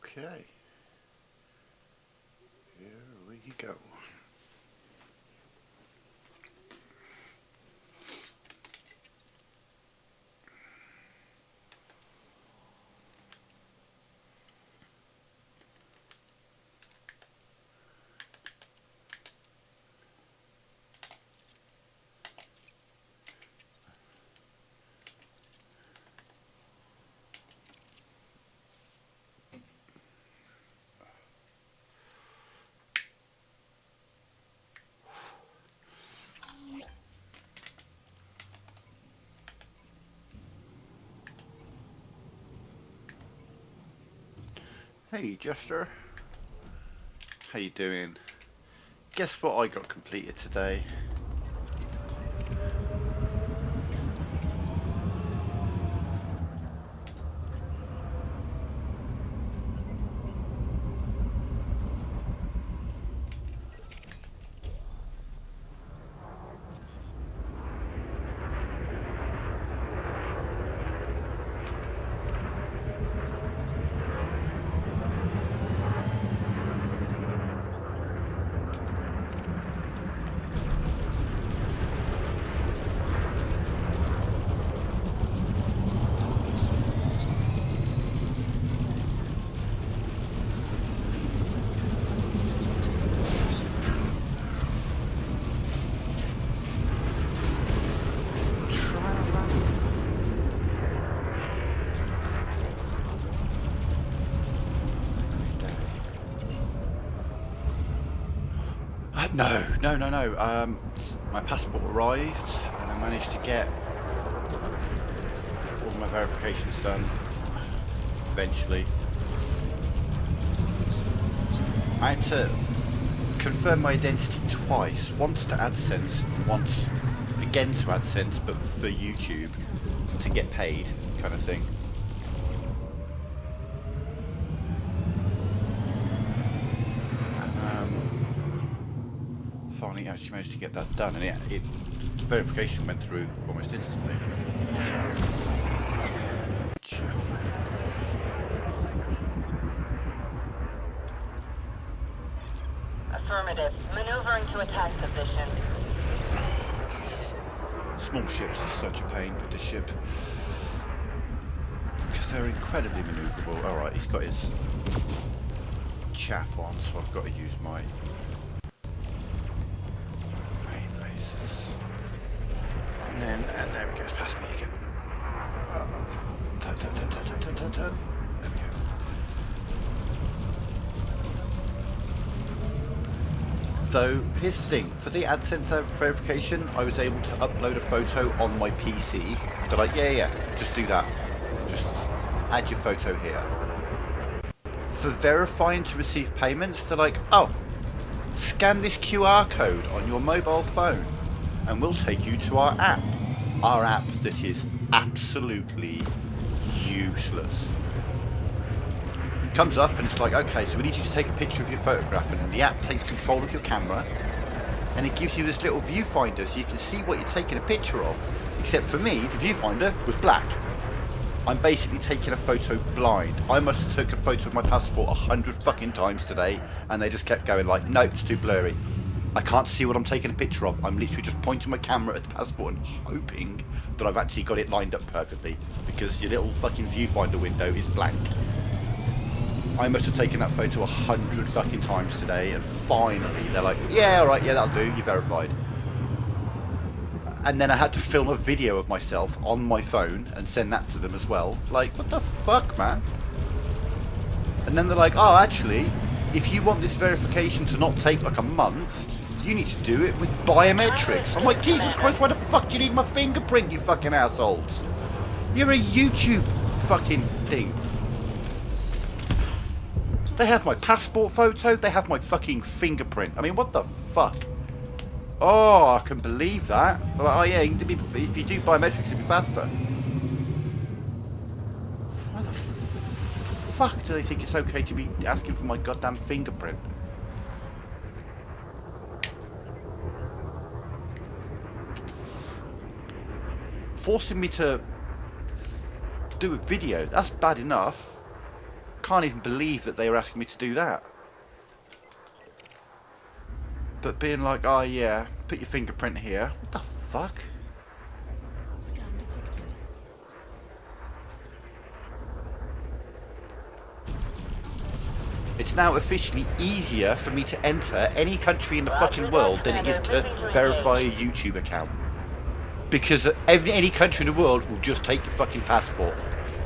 Okay, here we go. Hey Jester, how you doing? Guess what I got completed today? No. My passport arrived, and I managed to get all my verifications done eventually. I had to confirm my identity twice, once to AdSense, once again to AdSense, but for YouTube to get paid, kind of thing. Finally actually managed to get that done, and the verification went through almost instantly. Affirmative. Maneuvering to attack position. Small ships are such a pain with this ship, because they're incredibly manoeuvrable. Alright, he's got his chaff on, so I've got to use my main lasers. And there he goes past me again. Turn. There we go. So here's the thing, for the AdSense verification, I was able to upload a photo on my PC. They're like, yeah, just do that. Just add your photo here. For verifying to receive payments, they're like, oh, scan this QR code on your mobile phone and we'll take you to our app. Our app that is absolutely useless. Comes up and it's like, okay, so we need you to take a picture of your photograph, and the app takes control of your camera and it gives you this little viewfinder so you can see what you're taking a picture of. Except for me, the viewfinder was black. I'm basically taking a photo blind. I must have took a photo of my passport 100 fucking times today, and they just kept going like, nope, it's too blurry. I can't see what I'm taking a picture of. I'm literally just pointing my camera at the passport and hoping that I've actually got it lined up perfectly, because your little fucking viewfinder window is blank. I must have taken that photo 100 fucking times today, and finally they're like, yeah, alright, yeah, that'll do, you're verified. And then I had to film a video of myself on my phone and send that to them as well. Like, what the fuck, man? And then they're like, oh, actually, if you want this verification to not take like a month, you need to do it with biometrics. I'm like, Jesus Christ, why the fuck do you need my fingerprint, you fucking assholes? You're a YouTube fucking thing. They have my passport photo, they have my fucking fingerprint. I mean, what the fuck? Oh, I can believe that. Like, oh yeah, if you do biometrics, it'll be faster. Why the fuck do they think it's okay to be asking for my goddamn fingerprint? Forcing me to do a video, that's bad enough. can't even believe that they were asking me to do that. But being like, oh yeah, put your fingerprint here. What the fuck? It's now officially easier for me to enter any country in the fucking world than it is to verify a YouTube account. Because any country in the world will just take your fucking passport.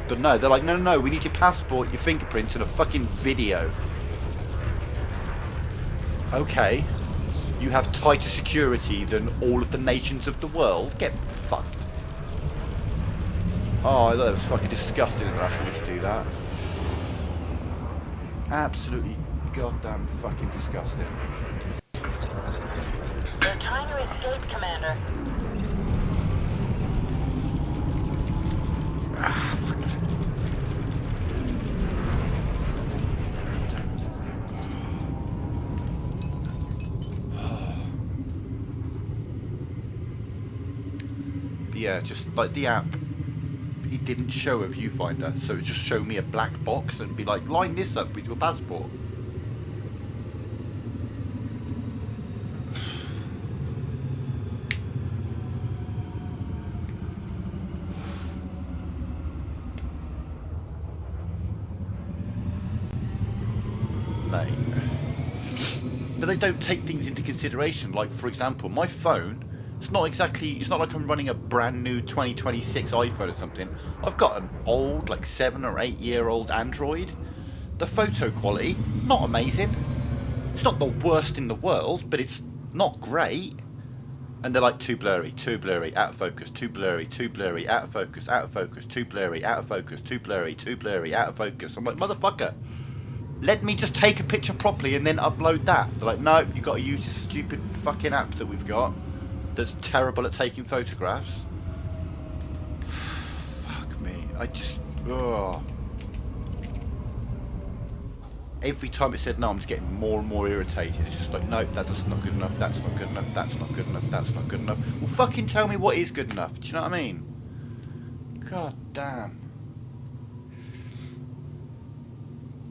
But no, they're like, no, we need your passport, your fingerprints, and a fucking video. Okay. You have tighter security than all of the nations of the world? Get fucked. Oh, I thought it was fucking disgusting that they're asking me to do that. Absolutely goddamn fucking disgusting. They're trying to escape, Commander. Ah, fuck. But yeah, just like the app, it didn't show a viewfinder, so it just showed me a black box and be like, line this up with your passport. Mate. But they don't take things into consideration. Like, for example, my phone, it's not like I'm running a brand new 2026 iPhone or something. I've got an old, like 7 or 8 year old Android. The photo quality, not amazing. It's not the worst in the world, but it's not great. And they're like, too blurry, out of focus, too blurry, out of focus, too blurry, out of focus, too blurry, out of focus. I'm like, motherfucker, let me just take a picture properly and then upload that. They're like, no, you've got to use this stupid fucking app that we've got that's terrible at taking photographs. Fuck me. I just... Ugh. Every time it said no, I'm just getting more and more irritated. It's just like, no, that's not good enough, that's not good enough, that's not good enough, that's not good enough. Well, fucking tell me what is good enough. Do you know what I mean? God damn.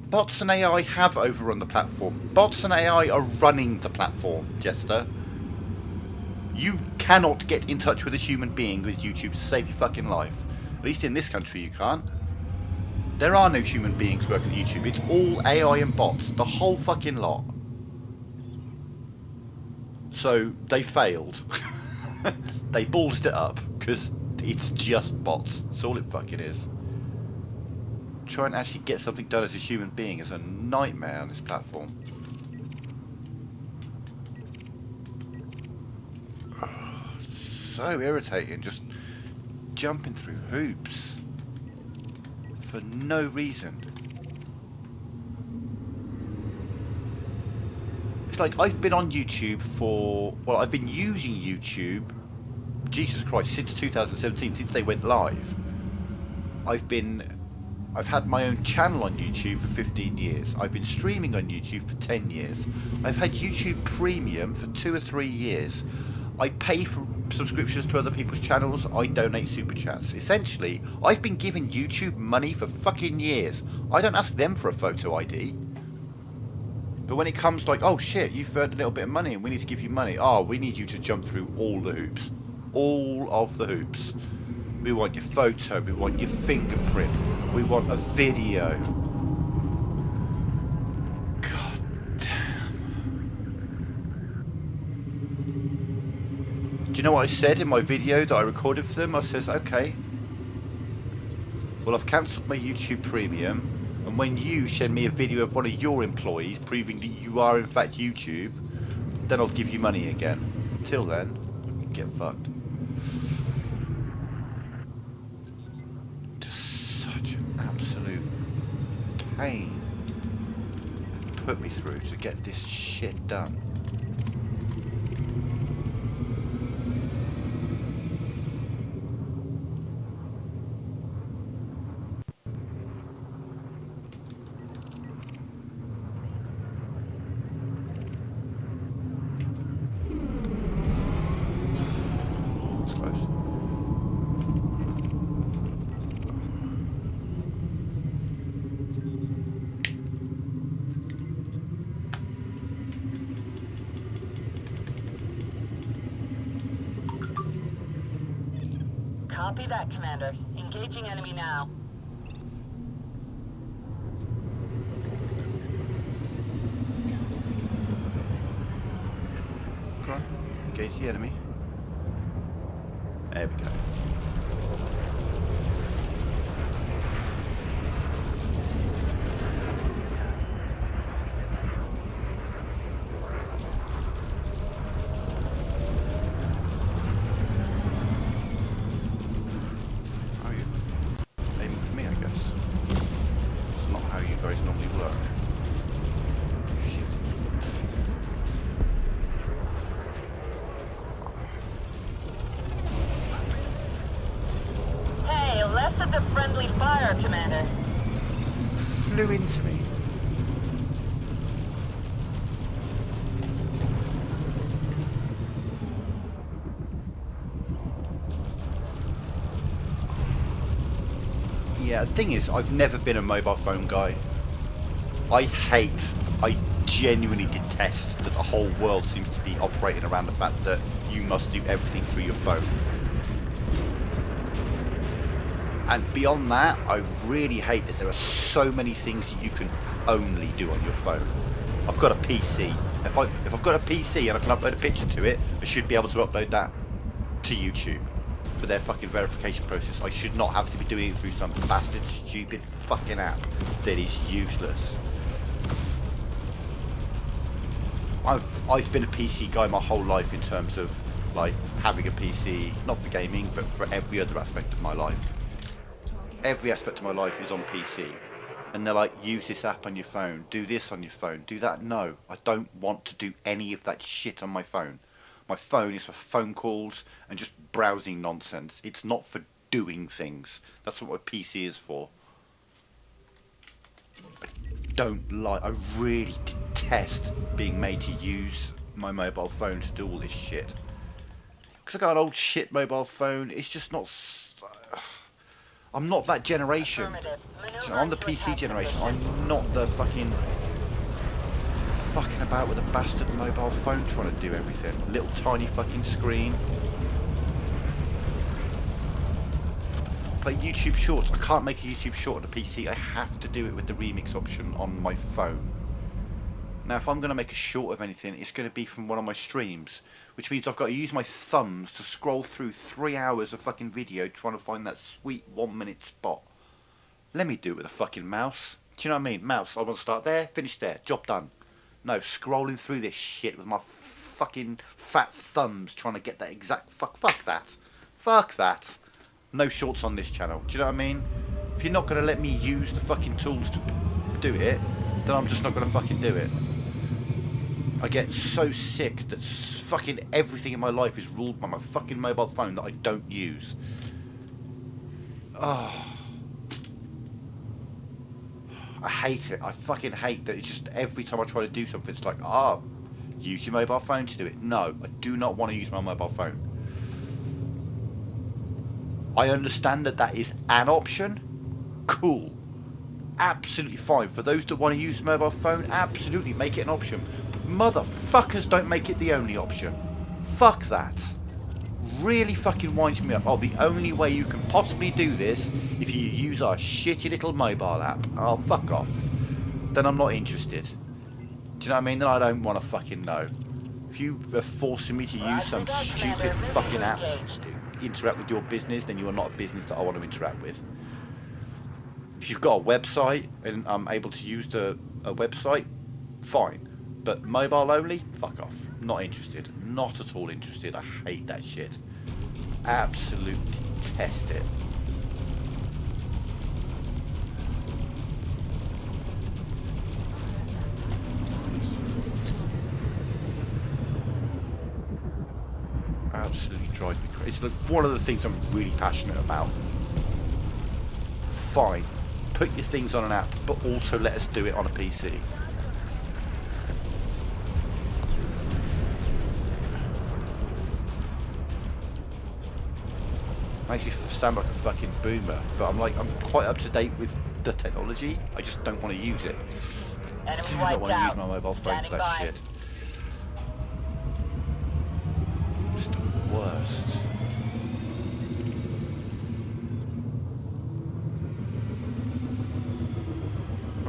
Bots and AI have overrun the platform. Bots and AI are running the platform, Jester. You cannot get in touch with a human being with YouTube to save your fucking life. At least in this country you can't. There are no human beings working at YouTube. It's all AI and bots. The whole fucking lot. So, they failed. They ballsed it up, because it's just bots. That's all it fucking is. Try and actually get something done as a human being is a nightmare on this platform. So irritating, just jumping through hoops for no reason. It's like I've been on YouTube for, well, I've been using YouTube, Jesus Christ, since 2017, since they went live. I've had my own channel on YouTube for 15 years. I've been streaming on YouTube for 10 years. I've had YouTube Premium for 2 or 3 years. I pay for subscriptions to other people's channels. I donate super chats. Essentially, I've been giving YouTube money for fucking years. I don't ask them for a photo ID. But when it comes like, oh shit, you've earned a little bit of money and we need to give you money. Oh, we need you to jump through all the hoops. All of the hoops. We want your photo, we want your fingerprint, we want a video. God damn. Do you know what I said in my video that I recorded for them? I says, okay, well, I've cancelled my YouTube Premium, and when you send me a video of one of your employees proving that you are in fact YouTube, then I'll give you money again. Till then, get fucked. Pain put me through to get this shit done. It's close. Copy that, Commander. Engaging enemy now. Come on, engage the enemy. There we go. How are you? Aiming for me, I guess. It's not how you guys normally work. Shit. Hey, less of the friendly fire, Commander. Flew into me. Yeah, the thing is, I've never been a mobile phone guy. I genuinely detest that the whole world seems to be operating around the fact that you must do everything through your phone. And beyond that, I really hate that there are so many things that you can only do on your phone. I've got a PC. If I've got a PC and I can upload a picture to it, I should be able to upload that to YouTube for their fucking verification process. I should not have to be doing it through some bastard stupid fucking app that is useless. I've been a PC guy my whole life in terms of like having a PC, not for gaming, but for every other aspect of my life. Every aspect of my life is on PC. And they're like, use this app on your phone, do this on your phone, do that. No, I don't want to do any of that shit on my phone. My phone is for phone calls and just browsing nonsense. It's not for doing things. That's what my PC is for. I really detest being made to use my mobile phone to do all this shit. Because I got an old shit mobile phone, it's just not... I'm not that generation. I'm the PC generation. I'm not the fucking about with a bastard mobile phone trying to do everything. Little tiny fucking screen. Like YouTube Shorts. I can't make a YouTube Short on a PC. I have to do it with the remix option on my phone. Now, if I'm going to make a short of anything, it's going to be from one of my streams, which means I've got to use my thumbs to scroll through 3 hours of fucking video trying to find that sweet 1 minute spot. Let me do it with a fucking mouse. Do you know what I mean? Mouse, I want to start there, finish there, job done. No, scrolling through this shit with my fucking fat thumbs trying to get that exact... Fuck that. Fuck that. No shorts on this channel. Do you know what I mean? If you're not going to let me use the fucking tools to do it, then I'm just not going to fucking do it. I get so sick that fucking everything in my life is ruled by my fucking mobile phone that I don't use. Oh. I hate it. I fucking hate that it's just every time I try to do something, it's like, use your mobile phone to do it. No, I do not want to use my mobile phone. I understand that that is an option. Cool. Absolutely fine. For those that want to use the mobile phone, absolutely make it an option. But motherfuckers don't make it the only option. Fuck that. Really fucking winds me up. Oh, the only way you can possibly do this if you use our shitty little mobile app. Oh, fuck off. Then I'm not interested. Do you know what I mean? Then I don't want to fucking know. If you are forcing me to use some stupid fucking app to interact with your business, then you are not a business that I want to interact with. If you've got a website and I'm able to use a website, fine. But mobile only? Fuck off. Not interested. Not at all interested. I hate that shit. Absolutely detest it. Absolutely drives me crazy. It's one of the things I'm really passionate about. Fine. Put your things on an app, but also let us do it on a PC. I actually sound like a fucking boomer, but I'm quite up to date with the technology. I just don't want to use it. I do not want to use my mobile phone for that shit. It's the worst.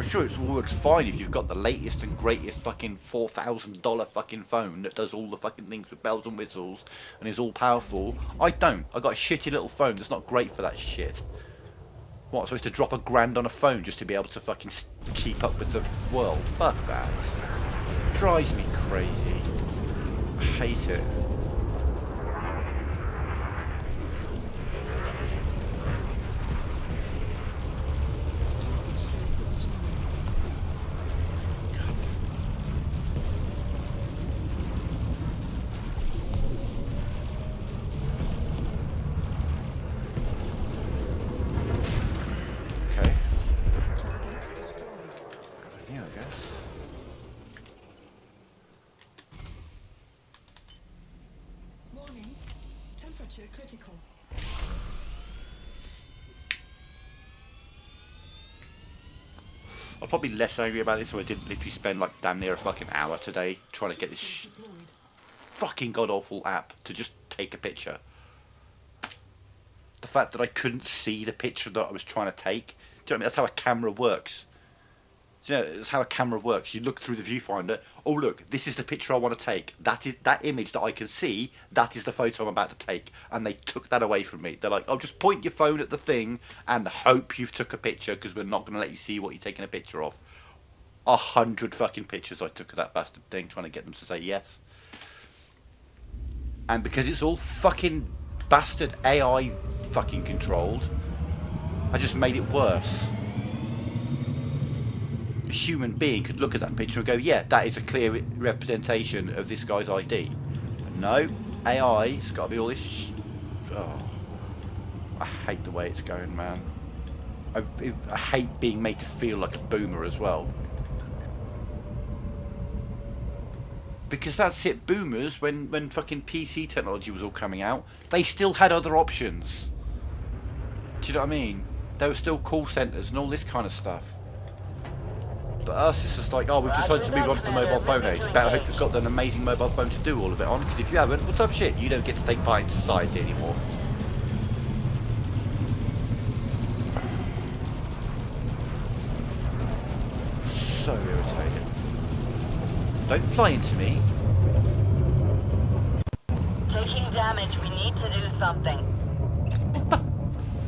sure it all works fine if you've got the latest and greatest fucking $4,000 fucking phone that does all the fucking things with bells and whistles and is all powerful. I don't. I got a shitty little phone that's not great for that shit. What, supposed to drop $1,000 on a phone just to be able to fucking keep up with the world? Fuck that. Drives me crazy. I hate it. Critical. I'm probably less angry about this, so I didn't literally spend like damn near a fucking hour today trying to get this fucking god awful app to just take a picture. The fact that I couldn't see the picture that I was trying to take. Do you know what I mean? That's how a camera works. You know, that's how a camera works. You look through the viewfinder. Oh look, this is the picture I want to take. That is that image that I can see. That is the photo I'm about to take. And they took that away from me. They're like, oh, just point your phone at the thing and hope you've took a picture because we're not going to let you see what you're taking a picture of. 100 fucking pictures I took of that bastard thing trying to get them to say yes. And because it's all fucking bastard AI fucking controlled, I just made it worse. A human being could look at that picture and go, yeah, that is a clear representation of this guy's ID. But no, AI's got to be all this oh, I hate the way it's going, man. I hate being made to feel like a boomer as well. Because that's it, boomers, when fucking PC technology was all coming out, they still had other options. Do you know what I mean? There were still call centres and all this kind of stuff. But us, it's just like, oh, we've decided to move on to the mobile phone age. Better hope you've got an amazing mobile phone to do all of it on, because if you haven't, well, tough shit, you don't get to take part in society anymore. So irritating. Don't fly into me. Taking damage. We need to do something. What the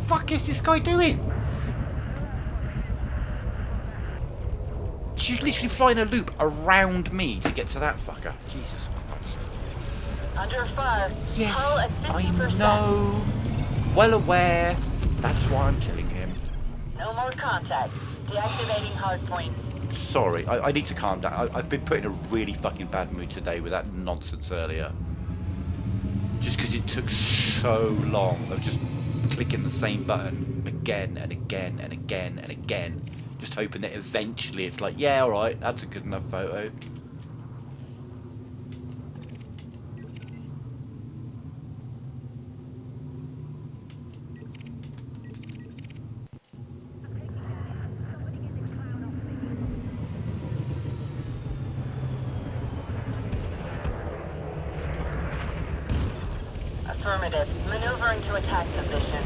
fuck is this guy doing? She's literally flying a loop around me to get to that fucker. Jesus Christ. Under fire. Yes, Hull at I 50%. know. Well aware. That's why I'm killing him. No more contact. Deactivating hardpoint. Sorry, I need to calm down. I've been put in a really fucking bad mood today with that nonsense earlier. Just because it took so long of just clicking the same button again and again and again and again. Just hoping that eventually it's like, yeah, alright, that's a good enough photo. Affirmative. Maneuvering to attack position.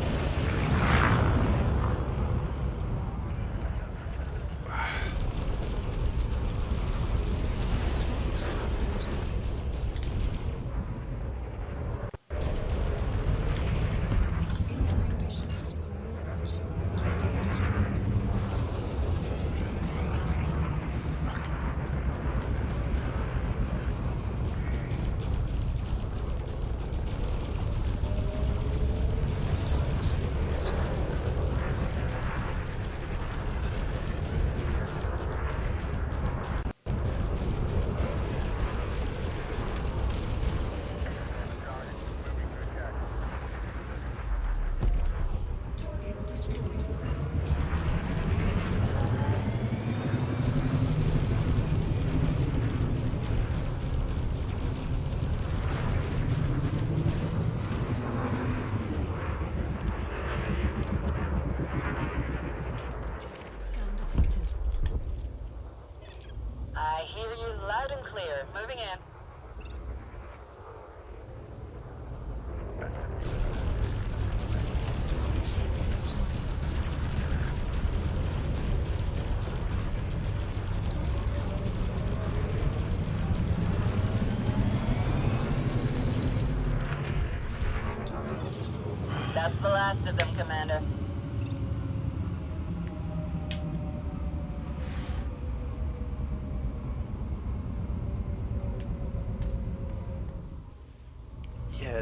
That's the last of them, Commander.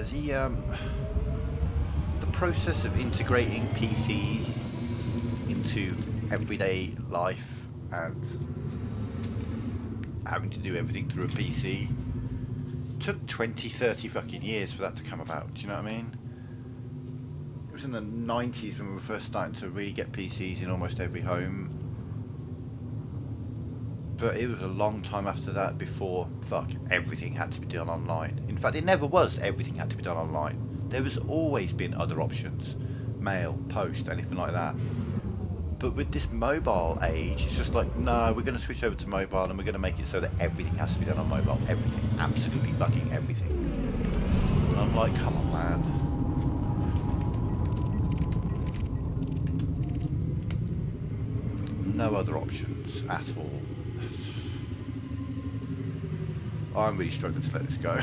Yeah, the process of integrating PCs into everyday life and having to do everything through a PC took 20, 30 fucking years for that to come about. Do you know what I mean? It was in the 90s when we were first starting to really get PCs in almost every home. But it was a long time after that before, everything had to be done online. In fact, it never was everything had to be done online. There has always been other options. Mail, post, anything like that. But with this mobile age, it's just like, no, we're going to switch over to mobile and we're going to make it so that everything has to be done on mobile. Everything. Absolutely fucking everything. And I'm like, come on, man. No other options at all. I'm really struggling to let this go.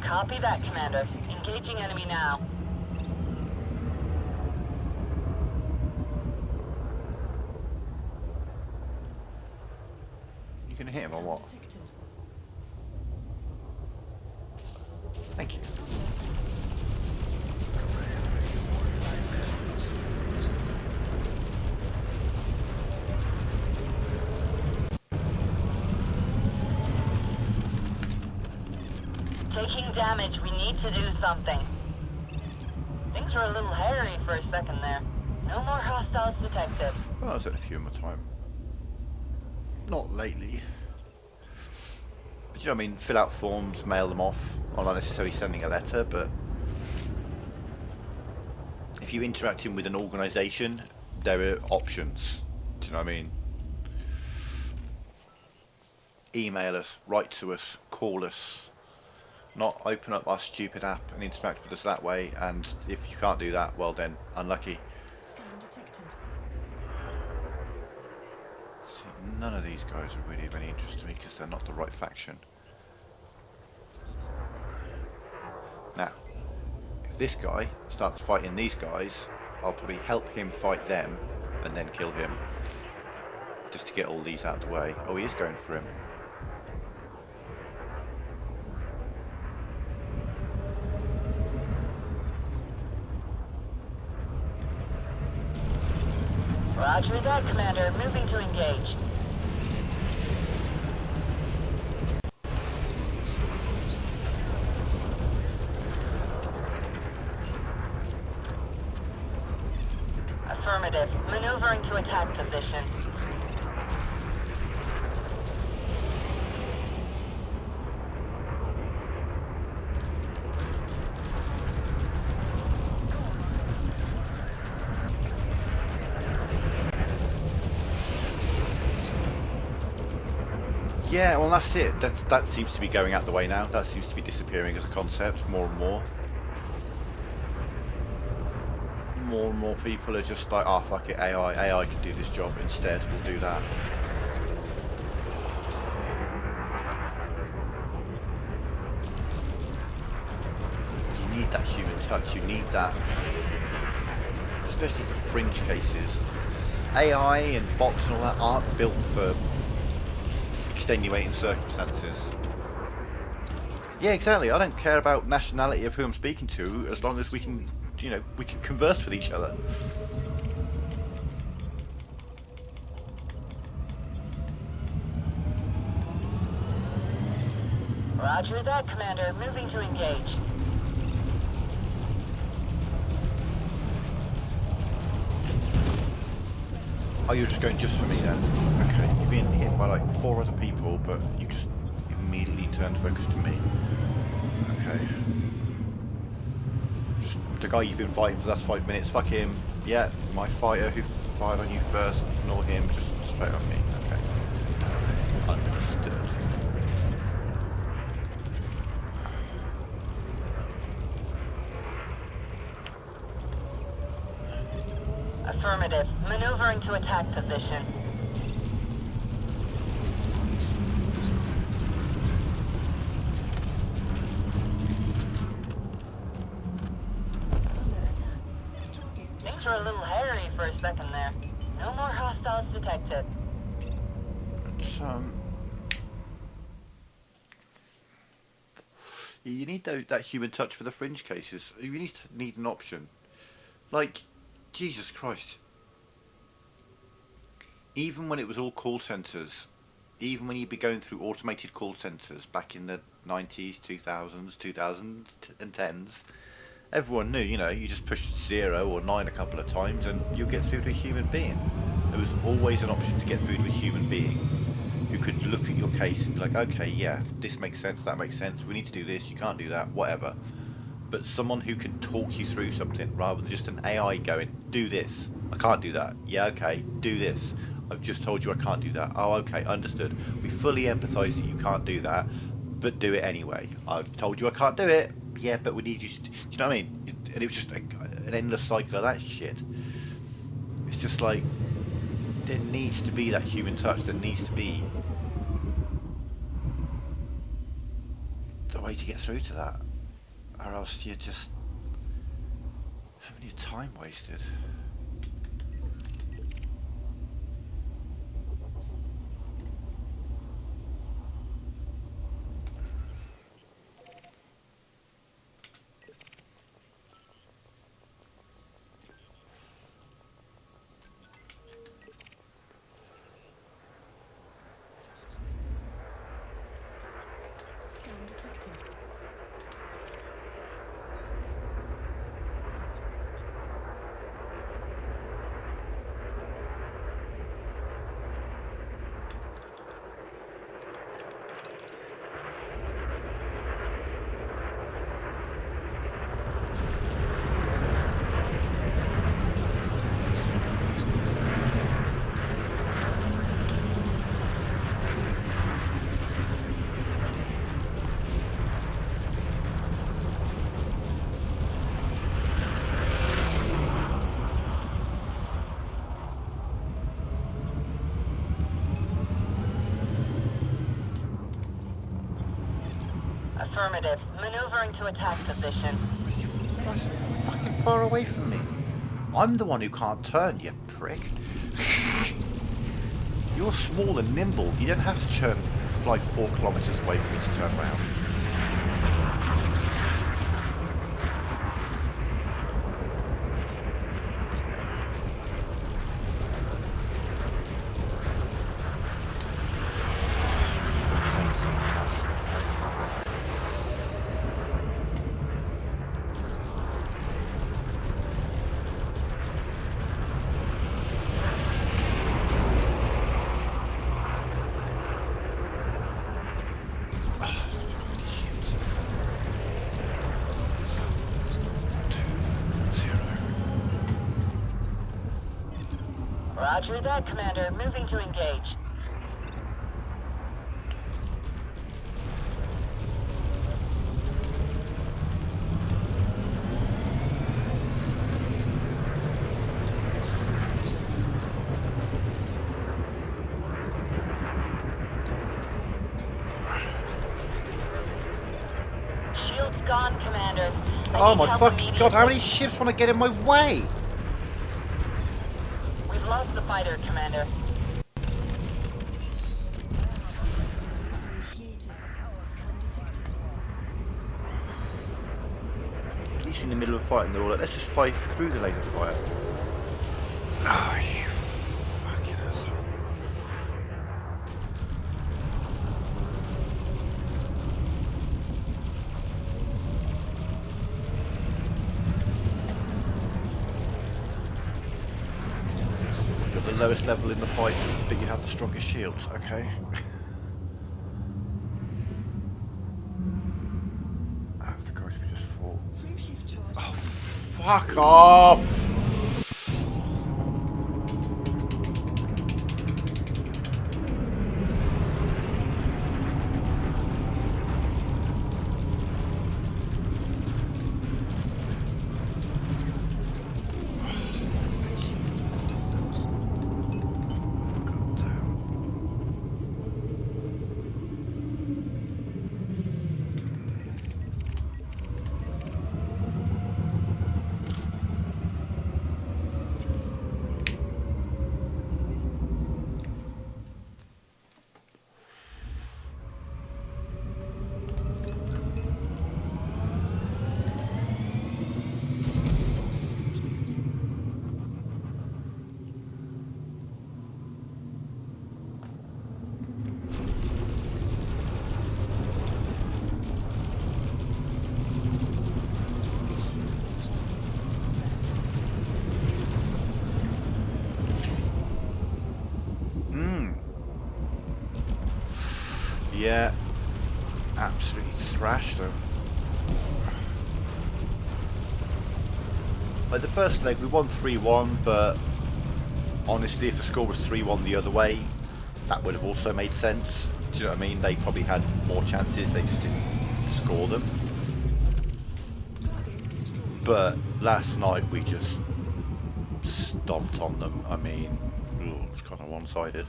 Copy that, Commander. Engaging enemy now. You gonna hit him or what? Thank you. Taking damage, we need to do something. Things were a little hairy for a second there. No more hostiles detected. Well, I was at a few in my time. Not lately. But you know what I mean? Fill out forms, mail them off. I'm not necessarily sending a letter, but if you're interacting with an organisation, there are options. Do you know what I mean? Email us, write to us, call us. Not open up our stupid app and interact with us that way, and if you can't do that, well then, unlucky. See, none of these guys are really of any interest to me because they're not the right faction. Now, if this guy starts fighting these guys, I'll probably help him fight them and then kill him. Just to get all these out of the way. Oh, he is going for him. Roger that, Commander. Moving to engage. Affirmative. Maneuvering to attack position. Yeah, well that's it. That seems to be going out the way now. That seems to be disappearing as a concept more and more. More and more people are just like, oh fuck it, AI can do this job instead, we'll do that. You need that human touch, you need that, especially for fringe cases. AI and bots and all that aren't built for extenuating circumstances. Yeah, exactly. I don't care about nationality of who I'm speaking to as long as we can, you know, we can converse with each other. Roger that, Commander. Moving to engage. Oh, you're just going just for me then? Okay, you're being hit by like 4 other people, but you just immediately turned focus to me. Okay. Just the guy you've been fighting for the last 5 minutes, fuck him. Yeah, my fighter who fired on you first, ignore him, just straight on me. Okay. Understood. Affirmative. Maneuvering to attack position. Things were a little hairy for a second there. No more hostiles detected. You need that human touch for the fringe cases. You need an option. Like, Jesus Christ. Even when it was all call centres, even when you'd be going through automated call centres back in the 90s, 2000s, 2010s, everyone knew, you know, you just push 0 or 9 a couple of times and you'll get through to a human being. There was always an option to get through to a human being who could look at your case and be like, okay, yeah, this makes sense, that makes sense, we need to do this, you can't do that, whatever. But someone who can talk you through something rather than just an AI going, do this, I can't do that, yeah, okay, do this, I've just told you I can't do that, oh, okay, understood, we fully empathise that you can't do that, but do it anyway. I've told you I can't do it, yeah, but we need you to, do you know what I mean? And it was just an endless cycle of that shit. It's just like, there needs to be that human touch, there needs to be the way to get through to that, or else you're just having your time wasted. Affirmative. Maneuvering to attack position. You're fucking far away from me. I'm the one who can't turn, you prick. You're small and nimble. You don't have to fly 4 kilometres away from me to turn around. Roger that, Commander. Moving to engage. Shield's gone, Commander. Oh my fucking god, how many ships want to get in my way? We've lost the fighter, Commander. At least in the middle of fighting, they're all like, let's just fight through the laser fire. Oh, you fucking asshole. You're the lowest level in the fight, but you have the strongest shields, okay? That's the guys we just fought. Oh, fuck off! Yeah, absolutely thrashed them. Like the first leg, we won 3-1, but honestly, if the score was 3-1 the other way, that would have also made sense. Do you know what I mean? They probably had more chances, they just didn't score them. But last night we just stomped on them. I mean, it's kind of one-sided.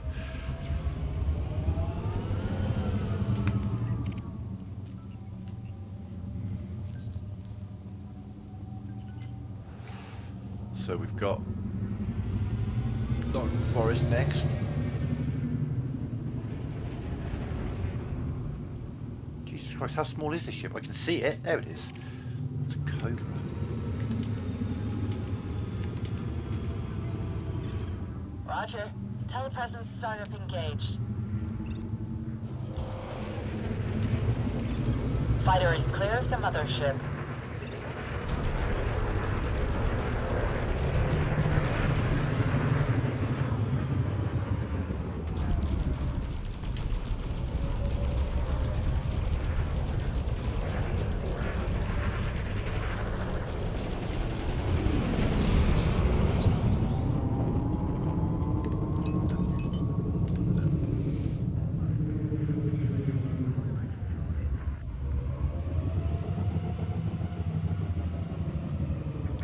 So we've got Nottingham Forest next. Jesus Christ, how small is this ship? I can see it. There it is. It's a Cobra. Roger. Telepresence startup engaged. Fighter is clear of the mothership.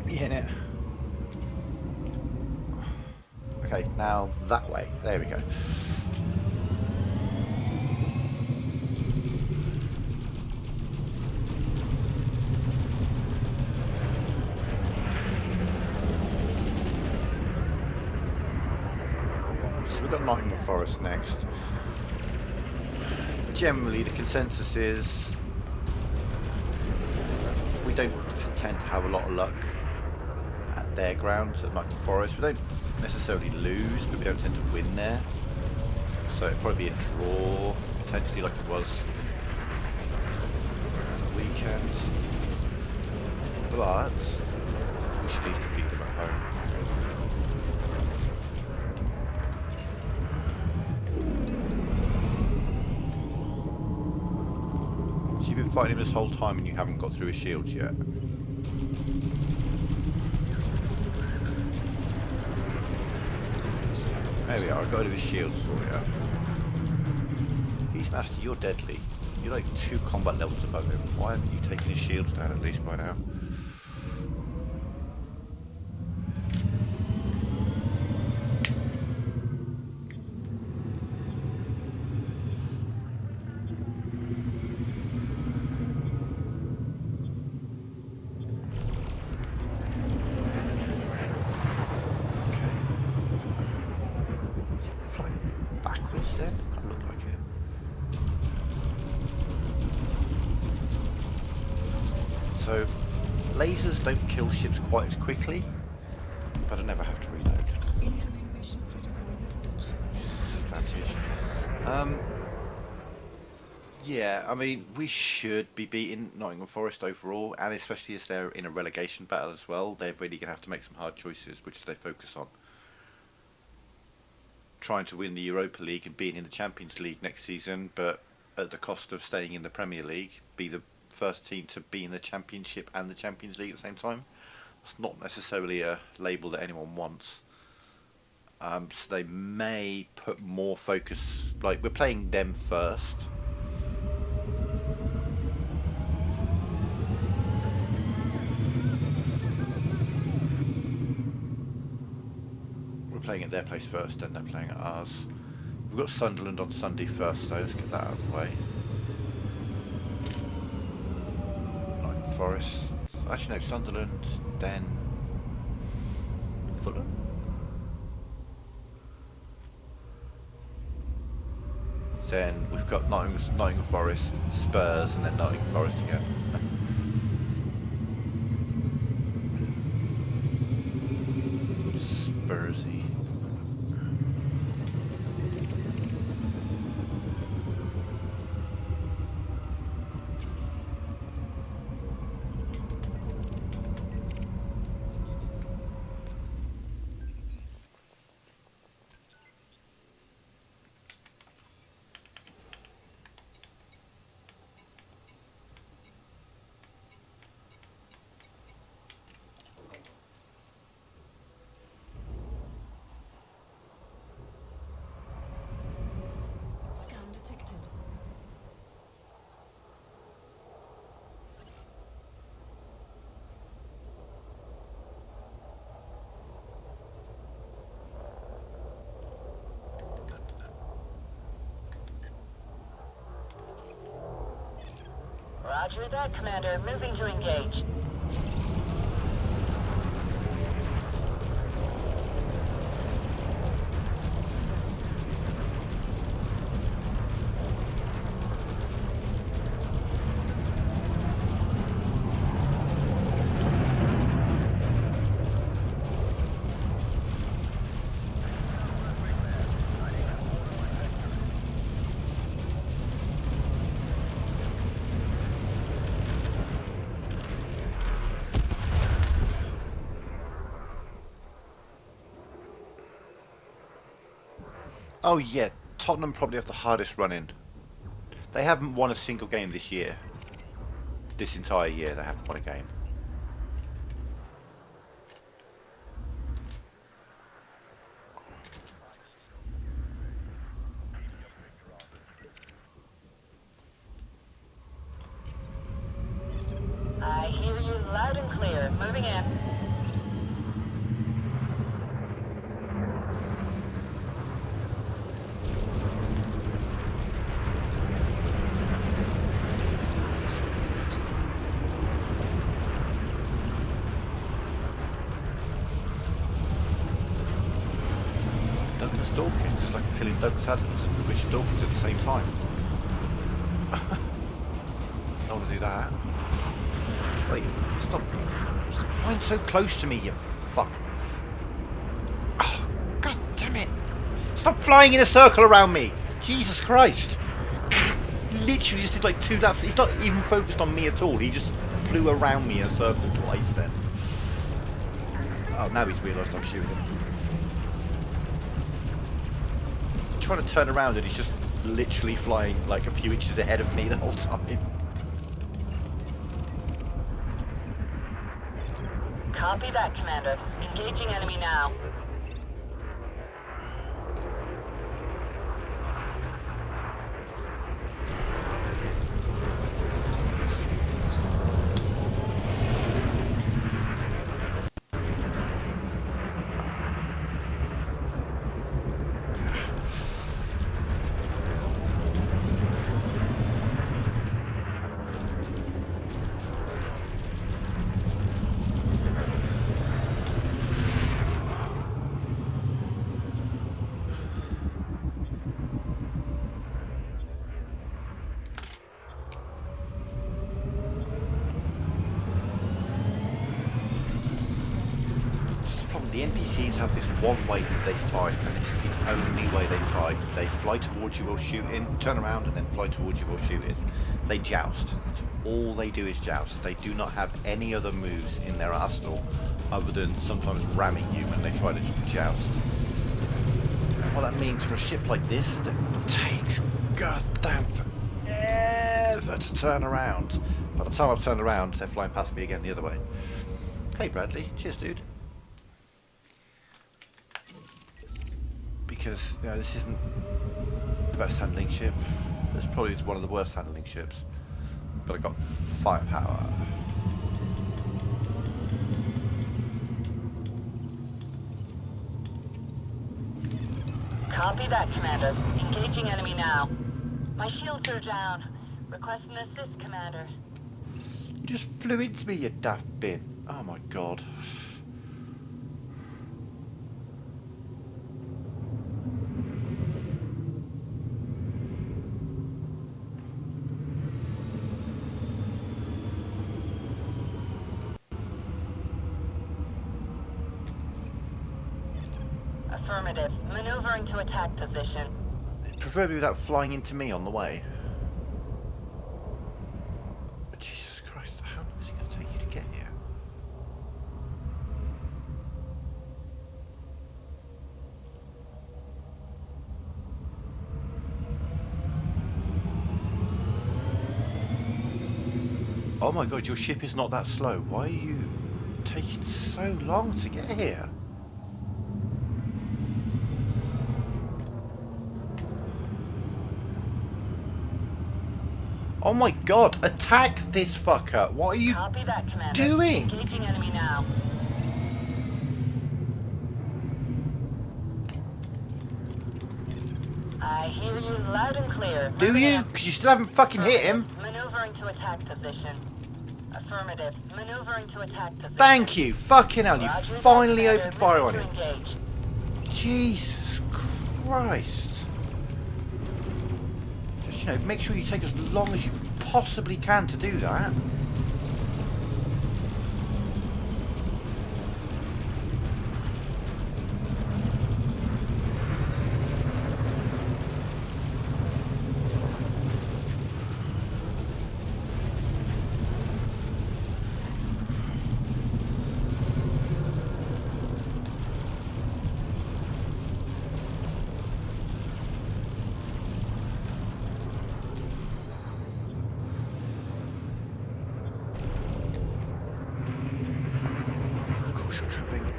In it. Okay, now that way. There we go. So we've got Nottingham Forest next. Generally, the consensus is we don't tend to have a lot of luck at their grounds at Nottingham Forest. We don't necessarily lose, but we don't tend to win there. So it'd probably be a draw, potentially, like it was on the weekend. But we should easily beat them at home. So you've been fighting him this whole time and you haven't got through his shields yet? There we are, I got rid of his shields for you. Beastmaster, you're deadly. You're like 2 combat levels above him. Why haven't you taken his shields down at least by now? So, lasers don't kill ships quite as quickly, but I never have to reload. Disadvantage. Yeah, I mean, we should be beating Nottingham Forest overall, and especially as they're in a relegation battle as well, they're really going to have to make some hard choices, which they focus on. Trying to win the Europa League and being in the Champions League next season, but at the cost of staying in the Premier League, be the first team to be in the Championship and the Champions League at the same time. It's not necessarily a label that anyone wants. So they may put more focus, like we're playing them first. We're playing at their place first, then they're playing at ours. We've got Sunderland on Sunday first though, let's get that out of the way. Forest. Actually, no, Sunderland, then Fulham. Then we've got Nottingham Forest, Spurs, and then Nottingham Forest again. Spursy. Roger that, Commander. Moving to engage. Oh yeah, Tottenham probably have the hardest run in. They haven't won a single game this year. This entire year they haven't won a game. I hear you loud and clear. Moving in. Douglas Dawkins, just like killing Douglas Adams and Richard Dawkins at the same time. Don't want to do that. Wait, stop flying so close to me, you fuck. Oh, God damn it. Stop flying in a circle around me. Jesus Christ. Literally just did like 2 laps. He's not even focused on me at all. He just flew around me in a circle twice then. Oh, now he's realised I'm shooting him. Trying to turn around and he's just literally flying like a few inches ahead of me the whole time. Copy that, Commander. Engaging enemy now. The NPCs have this one way that they fight, and it's the only way they fight. They fly towards you while shooting, turn around and then fly towards you while shooting. They joust. That's all they do is joust. They do not have any other moves in their arsenal other than sometimes ramming you when they try to joust. And what that means for a ship like this, that takes goddamn forever to turn around. By the time I've turned around, they're flying past me again the other way. Hey Bradley, cheers dude. Because, you know, this isn't the best handling ship. It's probably one of the worst handling ships. But I got firepower. Copy that, Commander. Engaging enemy now. My shields are down. Requesting assist, Commander. You just flew into me, you daft bin. Oh my god. Affirmative. Maneuvering to attack position. Preferably without flying into me on the way. But Jesus Christ, how long is it going to take you to get here? Oh my god, your ship is not that slow. Why are you taking so long to get here? Oh my god, attack this fucker! What are you Copy that, Commander. doing? Engaging enemy now. I hear you loud and clear. Do you? Because you still haven't fucking hit him. Maneuvering Maneuvering to attack position. Affirmative. Maneuvering to attack position. Thank you! Fucking hell, you Roger that, finally Commander. opened fire on Moving him. to engage. Jesus Christ. Just, you know, make sure you take as long as you possibly can to do that.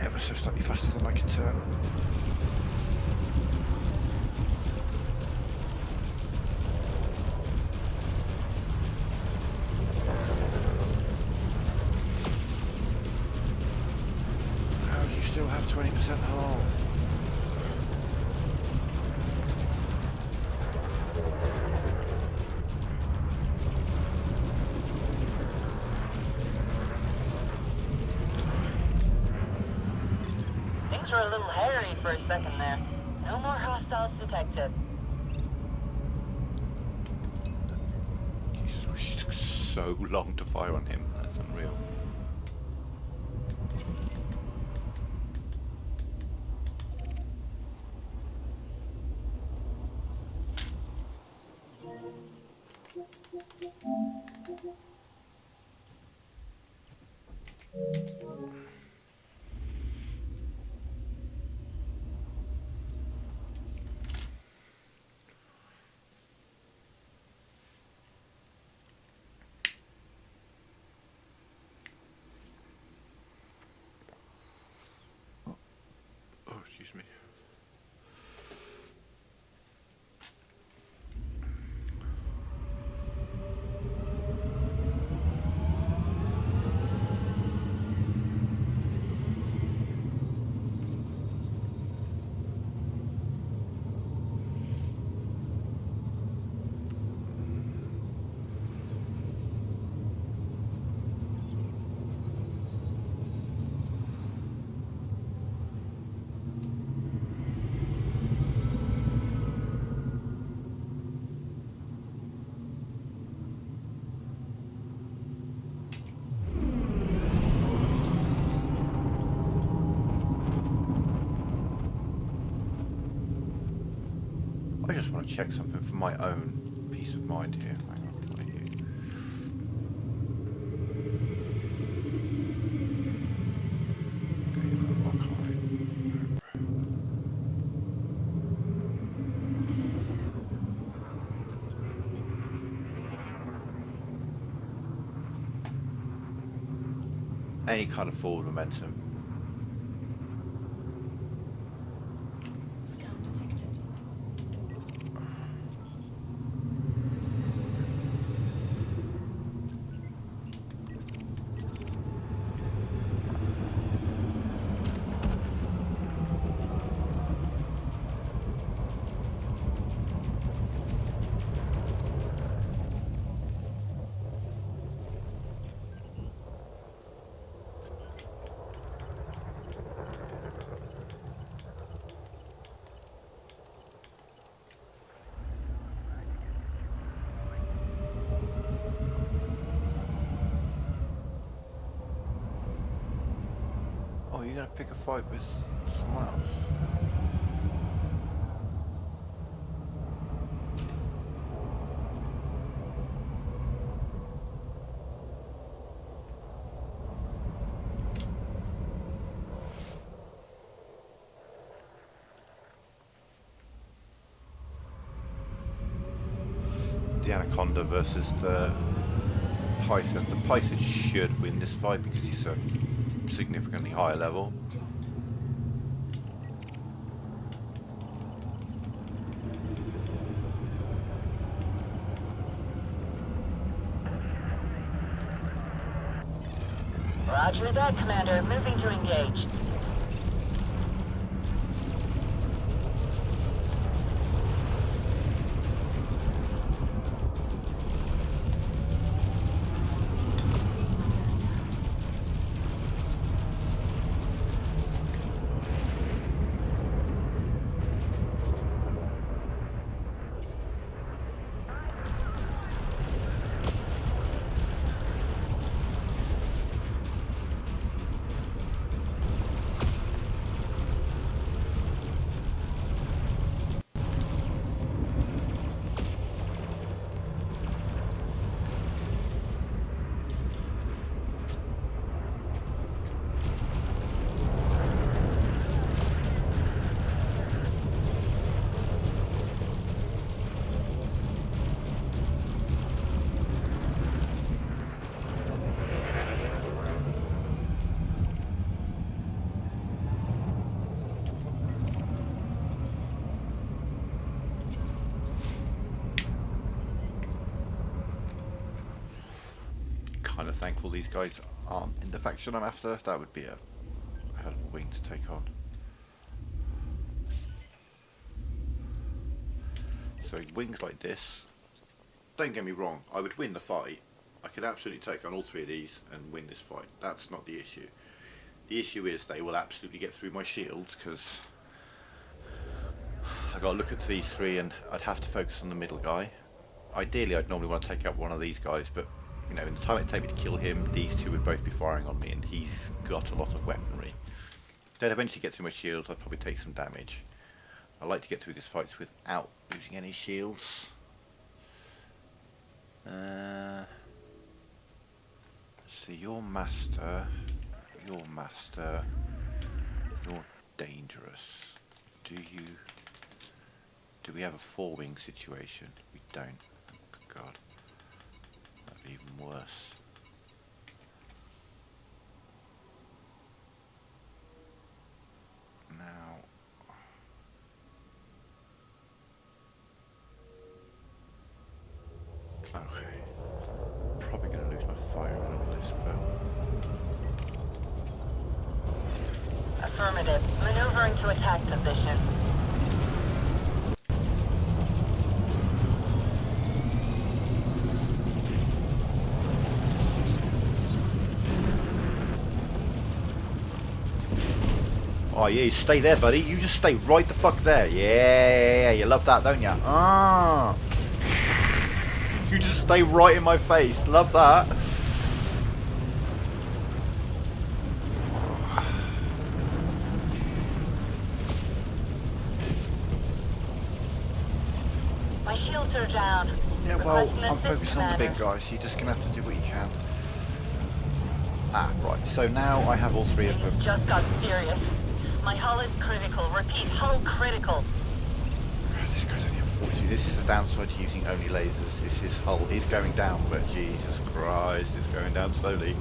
Ever so slightly faster than I can turn. How do you still have 20% hull? Things were a little hairy for a second there. No more hostiles detected. Jesus, she took so long to fire on him. That's unreal. Oh, excuse me. I just want to check something for my own peace of mind here. Hang on, right here. Okay, lock high. Any kind of forward momentum. Oh, you're gonna pick a fight with someone else? The Anaconda versus the Python. The Python should win this fight because he's a significantly higher level. Roger that, Commander. Moving to engage. thankful these guys aren't in the faction I'm after. That would be a hell of a wing to take on. So wings like this, don't get me wrong, I would win the fight. I could absolutely take on all three of these and win this fight. That's not the issue. The issue is they will absolutely get through my shields, because I got to look at these three and I'd have to focus on the middle guy. Ideally I'd normally want to take out one of these guys, but you know, in the time it'd take me to kill him, these two would both be firing on me and he's got a lot of weaponry. If they'd eventually get through my shields, I'd probably take some damage. I like to get through this fight without losing any shields. So you're master, you're dangerous. Do we have a four-wing situation? We don't. Oh, God, that'd be even worse. Now, okay, probably going to lose my fire on this, but Affirmative. Maneuvering to attack position. oh yeah, you stay there, buddy. You just stay right the fuck there. Yeah, you love that, don't you? Ah, you just stay right in my face. Love that. My shields are down. Yeah, well, Request an I'm assist, focused on the big Commander. guys, so you're just gonna have to do what you can. Ah, right. So now I have all three of them. Things just got serious. My hull is critical. Repeat, hull critical. This guy's only at 40. This is the downside to using only lasers. His hull is going down, but Jesus Christ, it's going down slowly.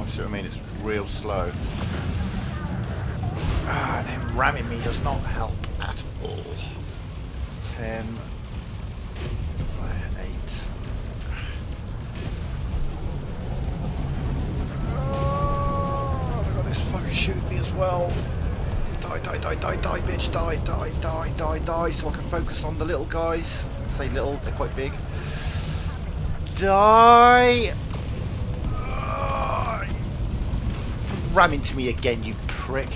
See what I mean? It's real slow. Ah, and him ramming me does not help at all. 10, 8. Oh my God, this fucking shooting me as well. Die, die, die, die, die, bitch, die, die, die, die, die, so I can focus on the little guys. Say little, they're quite big. Die! Ram into me again, you prick.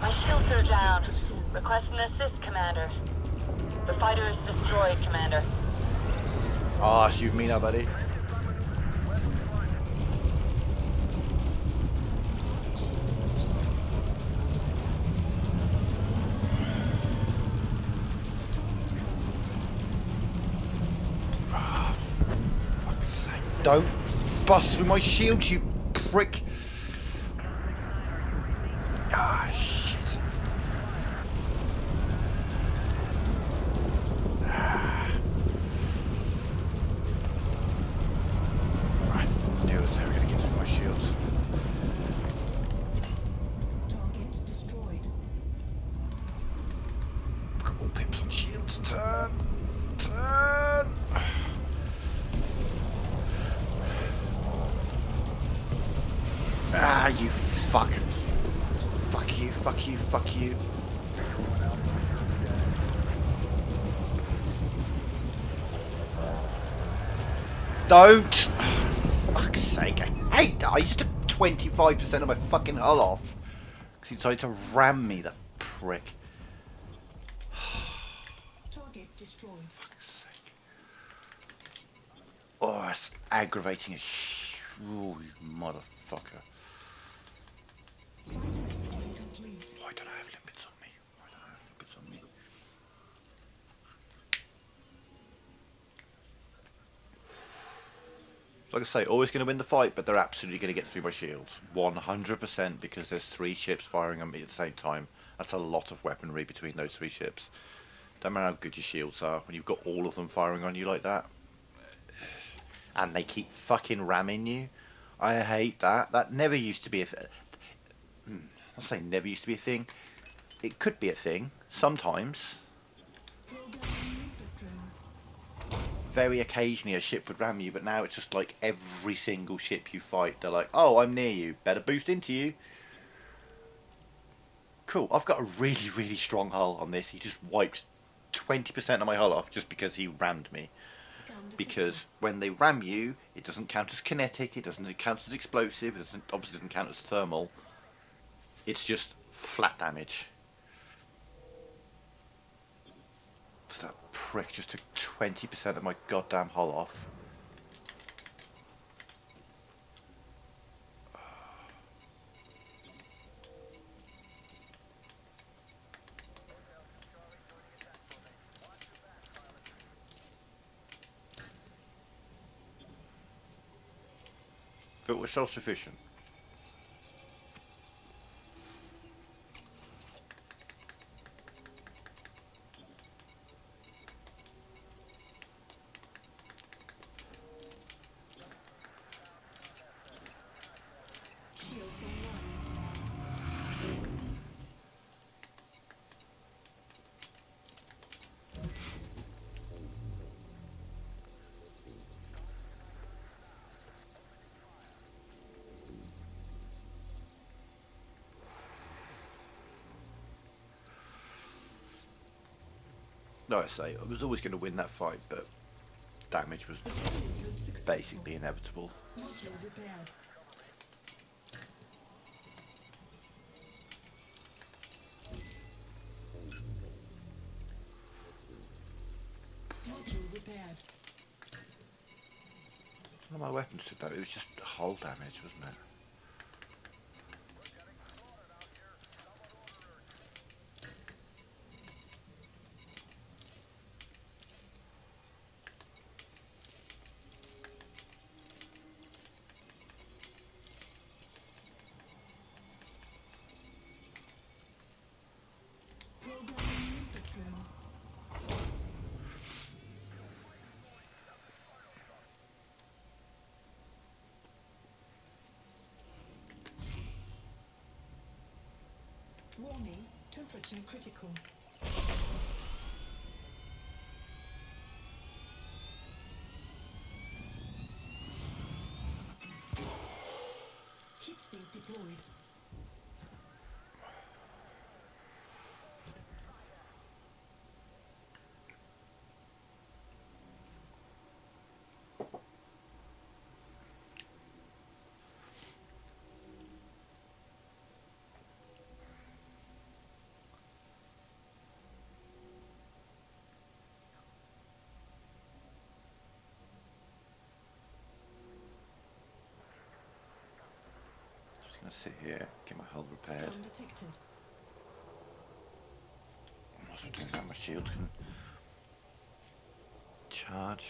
My shields are down. Request an assist, Commander. The fighter is destroyed, Commander. Ah, shoot me now, buddy. Ah, fuck's sake. Don't bust through my shield, you prick. Ah, shit. Right, knew it. They were going to get through my shields. Target destroyed. Got all pips on shields. Turn. Turn. Ah, you fuck. Fuck you, fuck you, fuck you. Don't! Fuck's sake, I hate that. I just took 25% of my fucking hull off. Because he decided to ram me, that prick. Target destroyed. Fuck's sake. Oh, that's aggravating as oh, you motherfucker. Why don't I have limpets on me? Why don't I have limpets on me? Like I say, always going to win the fight, but they're absolutely going to get through my shields. 100%, because there's 3 ships firing on me at the same time. That's a lot of weaponry between those 3 ships. Don't matter how good your shields are when you've got all of them firing on you like that. And they keep fucking ramming you. I hate that. That never used to be a I'll say never used to be a thing. It could be a thing, sometimes. Very occasionally a ship would ram you, but now it's just like every single ship you fight, they're like, oh, I'm near you, better boost into you. Cool, I've got a really, really strong hull on this. He just wiped 20% of my hull off just because he rammed me. Because when they ram you, it doesn't count as kinetic, it doesn't count as explosive, it obviously doesn't count as thermal. It's just flat damage. That prick just took 20% of my goddamn hull off. But we're self-sufficient. Like I say, I was always going to win that fight, but damage was basically inevitable. None of my weapons did that, it was just hull damage, wasn't it? Warning, temperature critical. Heatsink deployed. Just going to sit here, get my hull repaired. Undetected. I'm also doing that, my shields can charge.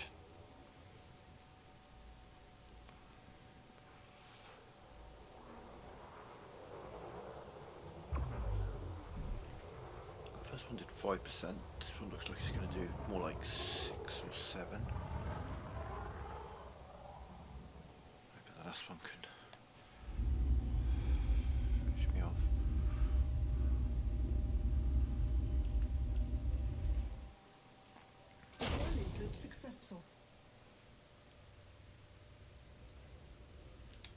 First one did 5%, this one looks like it's going to do more like 6 or 7. Maybe the last one could finish me off. Input successful.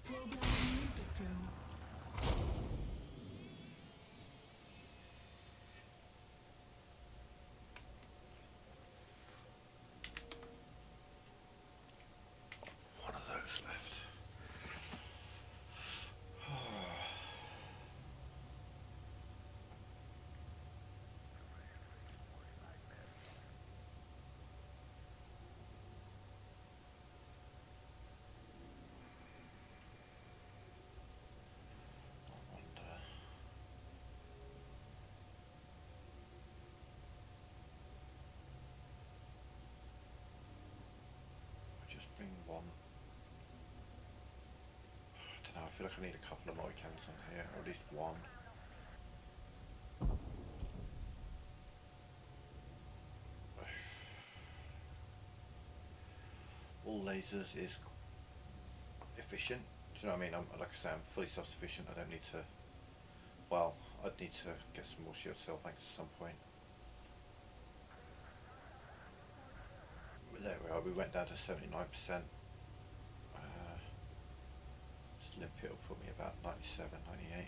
Program input drone. One of those left. I wonder. I just bring one. I don't know, I feel like I need a couple of light cannons on here, or at least one. lasers is efficient. Do you know what I mean? Like I say, I'm fully self-sufficient. I don't need to. Well, I'd need to get some more shield cell banks at some point. But there we are. We went down to 79%. Limpet will put me about 97, 98.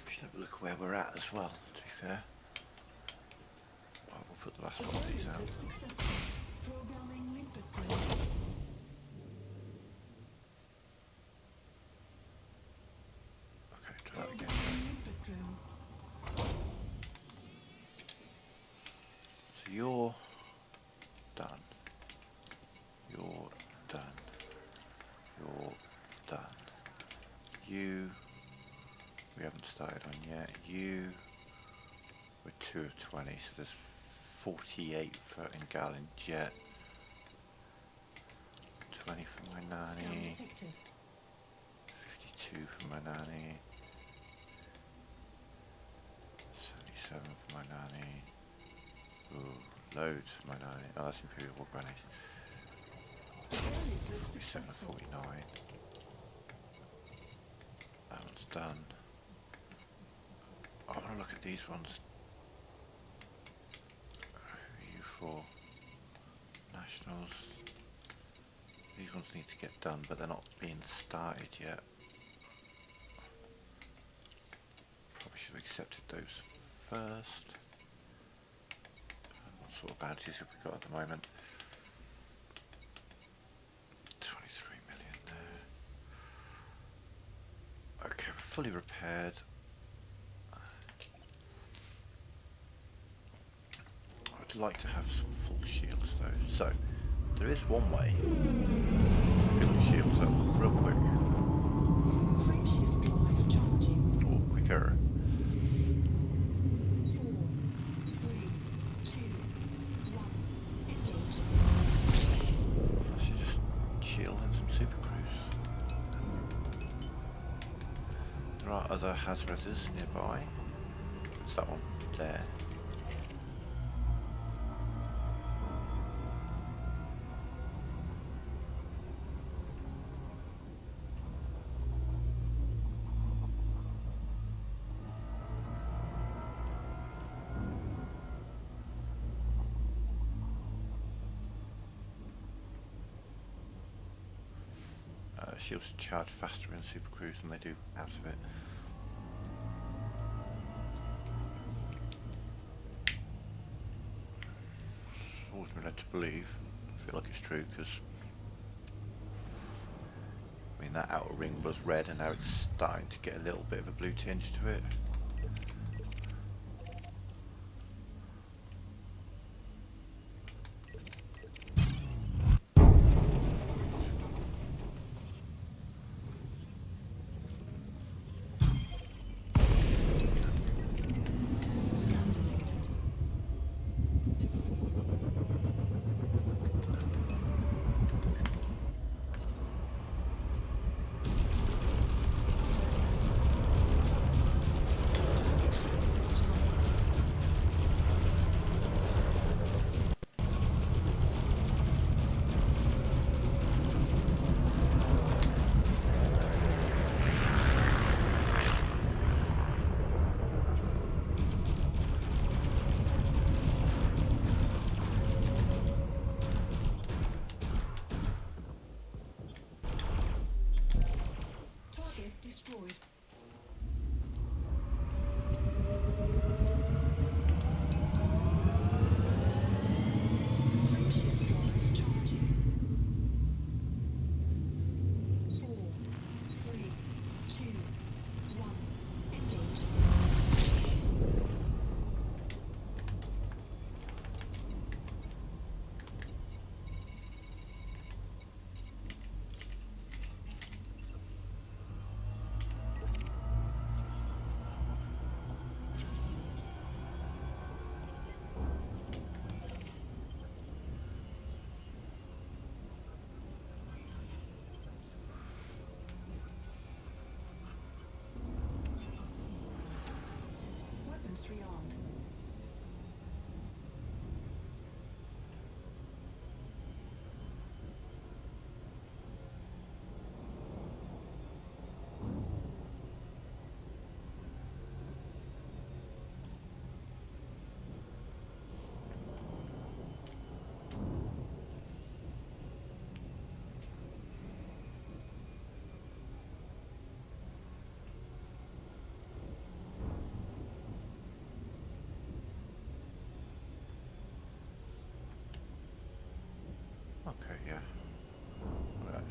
We should have a look at where we're at as well, to be fair. Well, we'll put the last one of these out. Successful. Programming limpet drill. Okay, try that again. Programming limpet drill. So you're done. You're done. You're done. You, we haven't started on yet. You, we're 2 of 20, so there's 48 for Ngalinn jet. 20 for my Scan nanny. detected. 52 for my nanny. 77 for my nanny. Ooh, loads for my nanny. Oh, that's Imperial War Grannies. Airlift 47 successful. 49. That one's done. I want to look at these ones. Who are you for? Nationals. These ones need to get done, but they're not being started yet. Probably should have accepted those first. What sort of bounties have we got at the moment? 23 million there. Okay, we're fully repaired. I'd like to have some full shields though. So, there is one way to fill the shields up real quick. Frameshift drive charging. Or quicker. 4, 3, 2, 1. Engage. I should just shield in some super crews. There are other Hazreses nearby. It's that one there. Shields charge faster in super crews than they do out of it. Always been led to believe. I feel like it's true because I mean that outer ring was red and now it's starting to get a little bit of a blue tinge to it. Scan detected.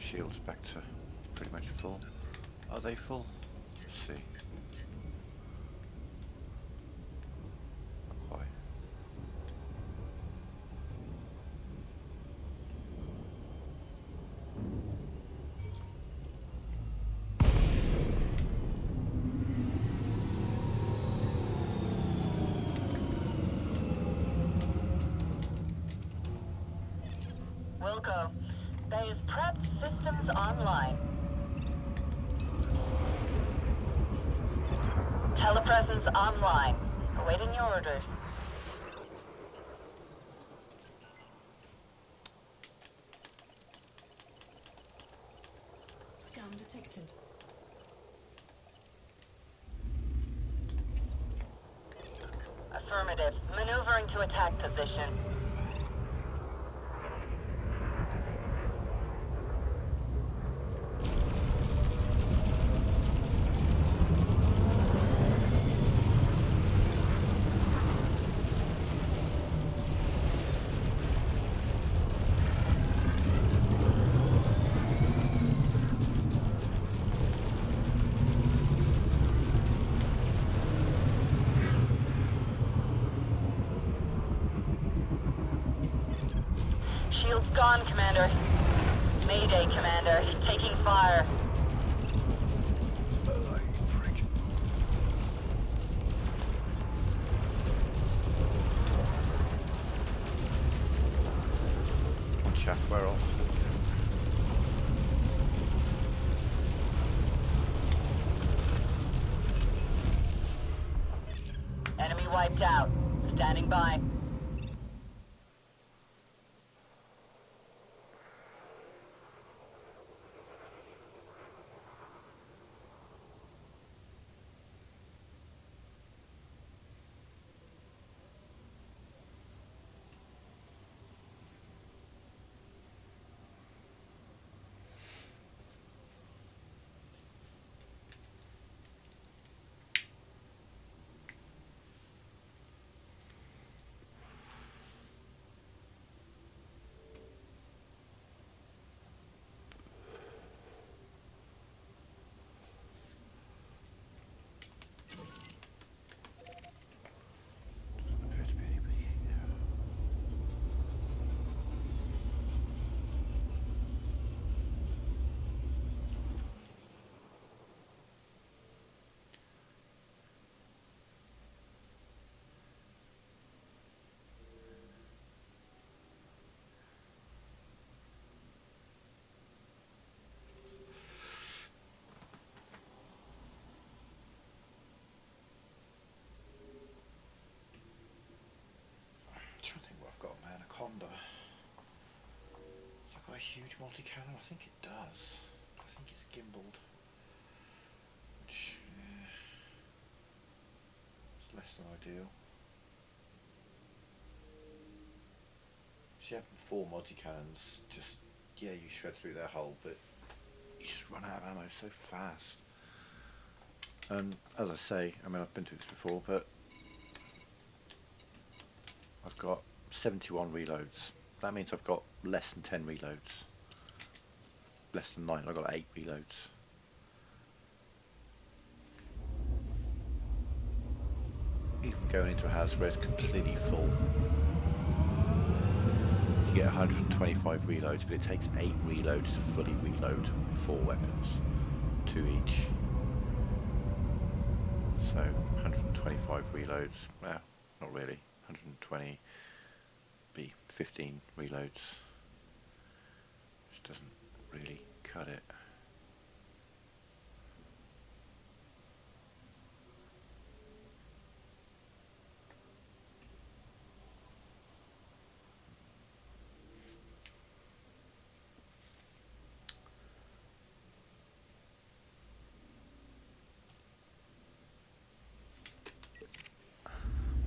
Shields back to pretty much full. Are they full? Let's see. Not quite. Wilco, base prepped, systems online. Telepresence online. Awaiting your orders. Scan detected. Affirmative. Maneuvering to attack position. Shields gone, Commander. Mayday, Commander. Taking fire. One shaft wear off. Enemy wiped out. Standing by. Doesn't appear to be anybody here. I'm trying to think what I've got on my Anaconda. Has it got a huge multi-cannon? I think it does. I think it's gimbaled. Which, yeah, it's less than ideal. So having 4 multi-cannons, just, yeah, you shred through their hull, but you just run out of ammo so fast. And as I say, I mean, I've been through this before, but I've got 71 reloads. That means I've got less than 10 reloads. Less than 9, I've got 8 reloads. Even going into a house where it's completely full, you get 125 reloads, but it takes 8 reloads to fully reload 4 weapons, 2 each. So 125 reloads, well, not really, 120 be 15 reloads, which doesn't really cut it.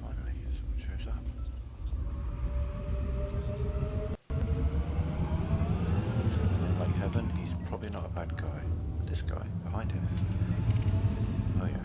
Finally, someone shows up. So, like heaven, he's probably not a bad guy. This guy behind him. Oh yeah.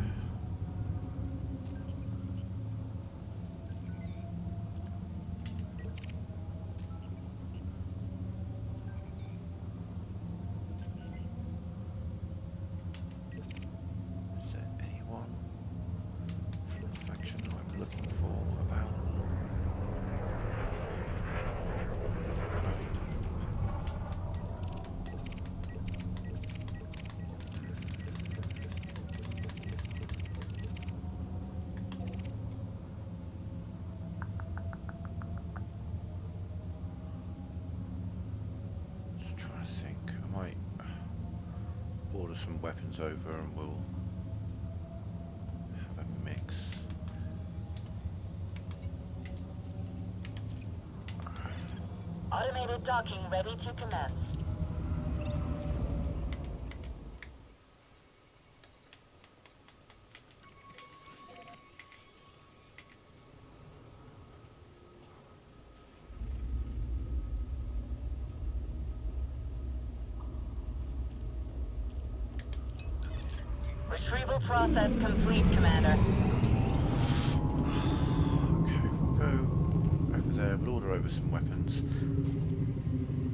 weapons over and we'll have a mix. Automated docking ready to commence. Retrieval process complete, Commander. Okay, we'll go over there, we'll order over some weapons.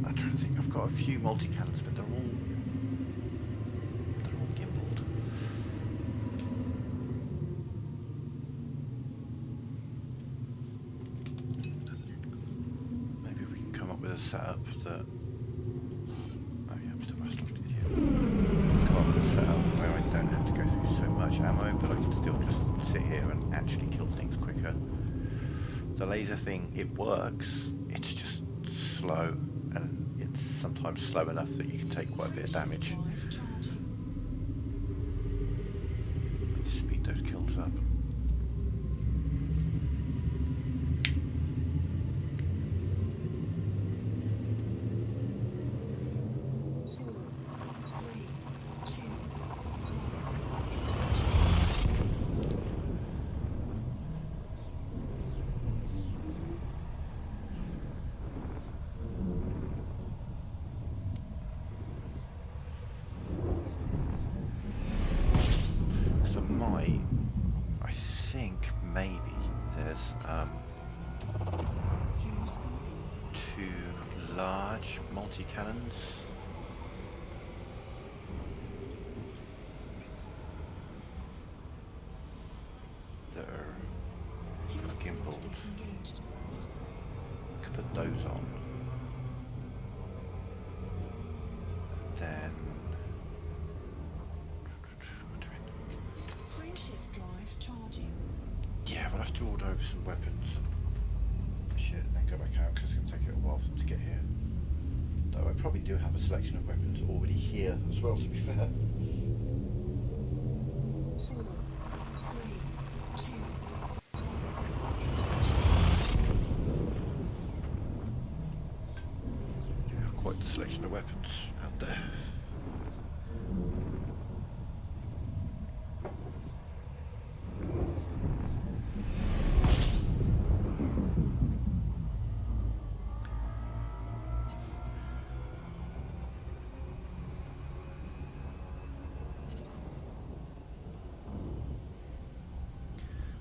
I'm trying to think, I've got a few multi-cannons, but they're all gimbaled. Maybe we can come up with a setup that... Oh yeah, I'm still rushed off to you. Come up with a setup where I don't have to go through so much ammo, but I can still just sit here and actually kill things quicker. The laser thing, it works, it's just slow, and it's sometimes slow enough that you can take quite a bit of damage. Drive charging. Speed those kills up. 4, 3, 2, 1. So I think maybe there's Fuse open. 2 large multi-cannons. That are Fuse gimbaled. disengaged. Could put those on. And then... Frameshift drive charging. Yeah, we'll have to order over some weapons and shit, and then go back out because it's going to take it a while for them to get here. Though I probably do have a selection of weapons already here as well, to be fair. 4, 3, 2, 1. Yeah, quite the selection of weapons out there.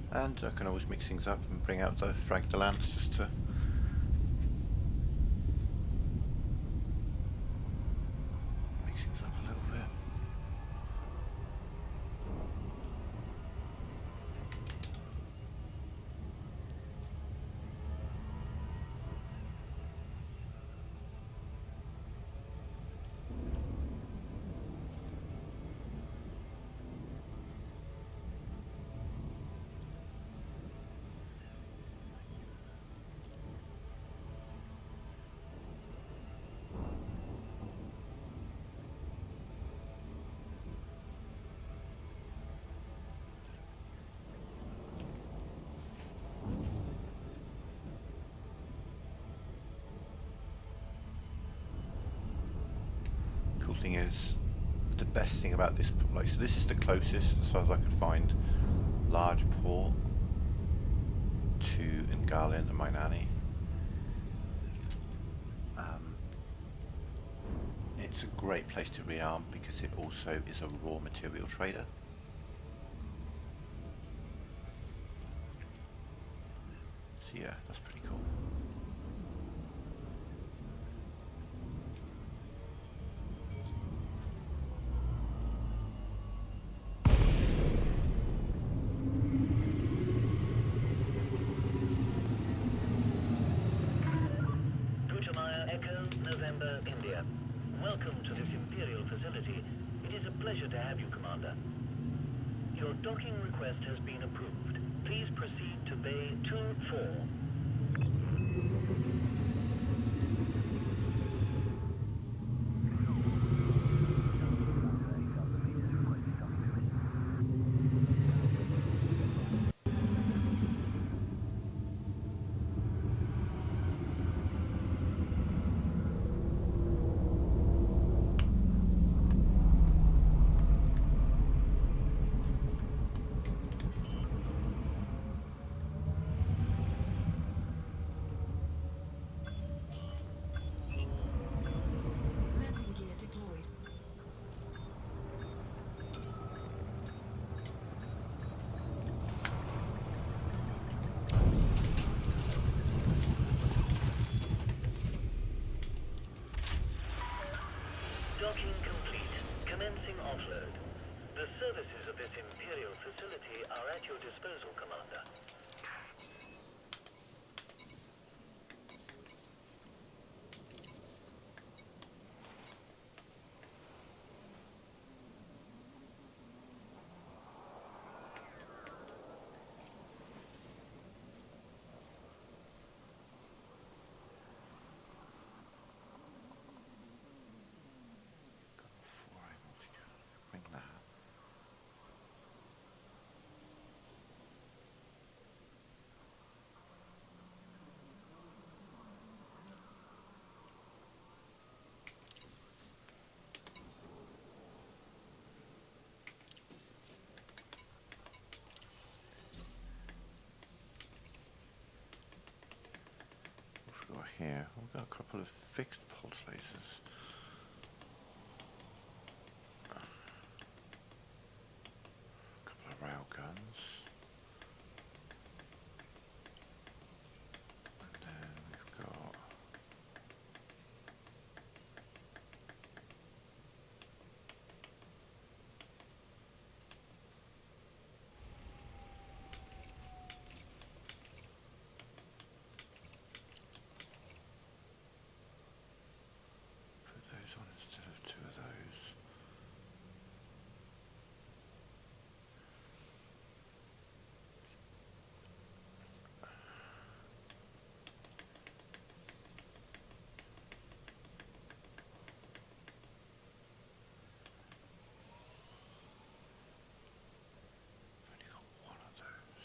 And I can always mix things up and bring out the Frank de Lance just to mix things up a little bit. Cool thing is, the best thing about this place, so this is the closest, as far as I could find, large port to Ngalinn-Mainani. It's a great place to rearm because it also is a raw material trader. So yeah, that's pretty cool. November, India. Welcome to this Imperial facility. It is a pleasure to have you, Commander. Your docking request has been approved. Please proceed to Bay 2-4. here? We've got a couple of fixed pulse lasers. A couple of rail guns. And then we've got... Put those on instead of two of those. I've only got one of those.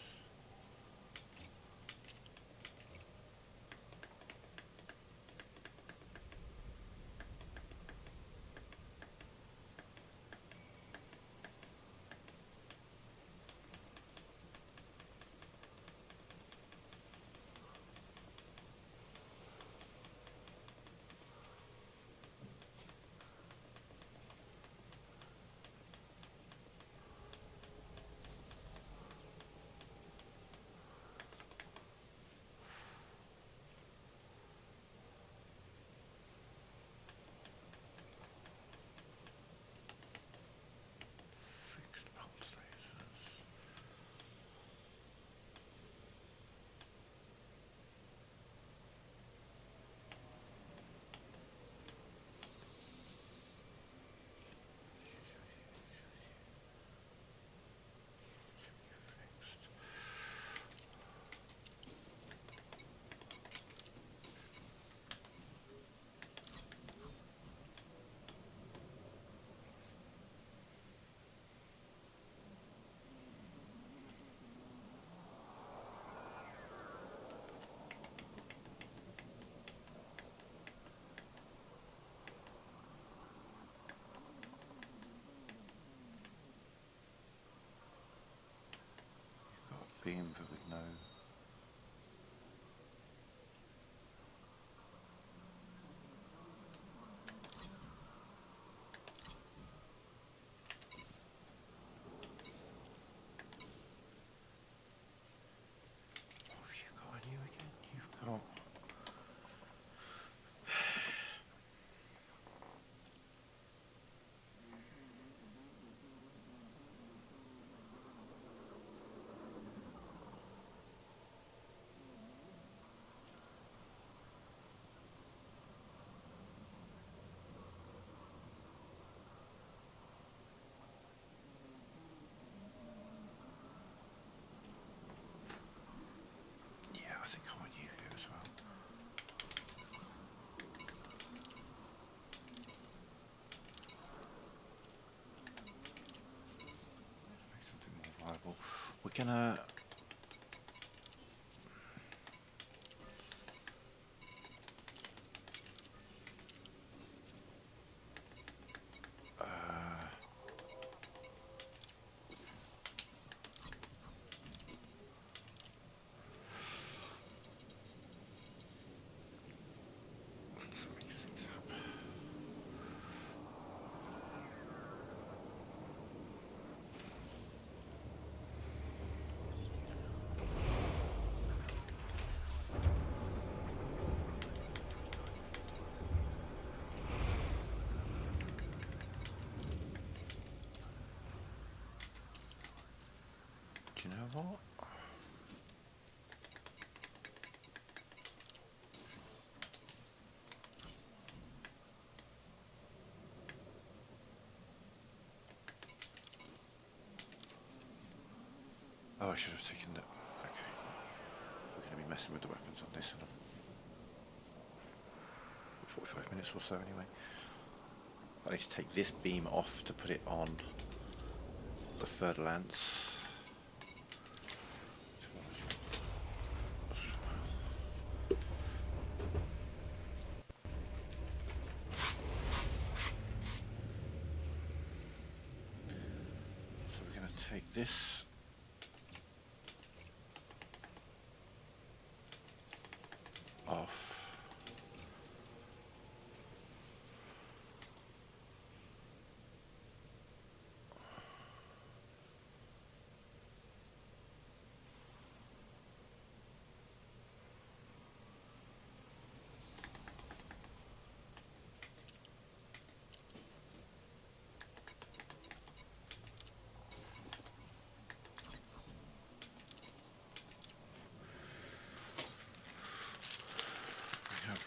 Fixed pulse lasers. Fixed. Got a beam but with no... What have you got on you again? You've got... Yeah, I think I want you here as well. Make something more viable. We're gonna... let's mix things up. Do you know what? Oh, I should have taken it. Okay. We're going to be messing with the weapons on this in 45 minutes or so anyway. I need to take this beam off to put it on the further lance. So we're going to take this off.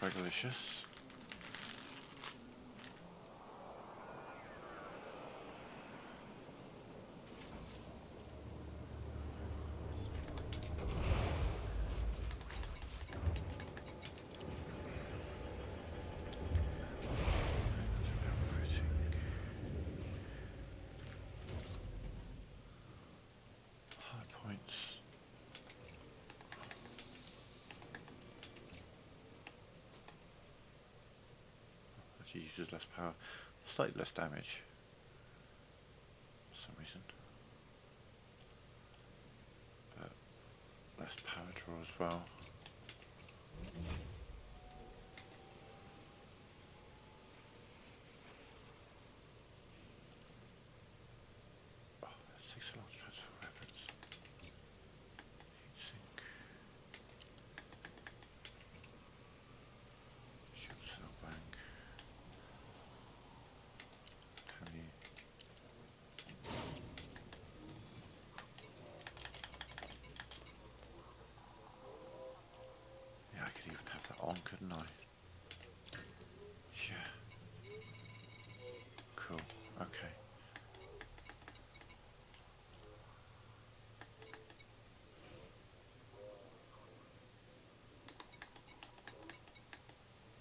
Fragalicious. Hard points. Actually uses less power, slightly less damage for some reason, but less power draw as well. Oh, that takes a lot to transfer weapons. Heatsink. Shield cell bank. Can you? Yeah, I could even have that on, couldn't I? Yeah. Cool. Okay.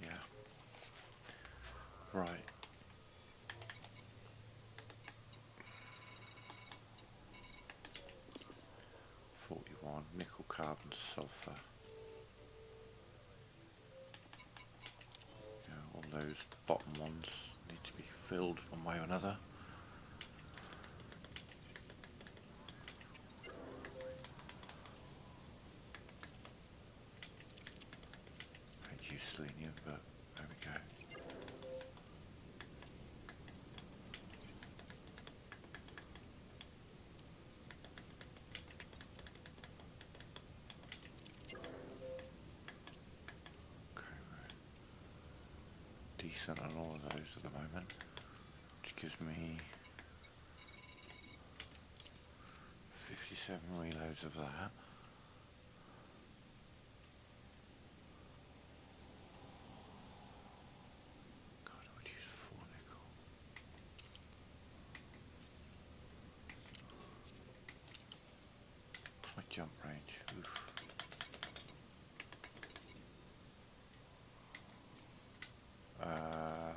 Yeah. Right. Nickel, carbon, sulfur. Yeah, all those bottom ones need to be filled one way or another. I'd use selenium, but there we go. Okay, we're decent on all of those at the moment, which gives me 57 reloads of that. God, I would use 4 nickel. What's my jump range? Oof.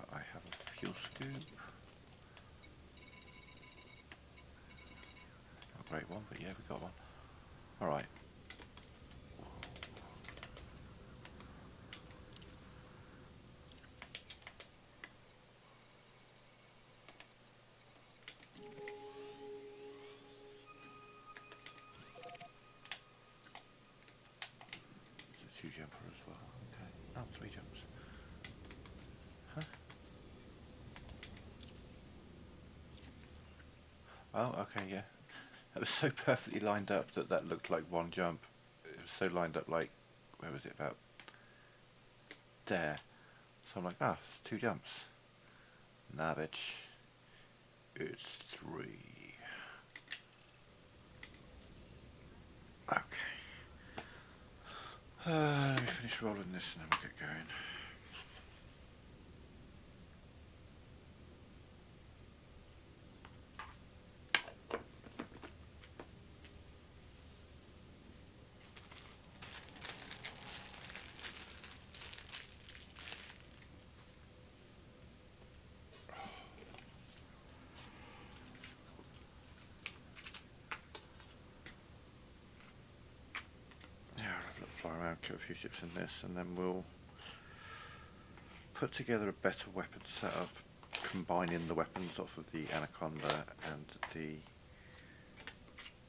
I have a fuel scoop. Not a great one, but yeah, we got one. Alright. It's a 2 jumper as well. Okay. Oh, 3 jumps. Huh? Oh, okay, yeah. That was so perfectly lined up that that looked like 1 jump. It was so lined up like, where was it, about there. So I'm like, ah, it's 2 jumps. Nah, bitch. It's 3. Okay. Let me finish rolling this and then we'll get going. Yeah, I'll have a little fly around, kill a few ships in this, and then we'll put together a better weapon setup, combining the weapons off of the Anaconda and the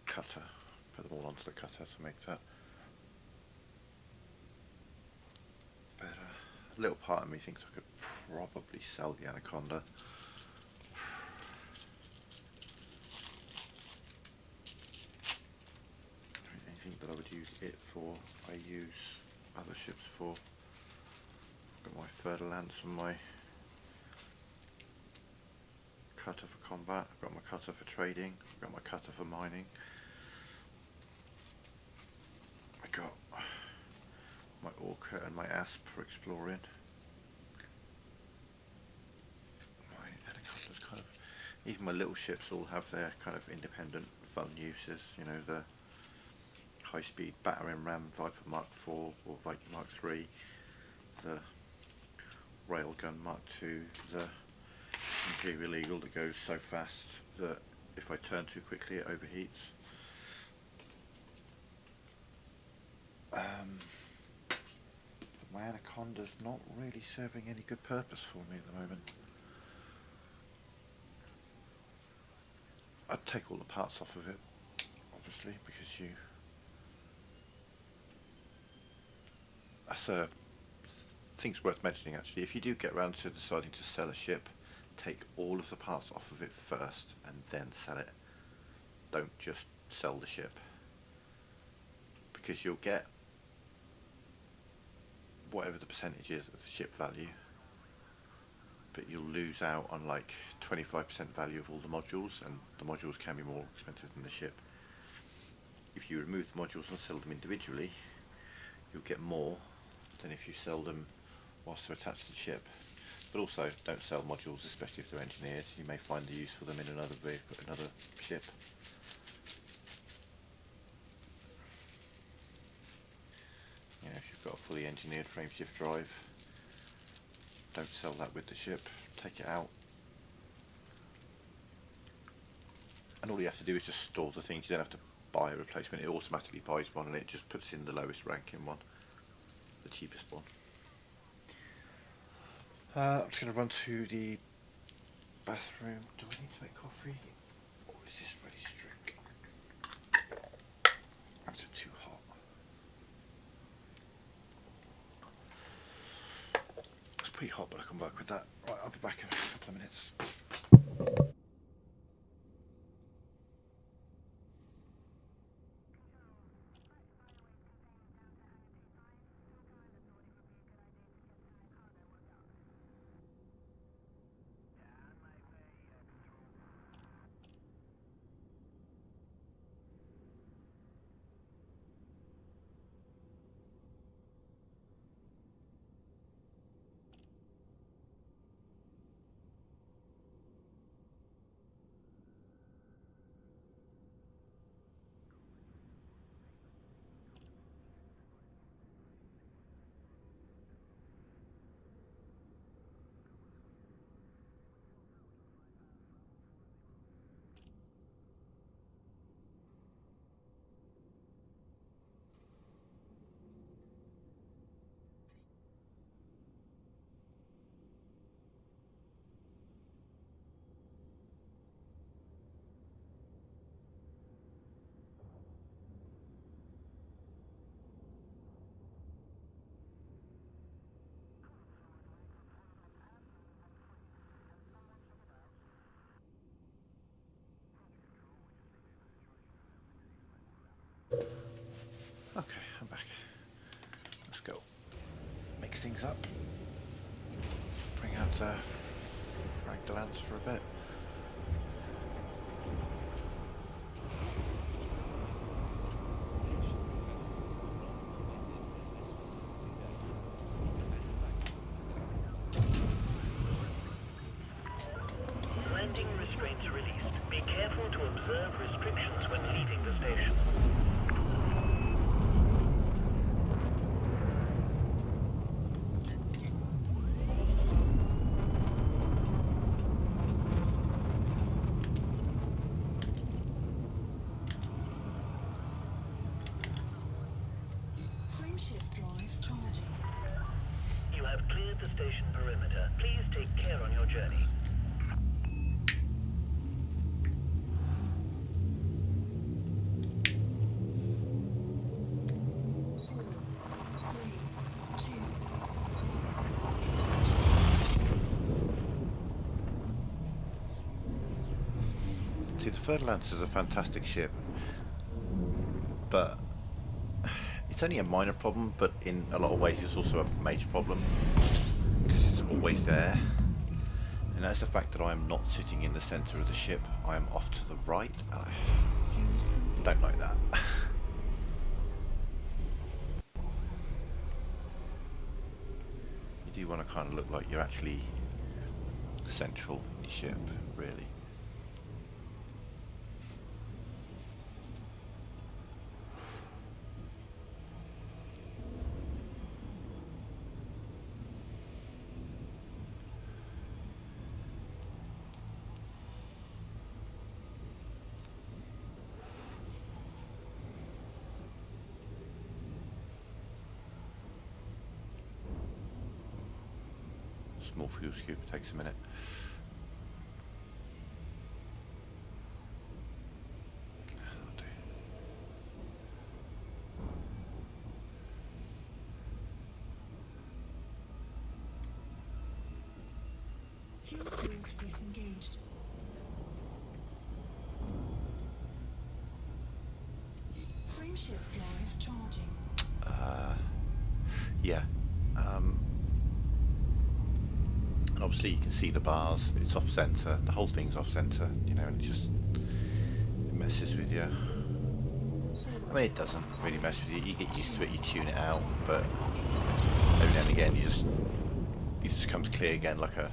cutter. Put them all onto the cutter to make that better. A little part of me thinks I could probably sell the Anaconda. Anything that I would use it for, I use other ships for. I've got my Fer-de-Lance and my cutter for combat, I've got my cutter for trading, I've got my cutter for mining. I got my orca and my asp for exploring. My anacondas kind of, even my little ships all have their kind of independent fun uses. You know, the high-speed battering ram Viper Mark IV or Viper Mark III, the railgun Mark II, the Imperial Eagle that goes so fast that if I turn too quickly it overheats. My anaconda's not really serving any good purpose for me at the moment. I'd take all the parts off of it, obviously, because you... That's a thing's worth mentioning actually. If you do get around to deciding to sell a ship, take all of the parts off of it first and then sell it. Don't just sell the ship, because you'll get whatever the percentage is of the ship value, but you'll lose out on like 25% value of all the modules, and the modules can be more expensive than the ship. If you remove the modules and sell them individually, you'll get more than if you sell them whilst they're attached to the ship. But also, don't sell modules, especially if they're engineered. You may find the use for them in another vehicle, another ship. You know, if you've got a fully engineered frameshift drive, don't sell that with the ship. Take it out. And all you have to do is just store the things. You don't have to buy a replacement. It automatically buys one, and it just puts in the lowest ranking one, the cheapest one. I'm just going to run to the bathroom. Do I need to make coffee? Or is this ready strict? That's too hot. It's pretty hot, but I can work with that. Right, I'll be back in a couple of minutes. Okay, I'm back. Let's go. Mix things up. Bring out Frank Delance for a bit. Landing restraints released. Be careful to observe restrictions when leaving the station. Frameshift drive charging. You have cleared the station perimeter. Please take care on your journey. See, the Fer-de-Lance is a fantastic ship, but it's only a minor problem, but in a lot of ways it's also a major problem, because it's always there. And that's the fact that I am not sitting in the centre of the ship, I am off to the right. I don't like that. do want to kind of look like you're actually central in your ship, really. Small fuel scoop takes a minute. Fuel scoop disengaged. Frameshift drive charging. Yeah. And obviously you can see the bars, it's off center, the whole thing's off center, you know, and it messes with you. I mean, it doesn't really mess with you, you get used to it, you tune it out, but every now and again it just comes clear again like a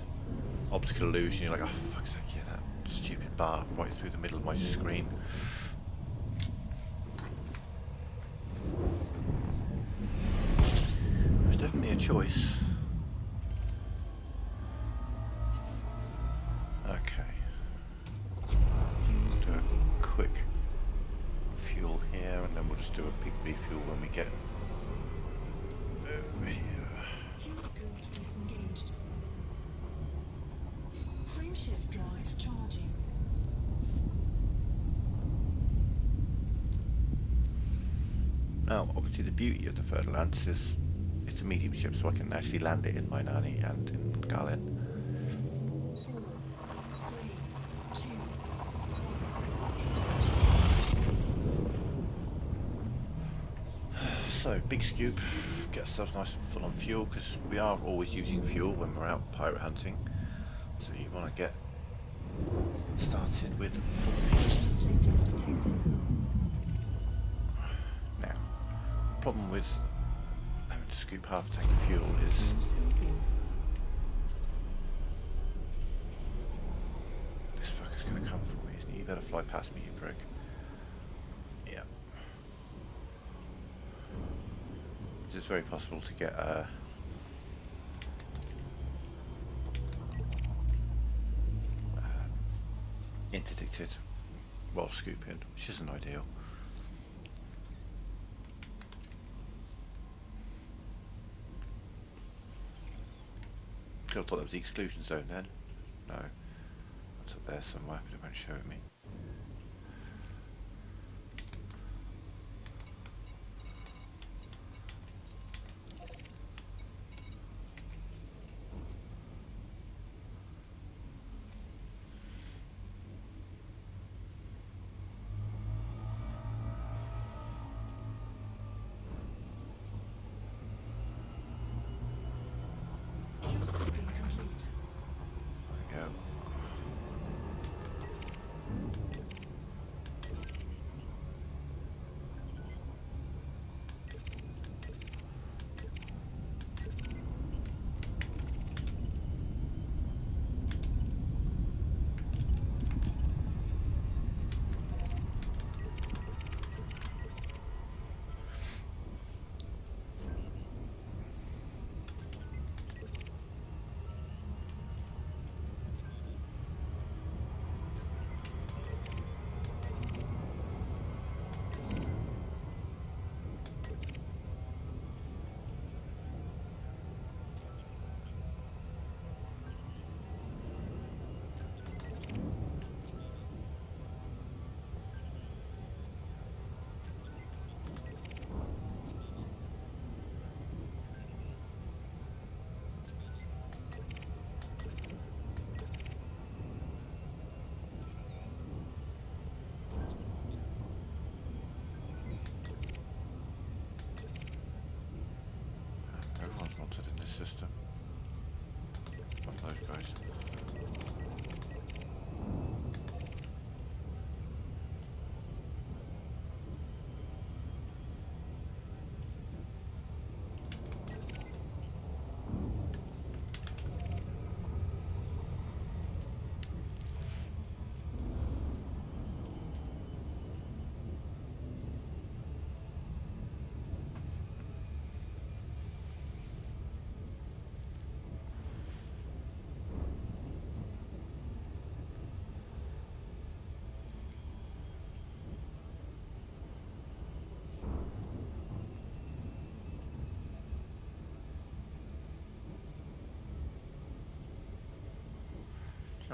optical illusion. You're like, oh for fuck's sake, yeah, that stupid bar right through the middle of my screen. There's definitely a choice. Okay. Do a quick fuel here, and then we'll just do a big refuel when we get over here. Fuel scoop disengaged. Frameshift drive charging. Now, obviously, the beauty of the Third Lance is it's a medium ship, so I can actually land it in Mainani and in Ngalinn. 4, 3, 2. So, big scoop, get ourselves nice and full on fuel, because we are always using fuel when we're out pirate hunting. So you want to get started with full fuel. Objective detected. Now, the problem with having to scoop half a tank of fuel is Scooping. this fucker's going to come for me, isn't he? You better fly past me, you prick. Yeah. It's very possible to get interdicted while scooping, which isn't ideal. Could have thought that was the exclusion zone then. No. That's up there somewhere, but it won't show it me. Fuel scooping complete. There we go.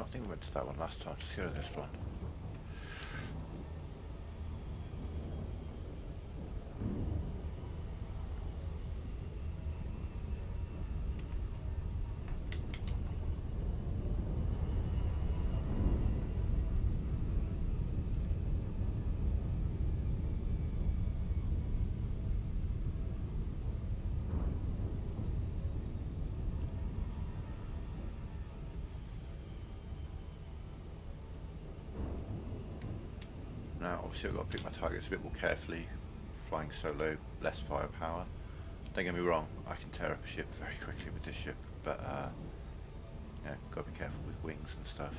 I think we went to that one last time. Let's go to this one. Now, obviously I've got to pick my targets a bit more carefully. Flying solo, less firepower. Don't get me wrong, I can tear up a ship very quickly with this ship, but yeah, got to be careful with wings and stuff.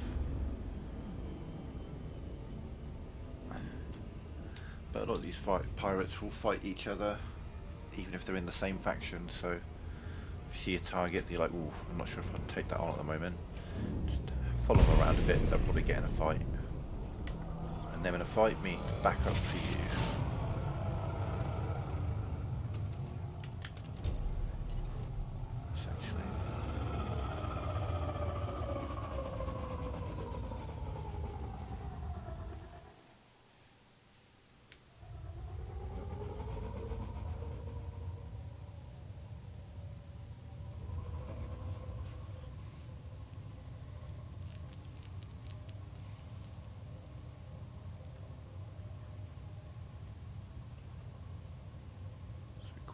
But a lot of these pirates will fight each other, even if they're in the same faction, so if you see a target, you're like, ooh, I'm not sure if I can take that on at the moment. Just follow them around a bit, they'll probably get in a fight. And then in a fight means back up for you. Essentially.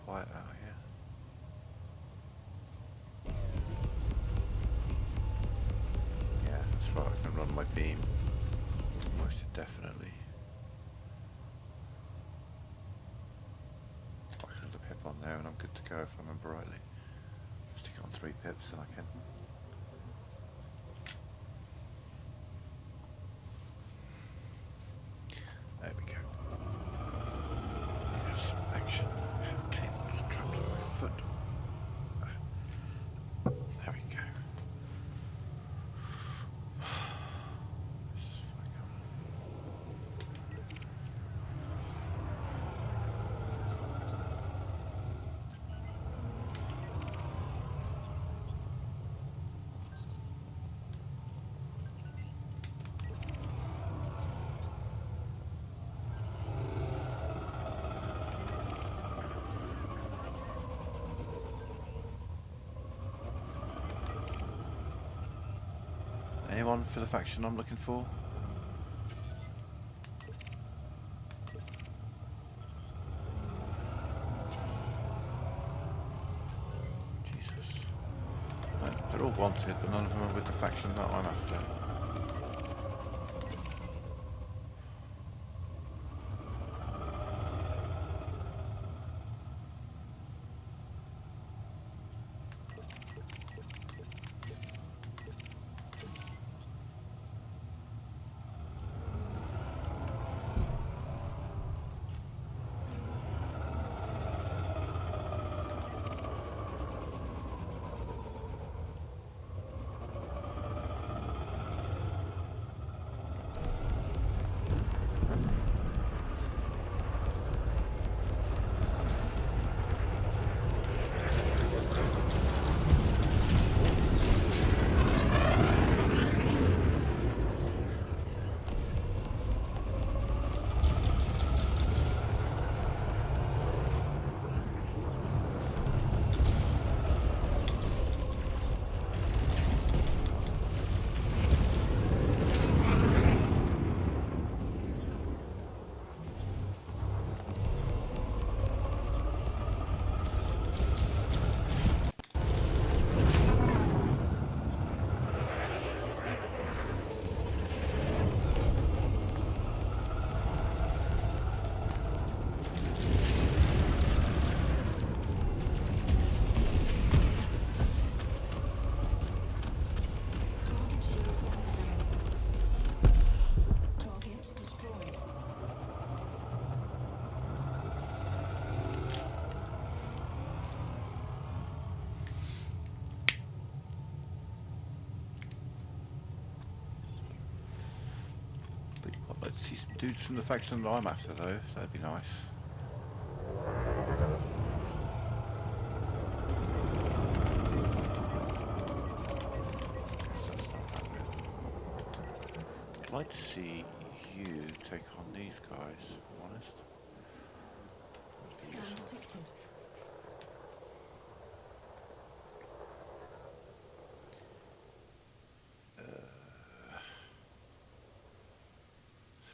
Quiet out here. Yeah, that's right, I can run my beam. Most definitely. I can have the pip on there and I'm good to go if I remember rightly. Stick it on 3 pips and I can. There we go. Yes, action. Cables trapped on my foot. There we go. This is fine. Anyone for the faction I'm looking for? Jesus. No, they're all wanted, but none of them are with the faction that I'm after. I'd see some dudes from the faction that I'm after though, that'd be nice. Guess that's not happening. I'd like to see you take on these guys, if I'm honest. Scan detected.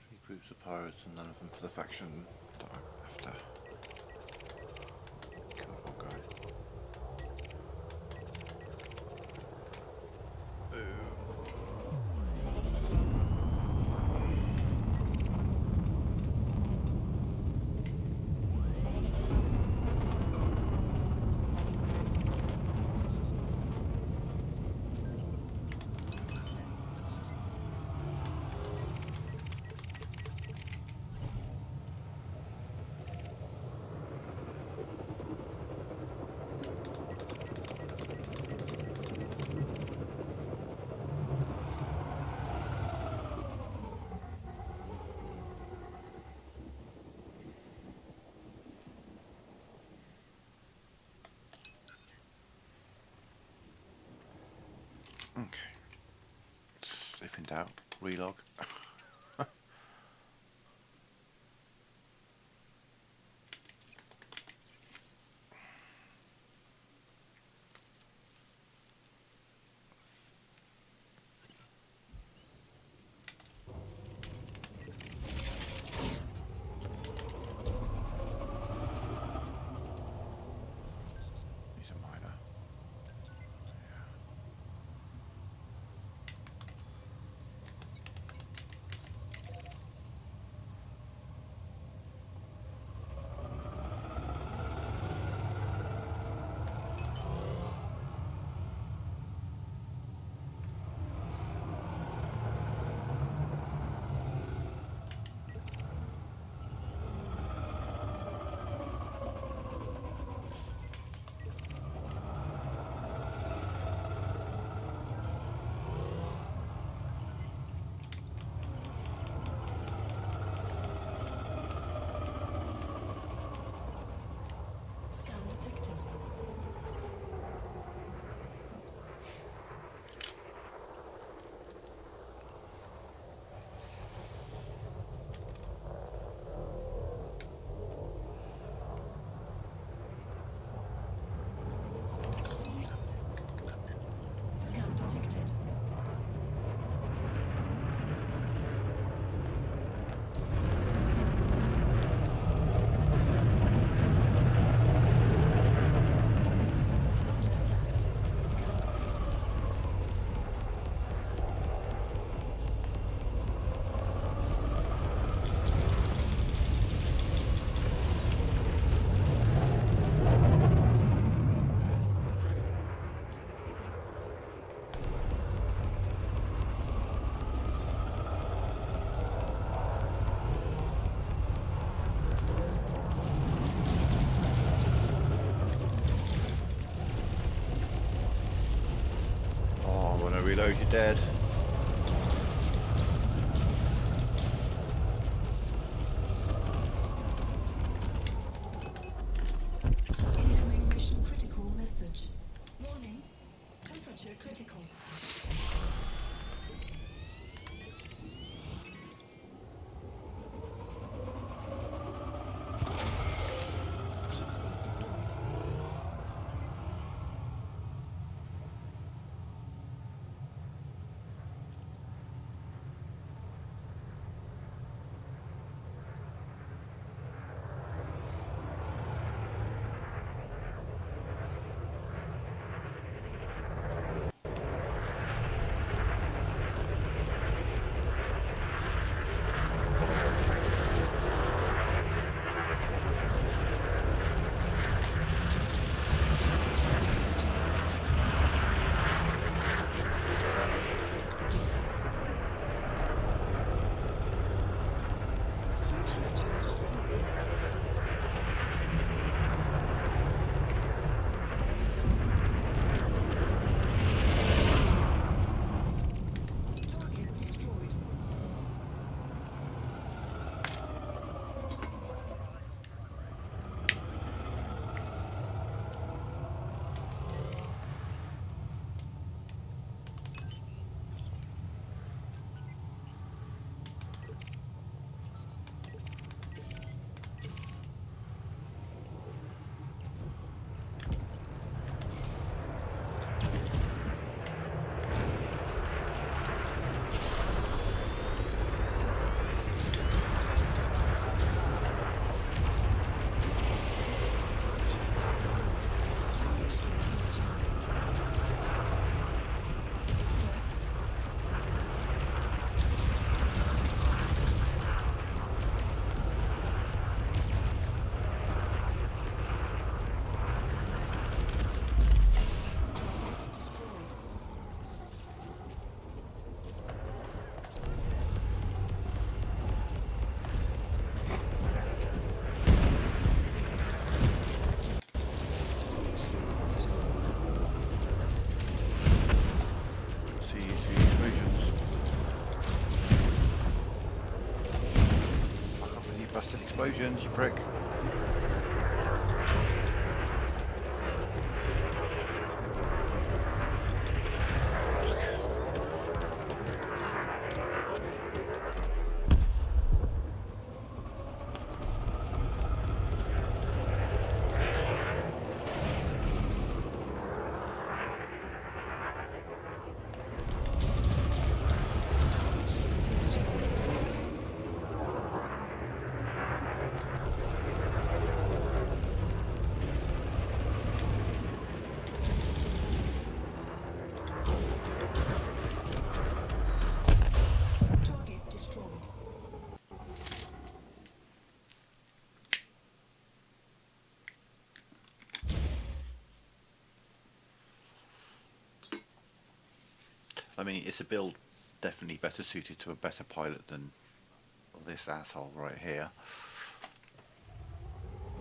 Three groups of pirates and none of them for the faction that I'm after. Come on, guy. Okay. If in doubt, relog. He's a miner. Yeah. Scan detected. Scan detected. Under attack. Scan detected. Oh, when I reload, you're dead. Incoming mission critical message. Warning. Temperature critical. Heat sink deployed. Explosions, you prick. Target destroyed. I mean, it's a build definitely better suited to a better pilot than this asshole right here.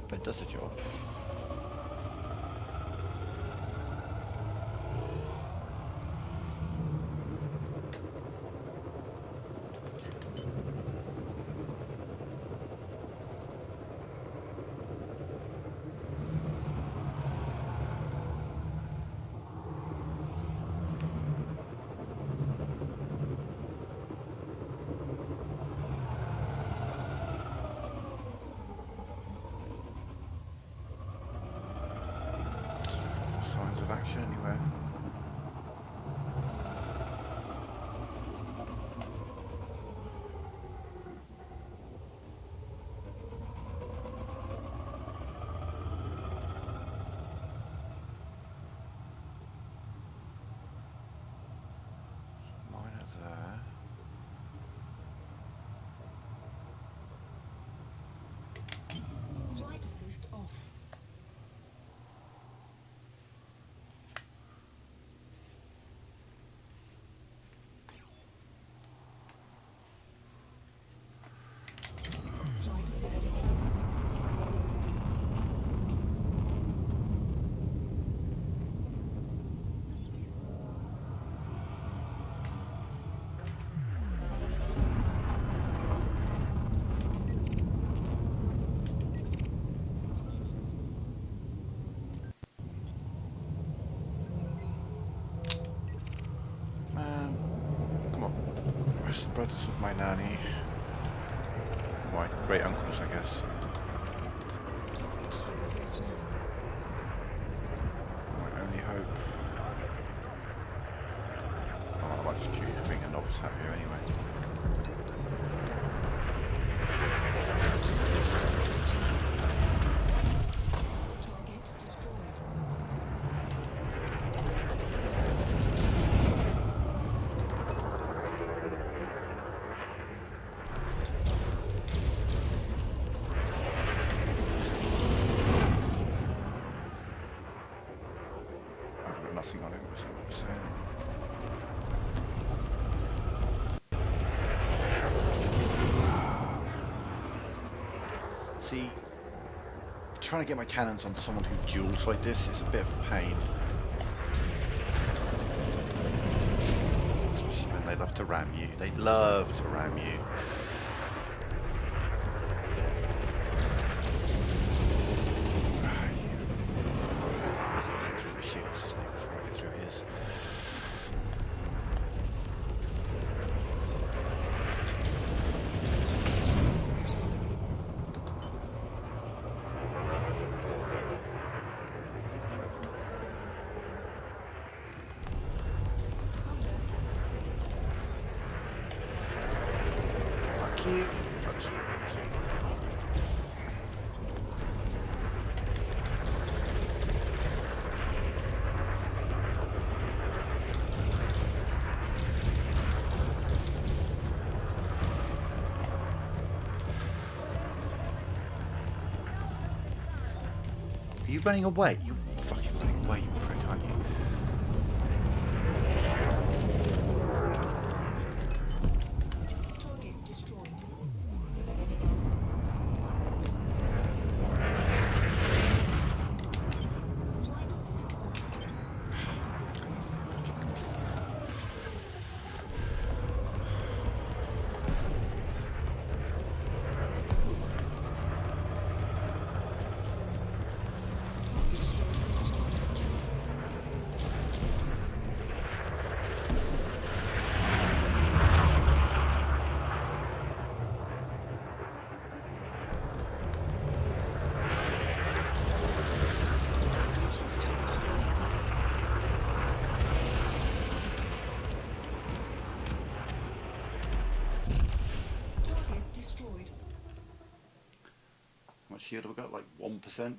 But it does the job. Signs of action anywhere? Miner there. Flight assist off. Flight assist on. Man, come on. Where's the brothers of my nanny? My great uncles, I guess. Target shields offline. My only hope. Oh, I might just keep being a novice out here anyway. Target destroyed. I've got nothing on him, is that what I'm saying? See, trying to get my cannons on someone who duels like this is a bit of a pain. Especially when they love to ram you. They love to ram you. He's got to get through the shields, isn't he, before I get through his. Fuck you, fuck you, fuck you. Are you running away? You're fucking running away, you prick, aren't you? Target destroyed. Flight assist off. Flight assist off. shield have I got? Like 1%?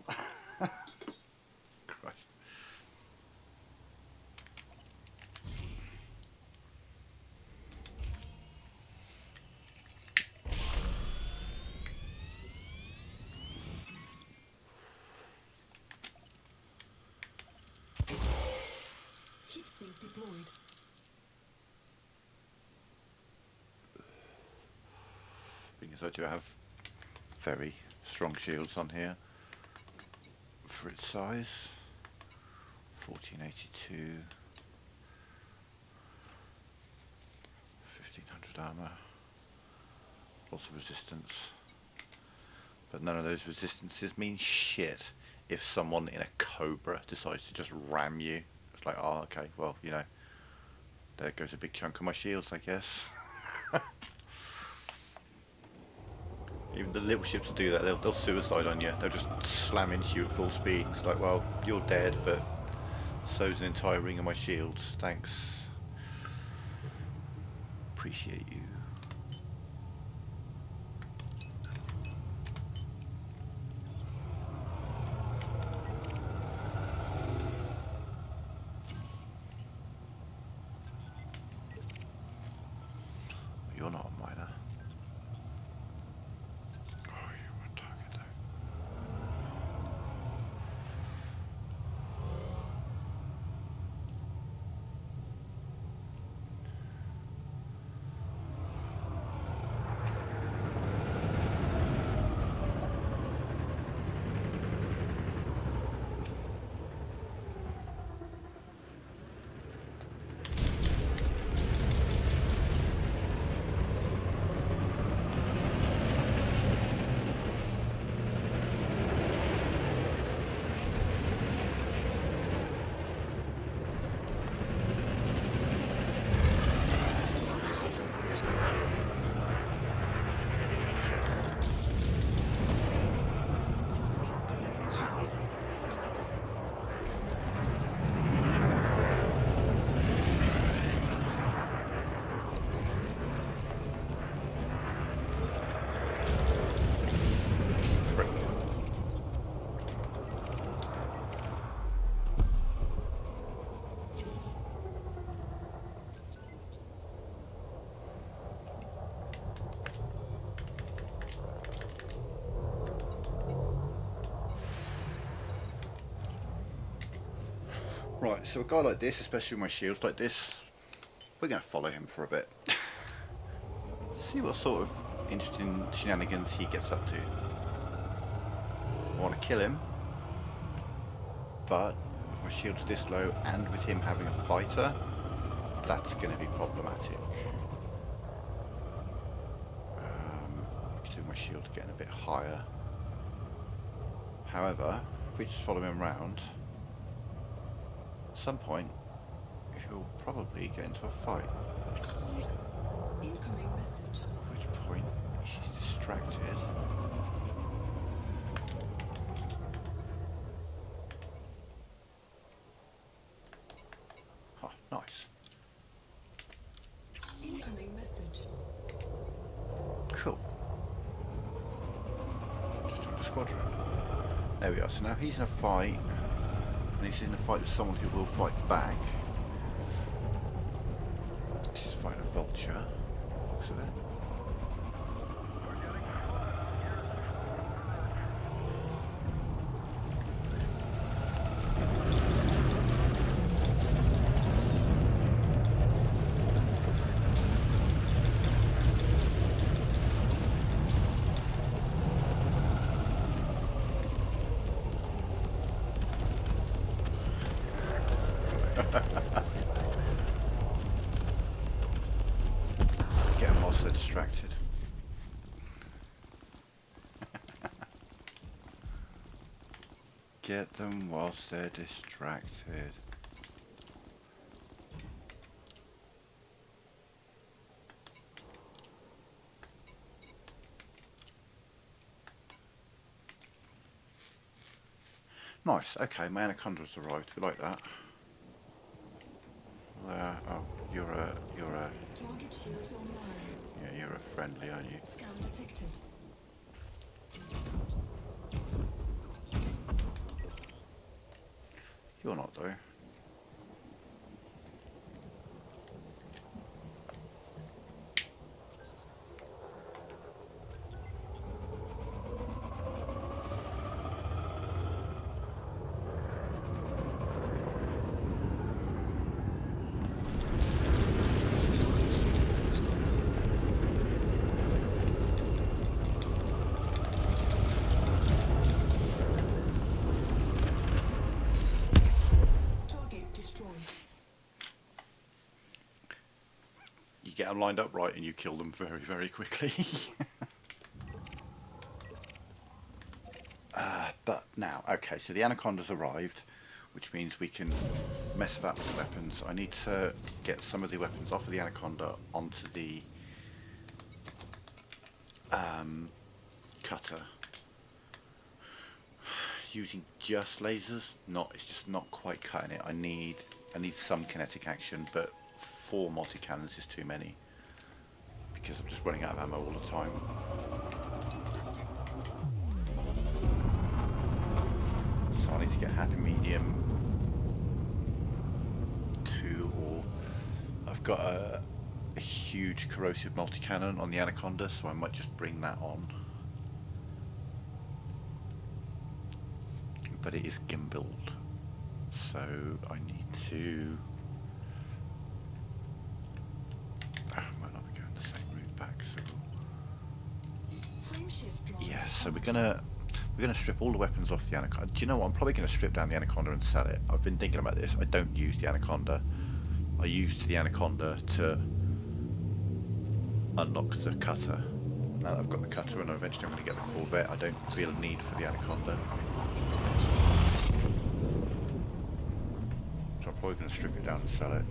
Christ. Heatsink deployed. Because I do have very strong shields on here for its size. 1482, 1500 armor, lots of resistance, but none of those resistances mean shit if someone in a Cobra decides to just ram you. It's like, oh, okay, well, you know, there goes a big chunk of my shields, I guess. Even the little ships do that, they'll suicide on you, they'll just slam into you at full speed. It's like, well, you're dead, but so's an entire ring of my shields, thanks. Appreciate you. You're not a miner. Oh, you're on target though. Right, so a guy like this, especially with my shields like this, we're going to follow him for a bit. See what sort of interesting shenanigans he gets up to. I want to kill him, but with my shield's this low and with him having a fighter, that's going to be problematic. My shield's getting a bit higher. However, if we just follow him around, at some point he'll probably get into a fight. Incoming message. At which point he's distracted. Oh, nice. Incoming message. Cool. Just joined the squadron. There we are. So now he's in a fight, and he's in a fight with someone who will fight back. He's fighting a vulture. Looks of it. Get them whilst they're distracted. Get them whilst they're distracted. Nice, okay, my Anaconda's arrived, we like that. Oh, you're a, Target shields online. yeah, you're a friendly, aren't you? Scan detected. or not though. Target destroyed. You get them lined up right and you kill them very, very quickly. But now, okay, so the Anaconda's arrived, which means we can mess about with the weapons. I need to get some of the weapons off of the Anaconda onto the cutter. Using just lasers, it's just not quite cutting it. I need some kinetic action, but 4 multi-cannons is too many because I'm just running out of ammo all the time. So I need to get happy medium 2, or I've got a huge corrosive multi-cannon on the Anaconda, so I might just bring that on. But it is gimbaled, so I need to... might not be going the same route back, so... Frame shift drive. Yeah, so we're gonna strip all the weapons off the Anaconda. Do you know what? I'm probably gonna strip down the Anaconda and sell it. I've been thinking about this. I don't use the Anaconda. I used the Anaconda to unlock the cutter. Now that I've got the cutter and eventually I'm going to get the Corvette, I don't feel a need for the Anaconda. So I'm probably going to strip it down and sell it.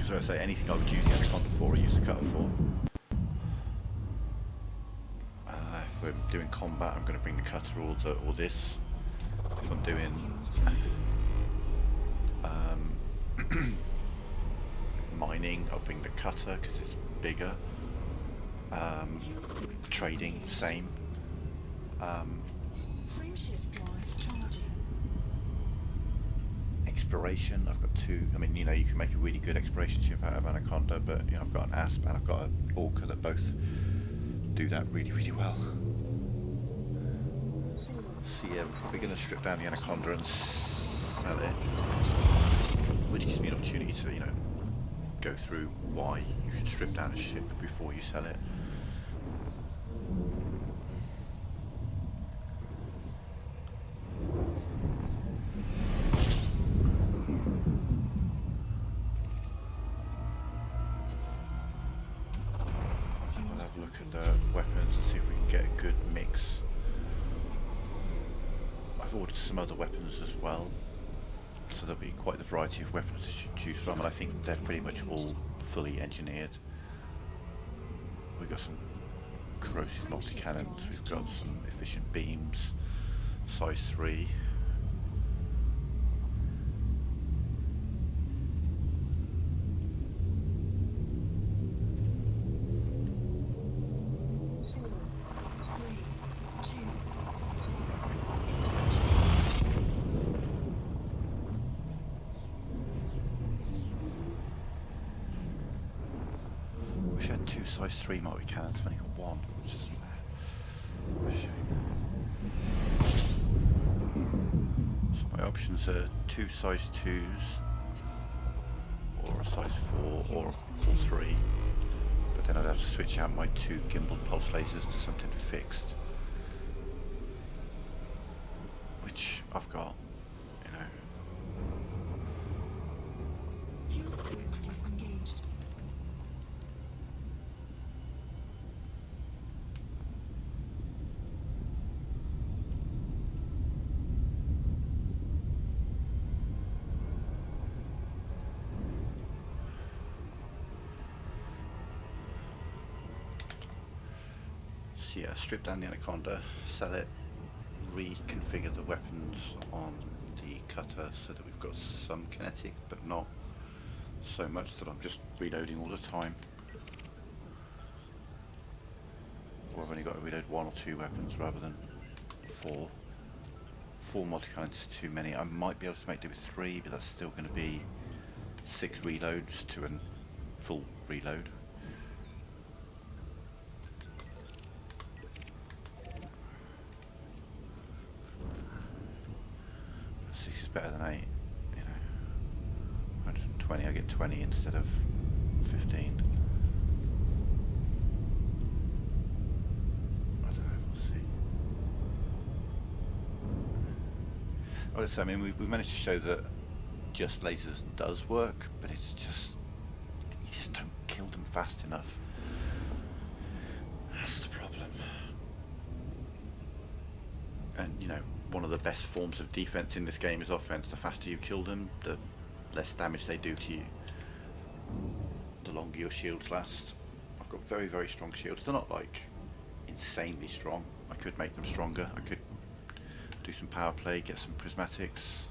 So I say anything I would use the Anaconda for, I use the cutter for. If we're doing combat, I'm going to bring the cutter or this. If I'm doing mining, I'll bring the cutter because it's bigger. Trading, same. Frame shift drive charging. Exploration, I've got 2. I mean, you know, you can make a really good exploration ship out of Anaconda, but you know, I've got an Asp and I've got an Orca that both do that really, really well. So yeah, we're going to strip down the Anaconda and sell it, which gives me an opportunity to, you know, go through why you should strip down a ship before you sell it. We'll have a look at the weapons and see if we can get a good mix. I've ordered some other weapons as well, so there'll be quite the variety of weapons to choose from, and I think they're pretty much all fully engineered. We've got some corrosive multi-cannons, we've got some efficient beams, size 3. Wish I had 2 size 3 multi-cannons, I've only got 1, which is a shame. So my options are 2 size 2s, or a size 4, or all 3. But then I'd have to switch out my 2 gimbal pulse lasers to something fixed, which I've got, you know. Fuel stage disengaged. So yeah, strip down the Anaconda, sell it, reconfigure the weapons on the cutter so that we've got some kinetic, but not so much that I'm just reloading all the time. Or I've only got to reload 1 or 2 weapons rather than 4. 4 multi-cannons is too many. I might be able to make do with 3, but that's still going to be 6 reloads to a full reload. 6 is better than 8, you know. 120, I get 20 instead of 15. I don't know, we'll see. Well, I mean, we've managed to show that just lasers does work, but it's just, you just don't kill them fast enough. That's the problem. And, you know, one of the best forms of defense in this game is offense. The faster you kill them, the less damage they do to you. The longer your shields last. I've got very, very strong shields. They're not like insanely strong. I could make them stronger. I could do some power play, get some prismatics,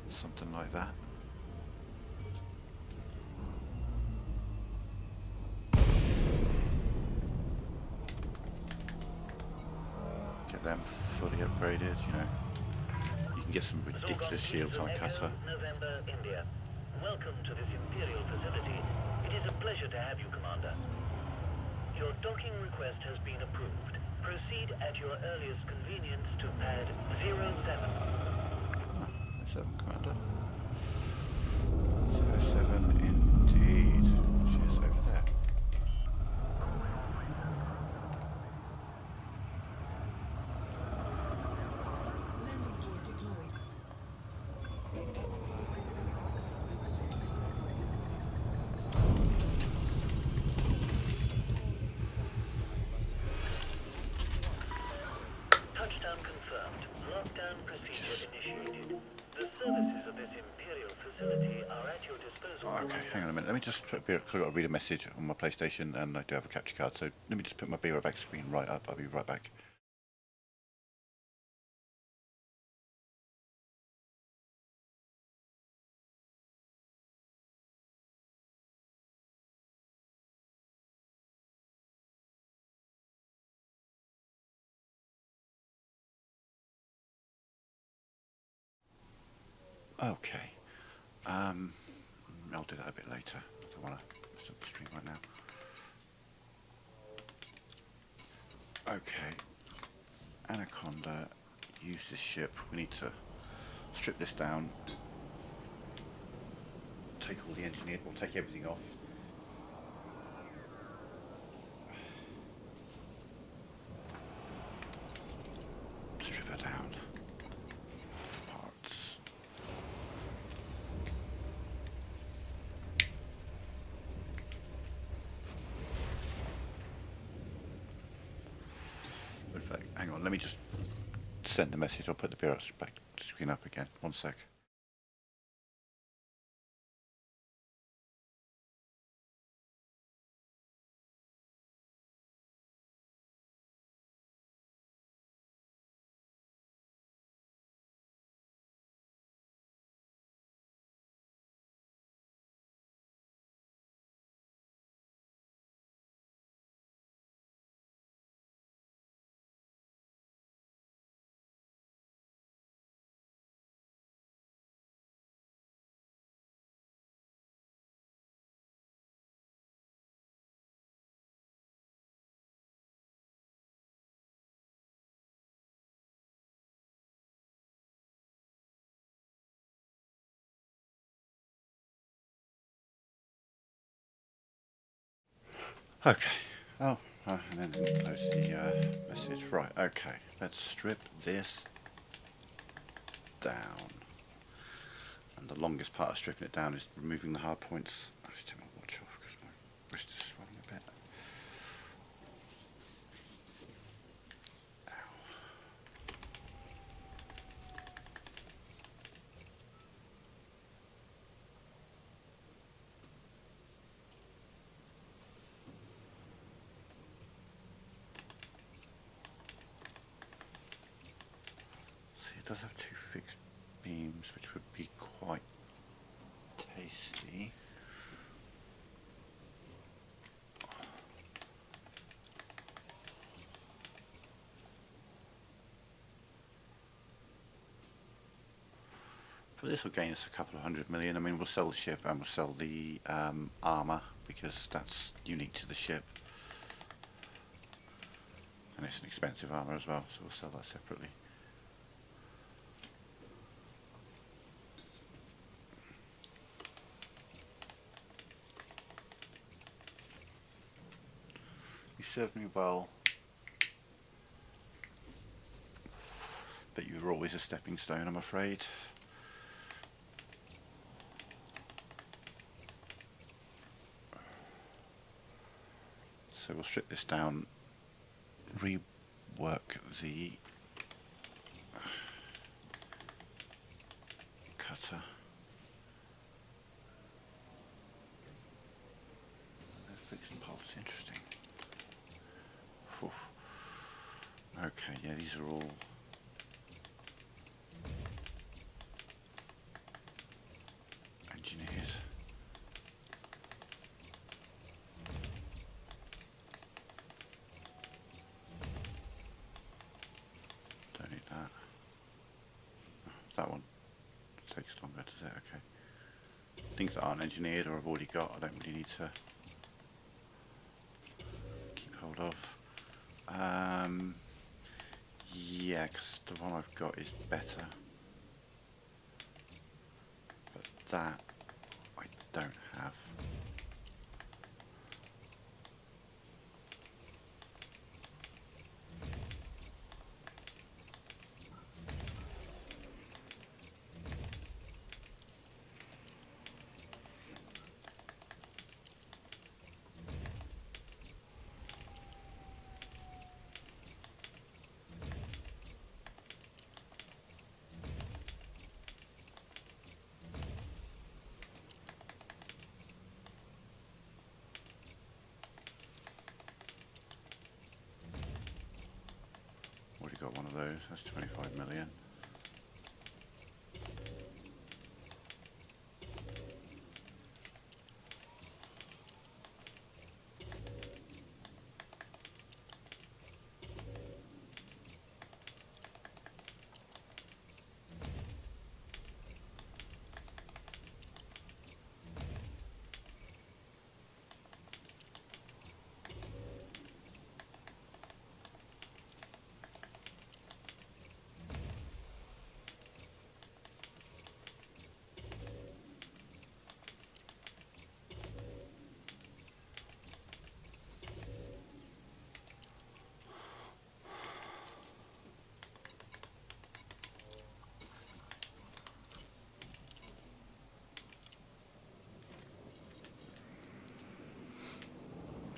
something like that. Get them fully upgraded, you know. You can get some ridiculous shields on a cutter. November, India. Welcome to this Imperial facility. It is a pleasure to have you, Commander. Your docking request has been approved. Proceed at your earliest convenience to pad 07. 07, Commander. 07 indeed. She is over there. Landing gear deployed. Touchdown confirmed. Lockdown procedure initiated. The services of this Imperial facility are at your disposal. Oh, okay, hang on a minute. Let me just put because I've got to read a message on my PlayStation and I do have a capture card, so let me just put my back screen right up. I'll be right back. Okay. I'll do that a bit later. I don't want to stop the stream right now. Okay. Anaconda, use this ship. We need to strip this down. Take all the engineered, we'll take everything off. Strip her down. Parts. In fact, hang on, let me just send the message. I'll put the beer back screen up again. 1 sec. Okay. Oh, and then close the message. Right, okay. Let's strip this down. And the longest part of stripping it down is removing the hard points. I'll just take my watch off because my wrist is swelling a bit. Ow. See, it does have 2 fixed beams, which would be quite tasty. But this will gain us a couple of 100 million. I mean, we'll sell the ship and we'll sell the armour, because that's unique to the ship. And it's an expensive armour as well, so we'll sell that separately. You served me well, but you were always a stepping stone, I'm afraid. So we'll strip this down, rework the cutter. Fixed pulse, interesting. Whew. Okay, yeah, these are all engineers. Don't need that. That one takes longer, does it? Okay. Things that aren't engineered or I've already got, I don't really need to keep hold of. Yeah, because the one I've got is better. But that I don't have. Already got one of those, that's 25 million.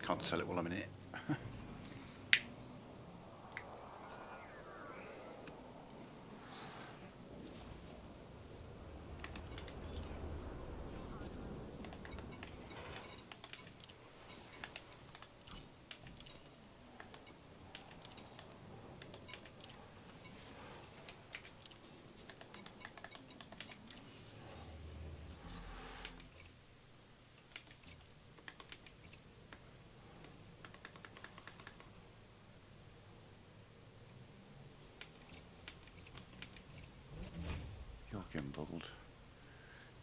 Can't sell it while I'm in it. You're gimbaled.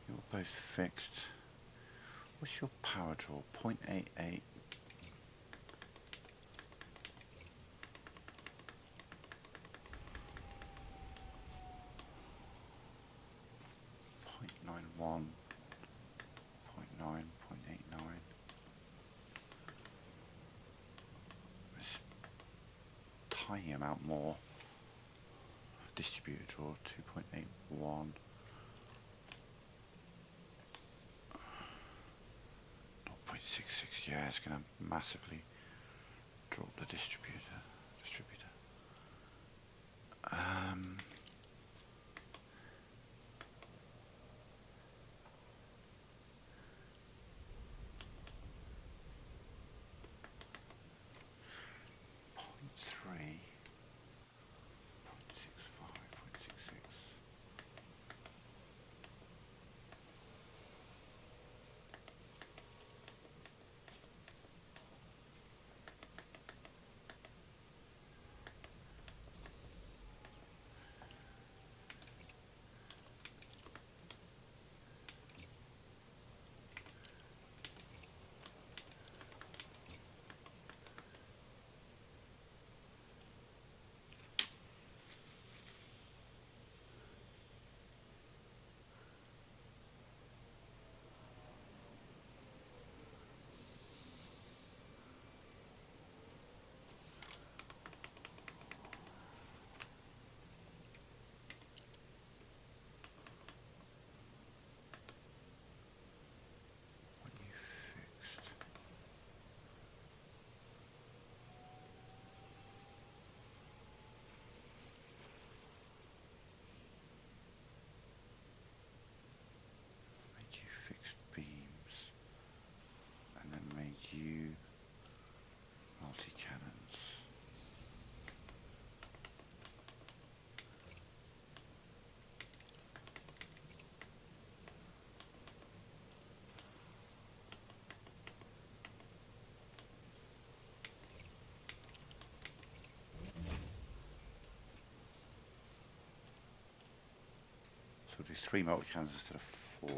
You're both fixed. What's your power draw? 0.88. .91, 0.9, 0.89. It's a tiny amount more. Distributor draw 2.81. 0.66. Yeah, it's going to massively drop the distributor. Um. 0.3, 0.65, 0.66. we'll do 3 multi-cannons instead of 4.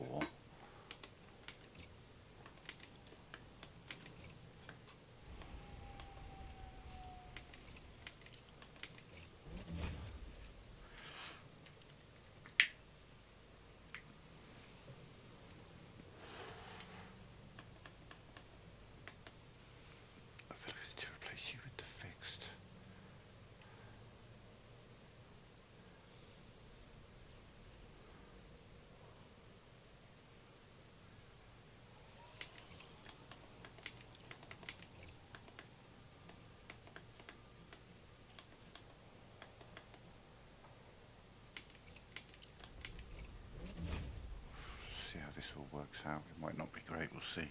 I feel like I need to replace you with the fixed. See how this all works out. It might not be great, we'll see.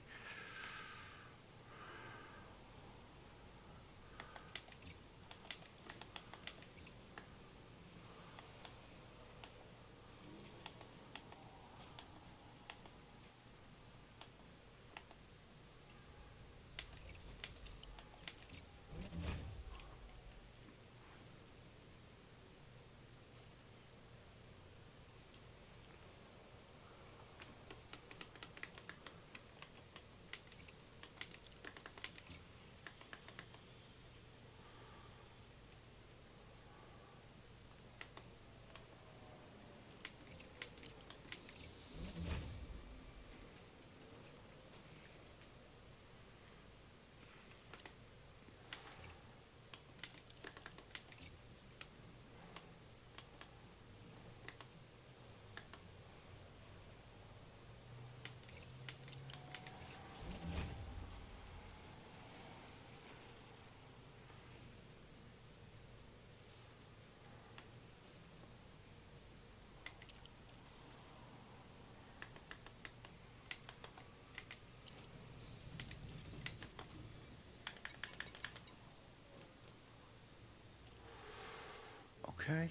Okay,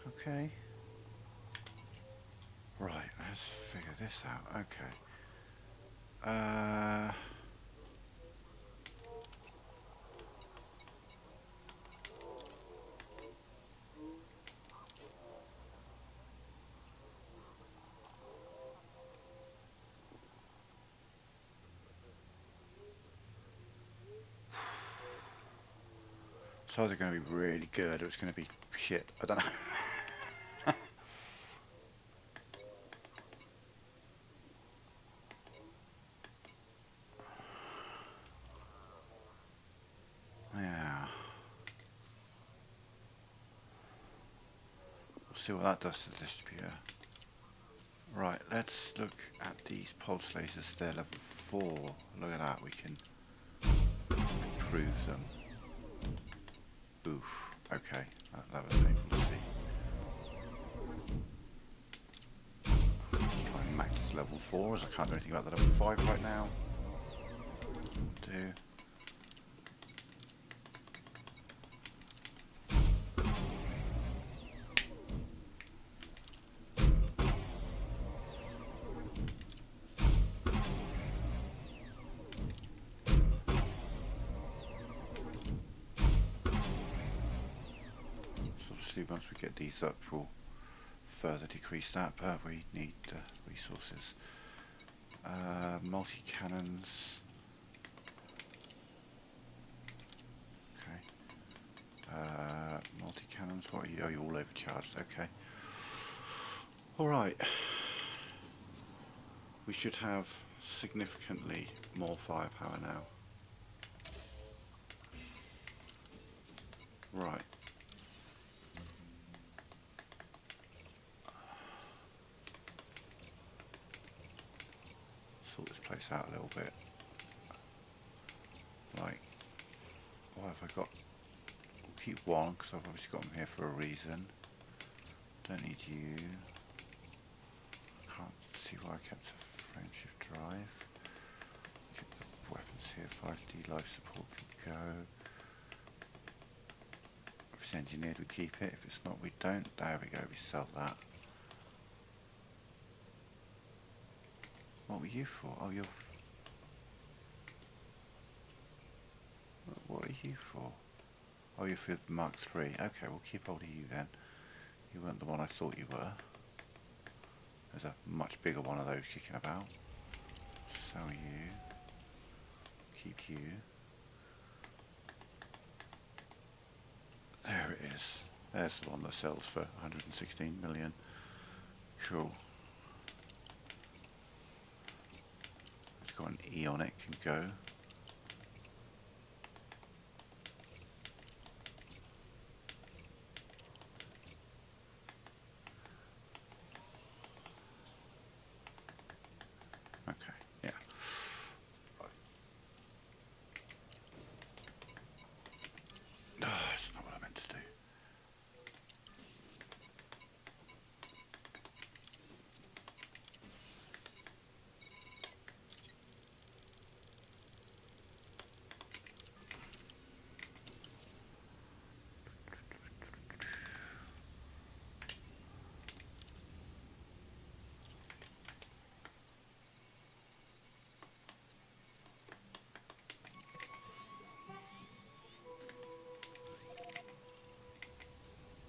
okay. Right, let's figure this out. Okay. So they're going to be really good, or it's going to be shit. I don't know. Yeah. We'll see what that does to the distributor. Right, let's look at these pulse lasers. They're level 4. Look at that, we can improve them. Oof. Okay, that was painful to see. Let's try and max level 4, as I can't do anything about the level 5 right now. Do. Once we get these up, we'll further decrease that, but we need resources. Multi-cannons. Okay. Multi-cannons, what are you? Oh, you're all overcharged, okay. Alright. We should have significantly more firepower now. Right. Sort this place out a little bit. Like, what have I got? We'll keep one, because I've obviously got them here for a reason. Don't need you. Can't see why I kept a frame shift drive. Keep the weapons here, 5D life support can go. If it's engineered, we keep it. If it's not, we don't. There we go, we sell that. What were you for? Oh, you're... What are you for? Oh, you're for Mark 3. Okay, we'll keep hold of you then. You weren't the one I thought you were. There's a much bigger one of those kicking about. Sell you. Keep you. There it is. There's the one that sells for 116 million. Cool. It's got an E on it, can go. Okay, yeah. Oh, that's not what I meant to do.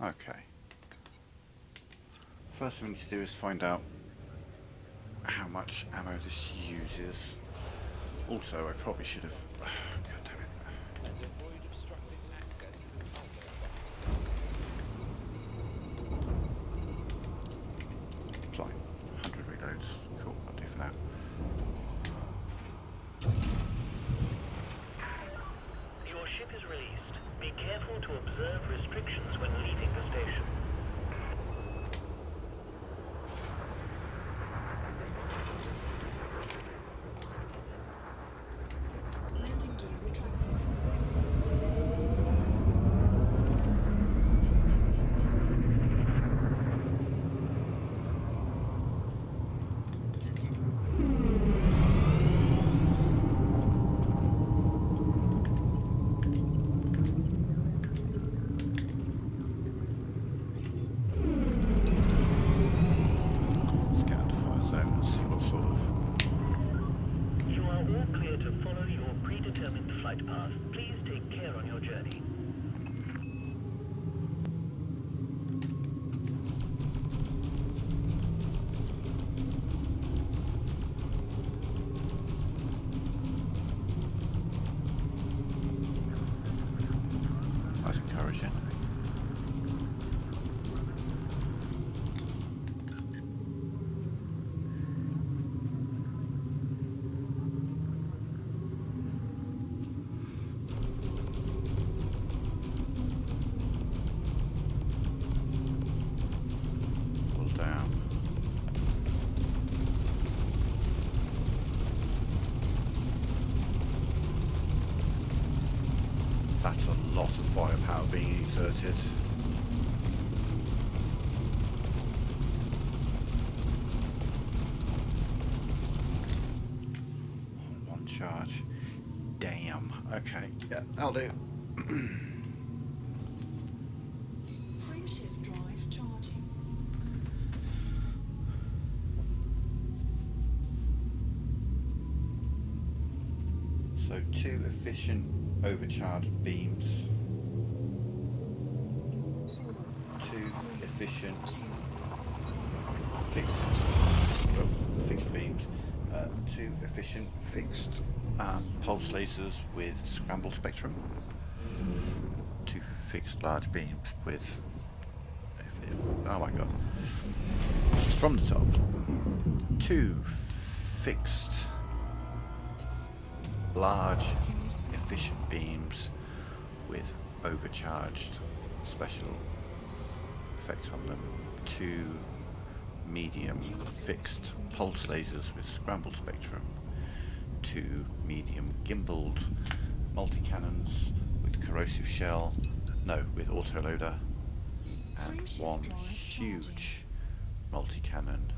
Okay. First thing we need to do is find out how much ammo this uses. Also, I probably should have... God damn it. And avoid obstructing access to Fine. 100 reloads. Cool, I'll do for now. Your ship is released. Be careful to observe restrictions when leaving the station. Landing gear retracted. Scan the fire zone and see what sort of... You are all clear to follow your predetermined flight path. Please take care on your journey. That's encouraging. Pull down. That's a lot of firepower being exerted. On one charge. Damn. Okay, yeah, that'll do. Frame shift drive charging. So 2 efficient overcharged beams. 2 efficient fixed beams. 2 efficient fixed pulse lasers with scramble spectrum. 2 fixed large beams with... oh my god. From the top. 2 fixed large efficient beams with overcharged special effects on them. 2 medium fixed pulse lasers with scramble spectrum. 2 medium gimbaled multi-cannons with corrosive shell, no, with autoloader, and 1 huge multi-cannon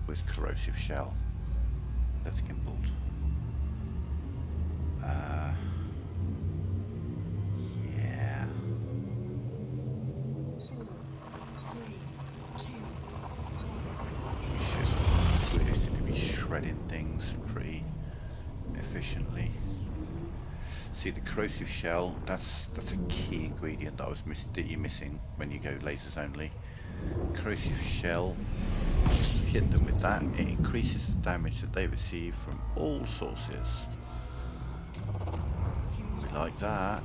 with corrosive shell that's gimbaled. Yeah. 4, 3, 2, We should realistically be shredding things pretty efficiently. See, the corrosive shell, that's a key ingredient that you're missing when you go lasers only. Corrosive shell hit them with that, it increases the damage that they receive from all sources. We like that.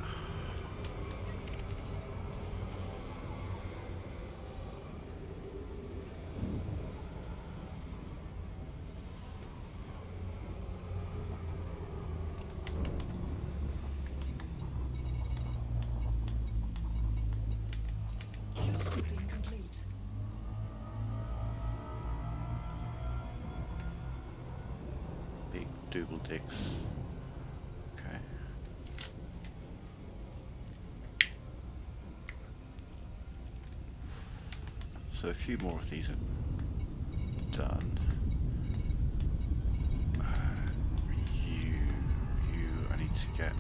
Fuel stripping complete. Big double dicks. Okay. So a few more of these are done. I need to get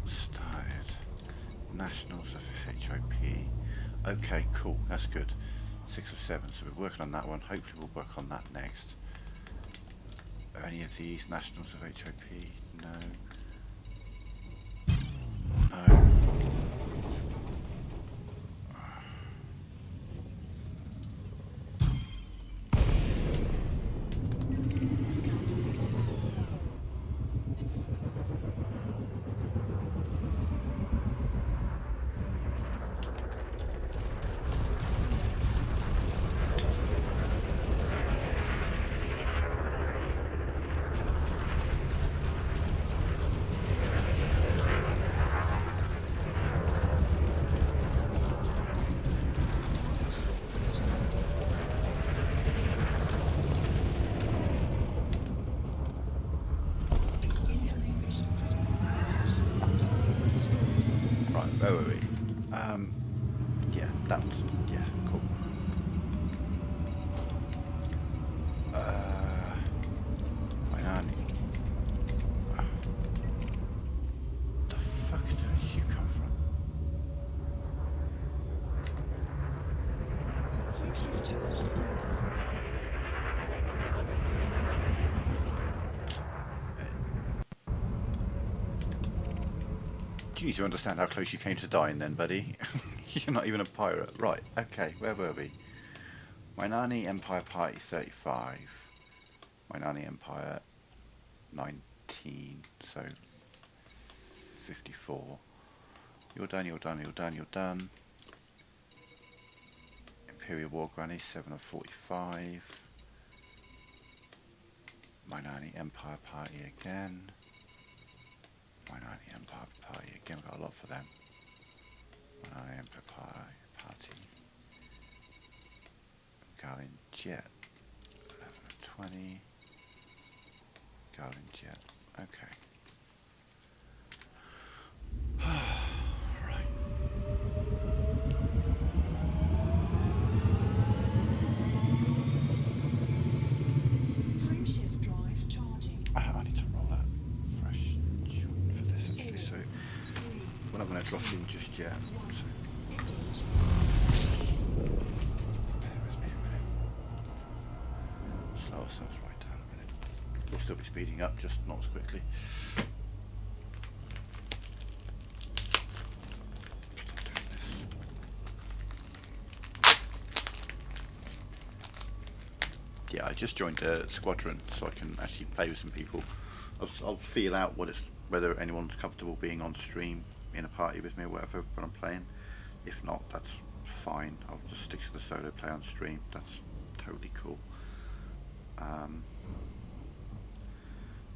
started. Nationals of HOP. Okay, cool, that's good. 6 or 7, so we're working on that one. Hopefully we'll work on that next. Any of these nationals of HOP? No. No. Scan detected. Incoming mission critical message. Target destroyed. Right, where were we? Yeah, that was, yeah, cool. Mainani. Detected. The fuck did you come from? Frameshift charge detected. Do you need to understand how close you came to dying then, buddy? You're not even a pirate. Right, okay, where were we? Mainani Empire Party 35. Mainani Empire 19, so 54. You're done, you're done, you're done, you're done. Imperial War Granny 7 of 45. Mainani Empire Party again. Mainani Empire Party again, we've got a lot for them. Mainani Empire Party. Ngalinn Jet 11 of 20. Ngalinn Jet, okay. Right. Frameshift drive charging. I need to roll a fresh joint for this actually, so 3, we're not going to drop in just yet. 1. So Engage. bear with me a minute. Slow ourselves right down a minute. We'll still be speeding up, just not as quickly. Stop doing this. Yeah, I just joined a squadron, so I can actually play with some people. I'll feel out whether anyone's comfortable being on stream in a party with me or whatever when I'm playing. If not, that's fine. I'll just stick to the solo play on stream. That's totally cool.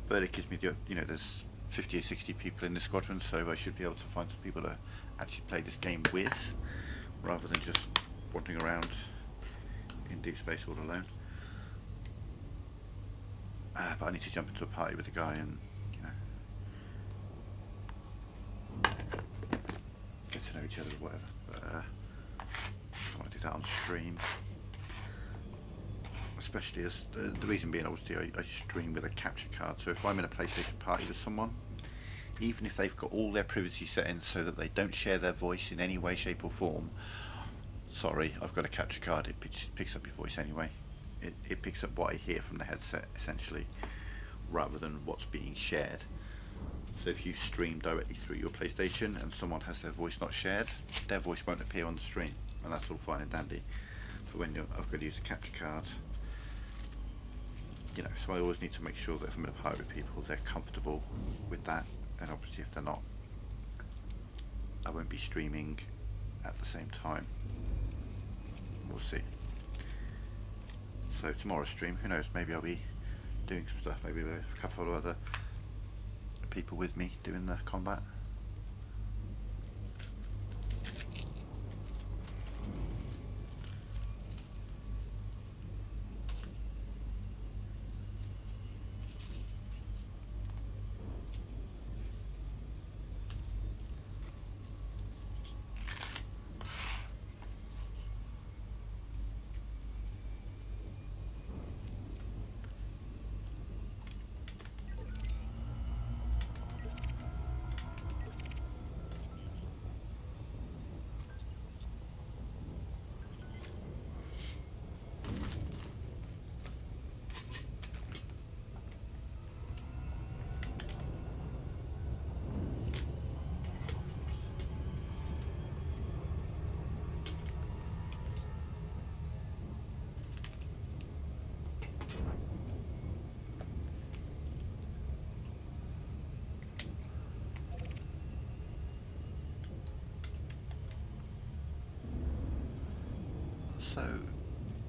But it gives me the, there's 50 or 60 people in this squadron, so I should be able to find some people to actually play this game with, rather than just wandering around in deep space all alone. But I need to jump into a party with a guy and, get to know each other or whatever. But I want to do that on stream. Especially as, the reason being obviously I stream with a capture card, so if I'm in a PlayStation party with someone, even if they've got all their privacy settings so that they don't share their voice in any way, shape or form, sorry, I've got a capture card, it picks up your voice anyway. It picks up what I hear from the headset, essentially, rather than what's being shared. So if you stream directly through your PlayStation and someone has their voice not shared, their voice won't appear on the stream, and that's all fine and dandy. for when I've got to use a capture card. You know, so I always need to make sure that if I'm in a party with people, they're comfortable with that, and obviously if they're not, I won't be streaming at the same time. We'll see. So tomorrow's stream, who knows, maybe I'll be doing some stuff, maybe with a couple of other people with me doing the combat. So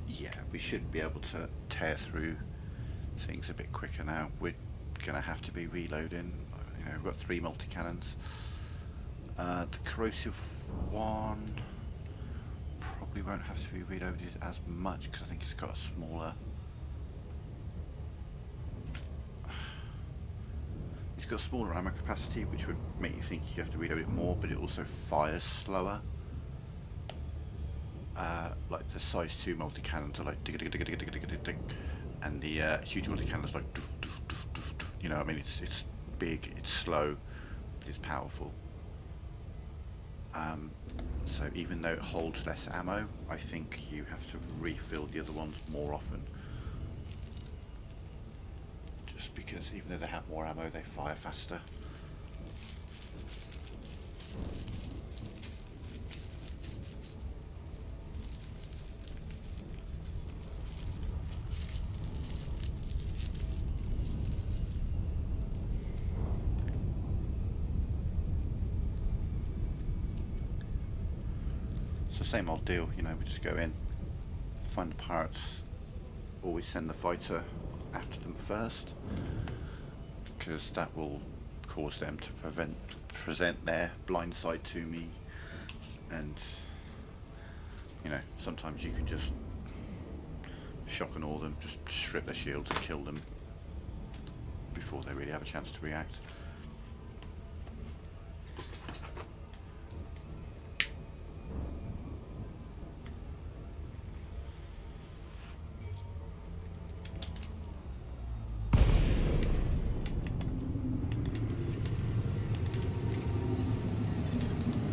yeah, we should be able to tear through things a bit quicker now. We're gonna have to be reloading. You know, we've got 3 multi-cannons. The corrosive one probably won't have to be reloaded as much because I think it's got a smaller. It's got a smaller ammo capacity, which would make you think you have to reload it more, but it also fires slower. Like the size 2 multi-cannons are like dig dig dig dig dig dig dig dig, and the huge multi-cannons like doof, doof, doof, doof, doof. You know, I mean, it's big, it's slow, but it's powerful. So even though it holds less ammo, I think you have to refill the other ones more often. Just because even though they have more ammo, they fire faster. Same old deal, you know, we just go in, find the pirates, always send the fighter after them first, because that will cause them to present their blind side to me, and, you know, sometimes you can just shock and awe them, just strip their shields and kill them before they really have a chance to react.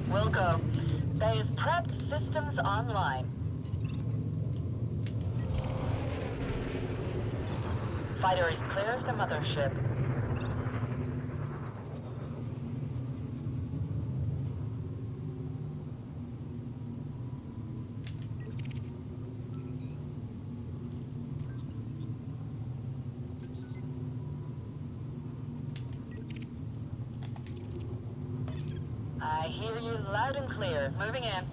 Wilco, there is prepped systems online. Fighter is clear of the mothership. I hear you loud and clear. Moving in.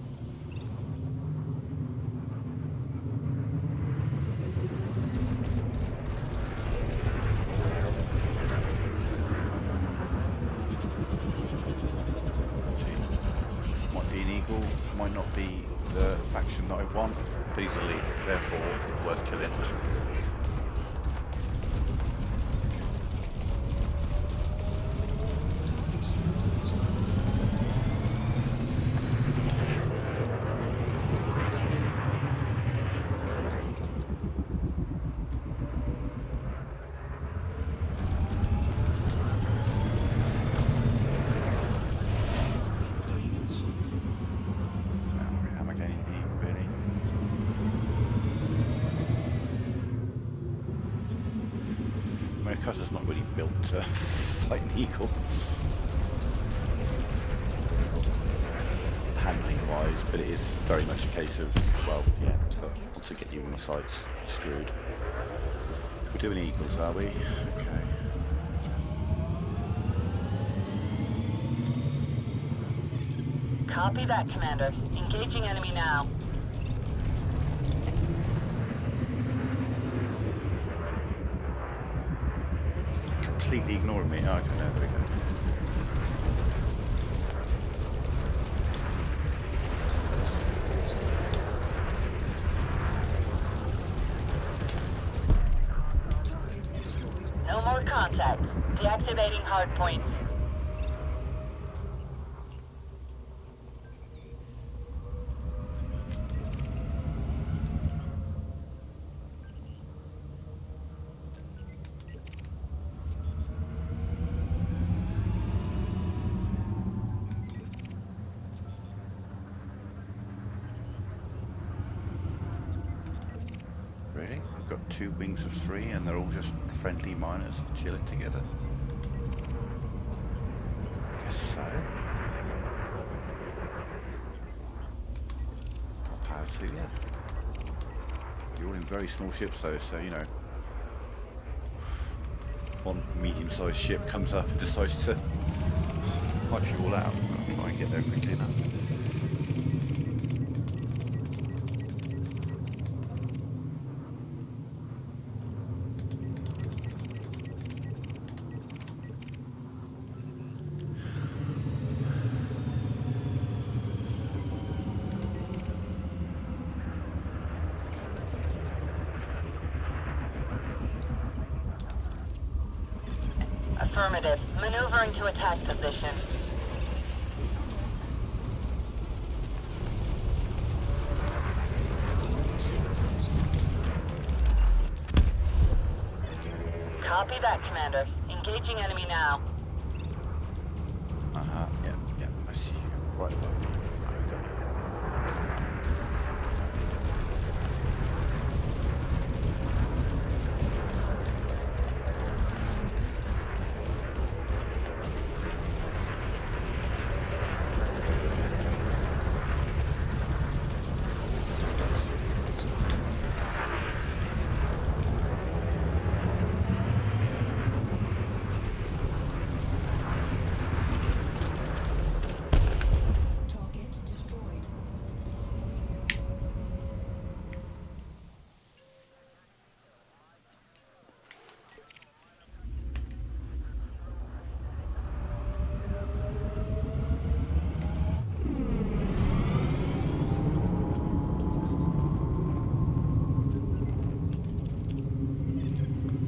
Might be an eagle, might not be the faction that I want, but he's elite, therefore worth killing. America's not really built to fight an eagle. Handling wise, things, but it is very much a case of, well, yeah, but once I get you on the sights, you're screwed. We're doing eagles, are we? Okay. Copy that, Commander. Engaging enemy now. Completely ignoring me. Oh, okay, no, there we go. No more contact. Deactivating hard points. Really? We've got 2 wings of 3 and they're all just friendly miners chilling together. Guess so. More power to you. You're all in very small ships though, so you know. One medium-sized ship comes up and decides to wipe you all out. I'll try and get there quickly enough. Affirmative. Maneuvering to attack position. Copy that, Commander. Engaging enemy now. Uh-huh, yeah, I see you. Right above me. I got you. Target destroyed.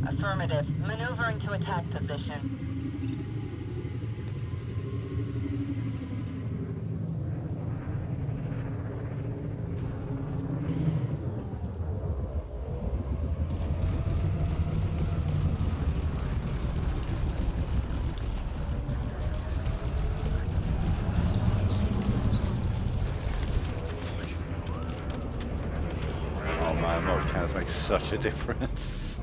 Affirmative. Maneuvering to attack position. Oh man, multi-cannons make such a difference.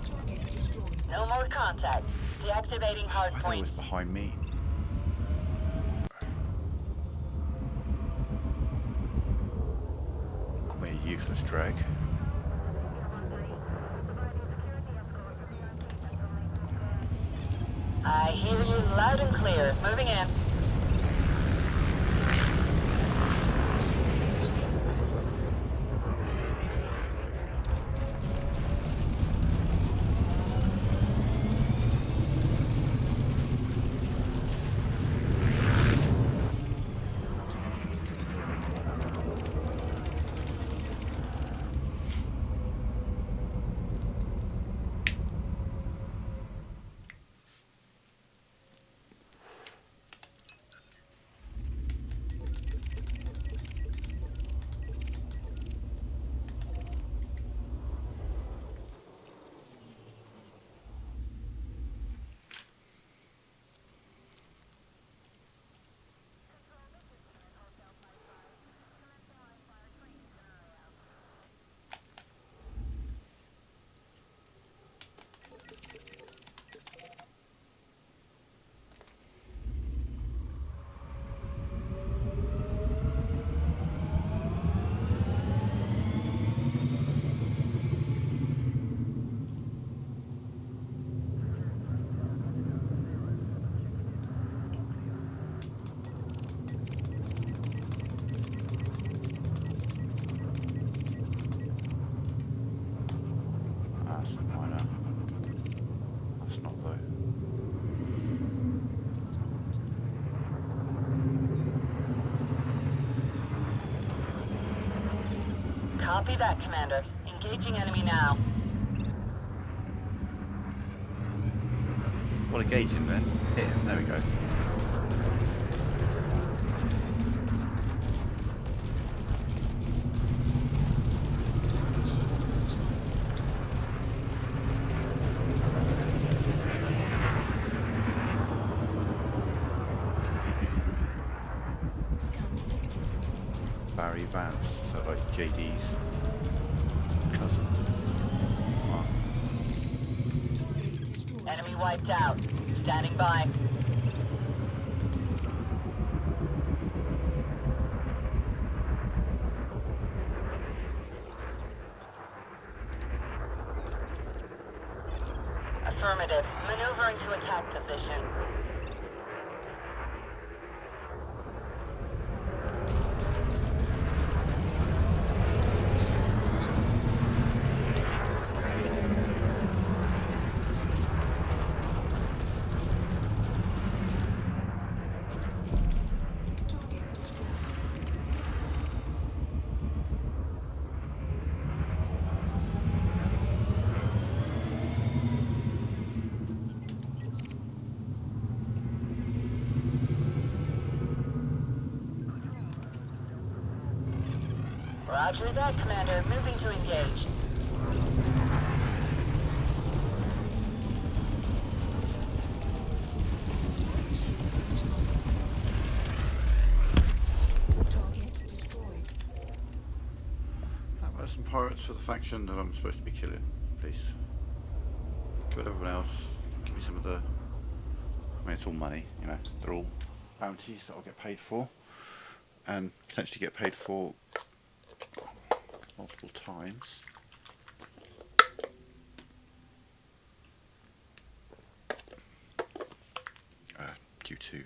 Target destroyed. No more contact. Deactivating hard I thought it point. was behind me. Call me a useless drag. I hear you loud and clear. Moving in. Copy that, Commander. Engaging enemy now. Well, engage him then. Hit him. There we go. Barry Vance, so like JD's cousin. Wow. Enemy wiped out. Standing by. Affirmative. Maneuvering to attack position. Roger that, Commander. Moving to engage. How about some pirates for the faction that I'm supposed to be killing, please? Kill everyone else. Give me some of the... I mean, it's all money, you know. They're all bounties that I'll get paid for. And potentially get paid for multiple times. Due to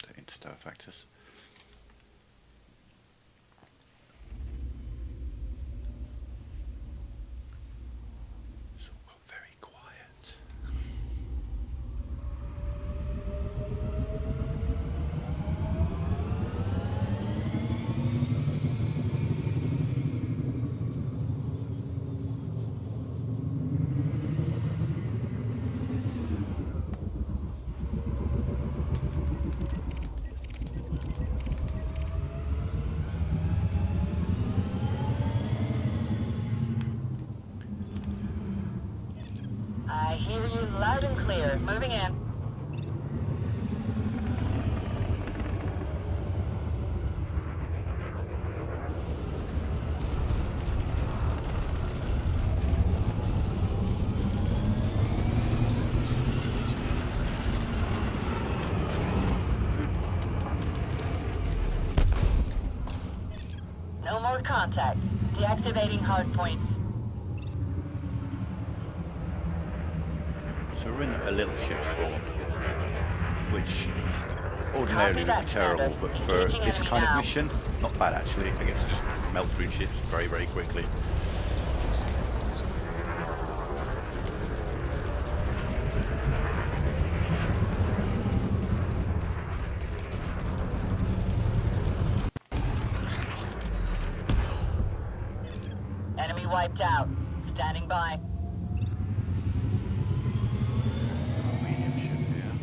the interstellar factors. It's all got very quiet. I hear you loud and clear. Moving in. No more contact. Deactivating hardpoints. So we're in a little ship spawn, which ordinarily would be terrible, but for this kind of mission, not bad actually. I get to just melt through ships very, very quickly. Enemy wiped out. Standing by. Medium ship, yeah.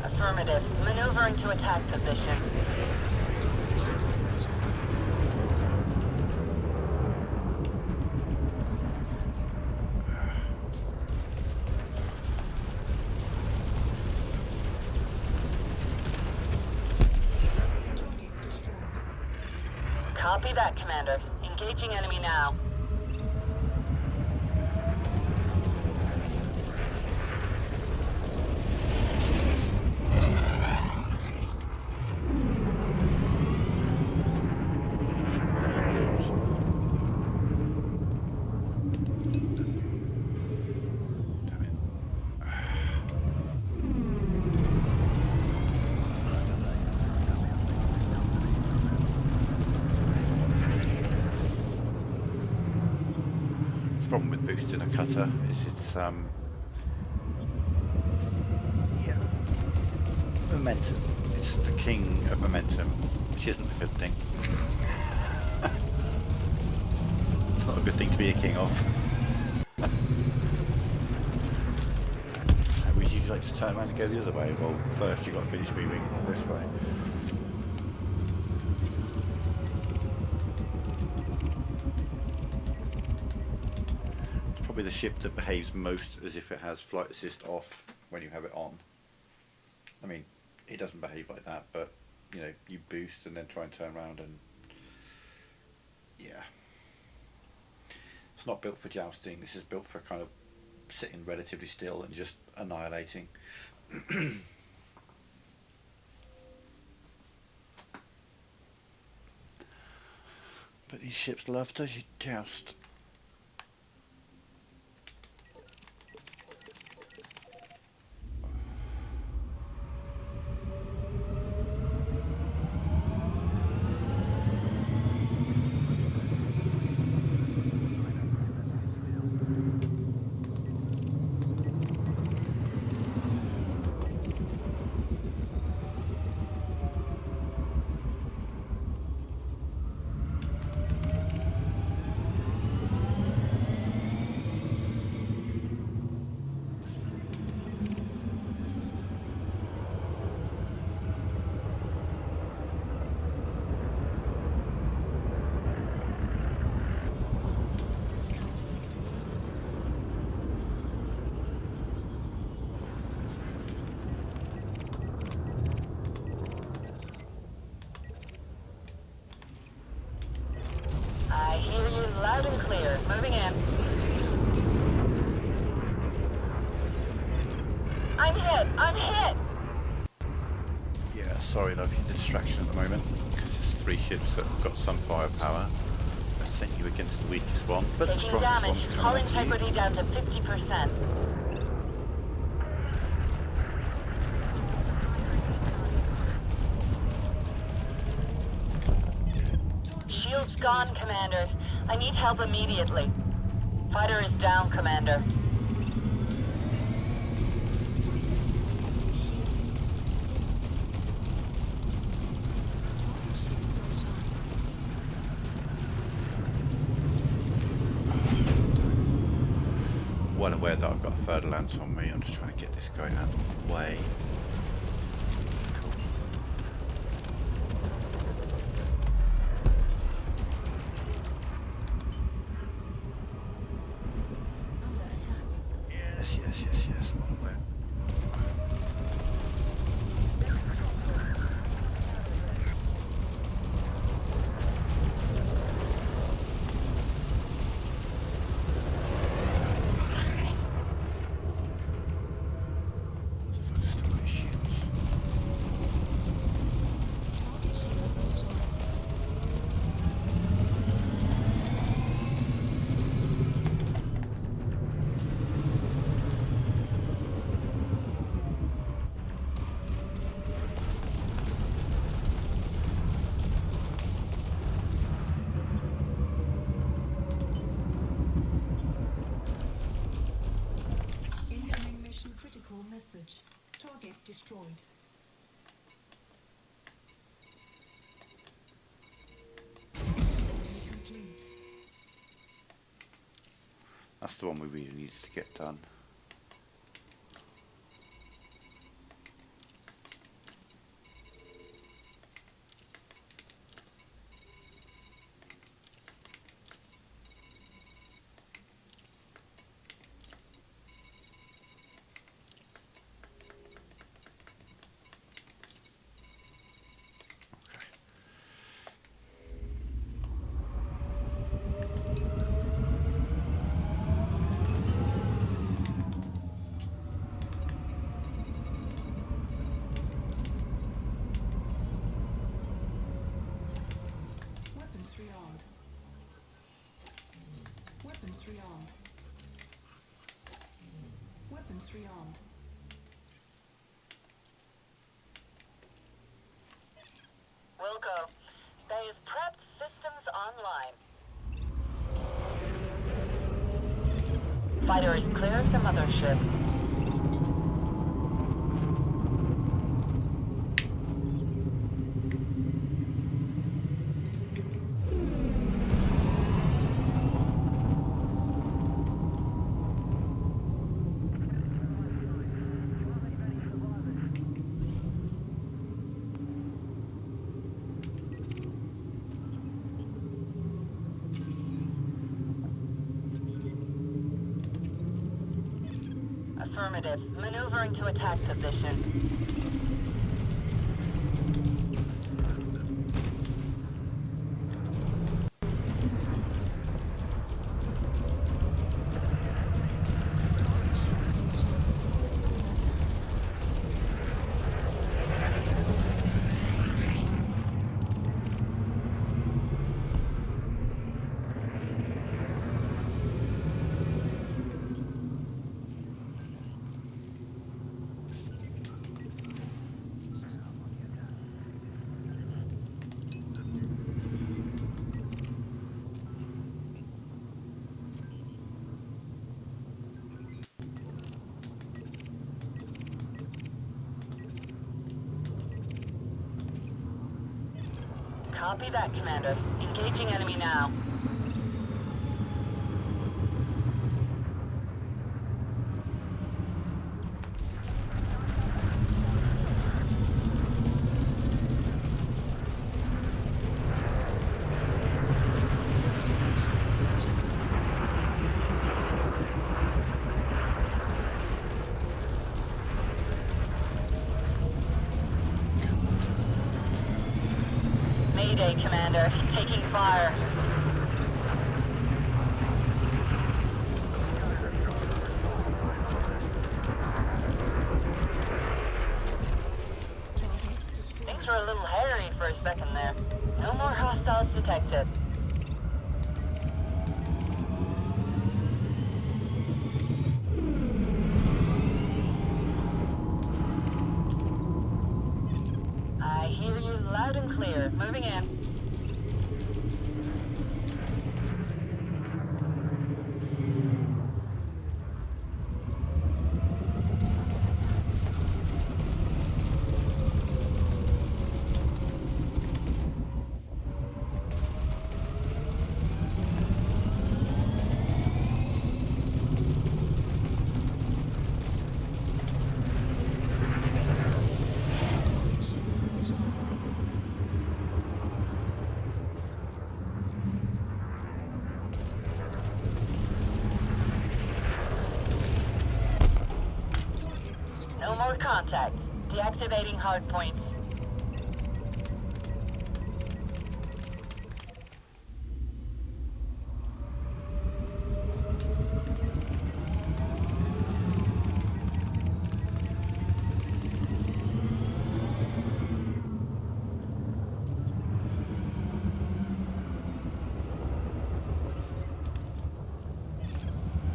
Affirmative. Maneuvering to attack position. Copy that, Commander. Engaging enemy now. Damn it. The problem with boosting a cutter is it's yeah, momentum It's the king of momentum, which isn't a good thing. It's not a good thing to be a king of. Would you like to turn around and go the other way? Well, first you've got to finish moving this way. It's probably the ship that behaves most as if it has flight assist off when you have it on. I mean, it doesn't behave like that, but you know, you boost and then try and turn around, and yeah. It's not built for jousting. This is built for kind of sitting relatively still and just annihilating. But these ships love to joust. I hear you loud and clear. Moving in. I'm hit! I'm hit! Yeah, sorry love, you're distraction at the moment, because there's 3 ships that have got some firepower. That sent you against the weakest one, but the Taking strongest damage. one's Hull coming after you. integrity down to 50%. Shield's gone, Commander. I need help immediately. Fighter is down, Commander. Well aware that I've got a third lance on me. I'm just trying to get this guy out of the way. Cool. Under attack. Yes, yes, yes, yes. Well aware. Still got his shields. Target shields offline. Incoming mission critical message. Target destroyed. Successfully complete. That's the one we really needed to get done. Weapons rearmed. Weapons rearmed. Weapons rearmed. Wilco, base prepped, systems online. Fighter is clear of the mothership. Affirmative. Maneuvering to attack position. Copy that, Commander. Engaging enemy now. Mayday, Commander. Taking fire. Things were a little hairy for a second there. No more hostiles detected. I hear you loud and clear. Moving in. No more contact. Deactivating hardpoints.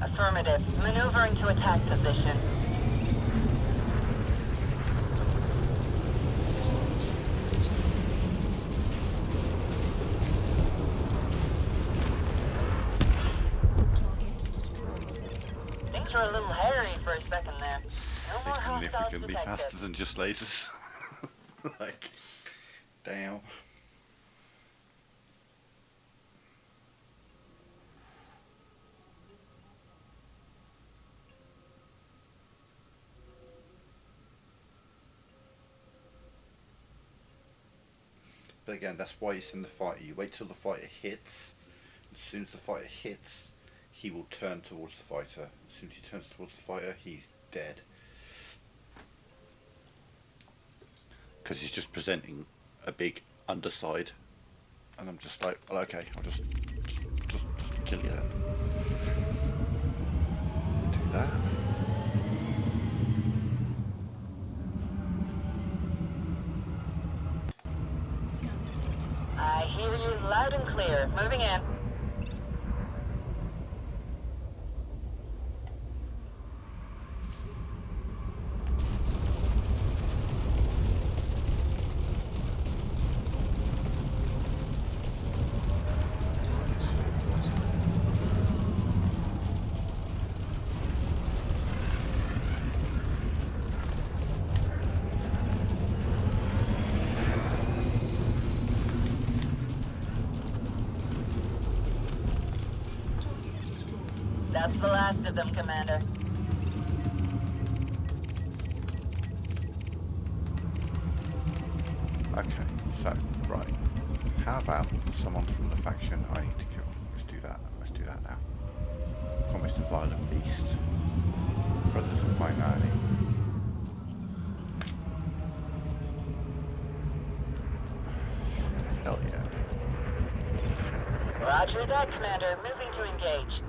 Affirmative. Maneuvering to attack position. Things were a little hairy for a second there. No more hostiles Significantly detected. faster than just lasers. Like, damn. But again, that's why it's in the fighter. You wait till the fighter hits. As soon as the fighter hits, he will turn towards the fighter. As soon as he turns towards the fighter, he's dead. Because he's just presenting a big underside. And I'm just like, well, okay, I'll just kill you then. Do that. I hear you loud and clear. Moving in. That's the last of them, Commander. Okay, so, right. How about someone from the faction I need to kill? Let's do that. Let's do that now. Promised a violent beast. Brothers of Mainani. Hell yeah. Roger that, Commander. Moving to engage.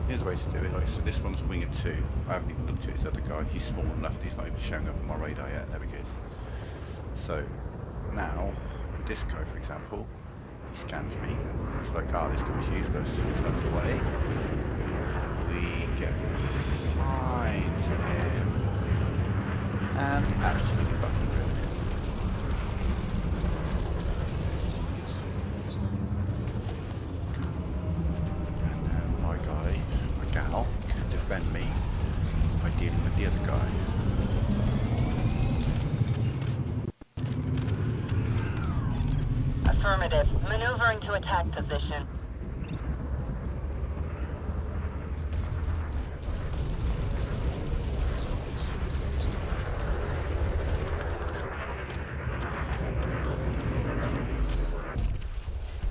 Here's a way to do it. Like, so this one's Winger 2. I haven't even looked at his other guy. He's small enough. He's not even showing up on my radar yet. There we go. So now, with this guy, for example, he scans me. He's like, ah, this guy's useless. He turns away. We get behind him and absolutely fucking ruined him. And then my guy, my gal, can defend me by dealing with the other guy. Affirmative. Maneuvering to attack position.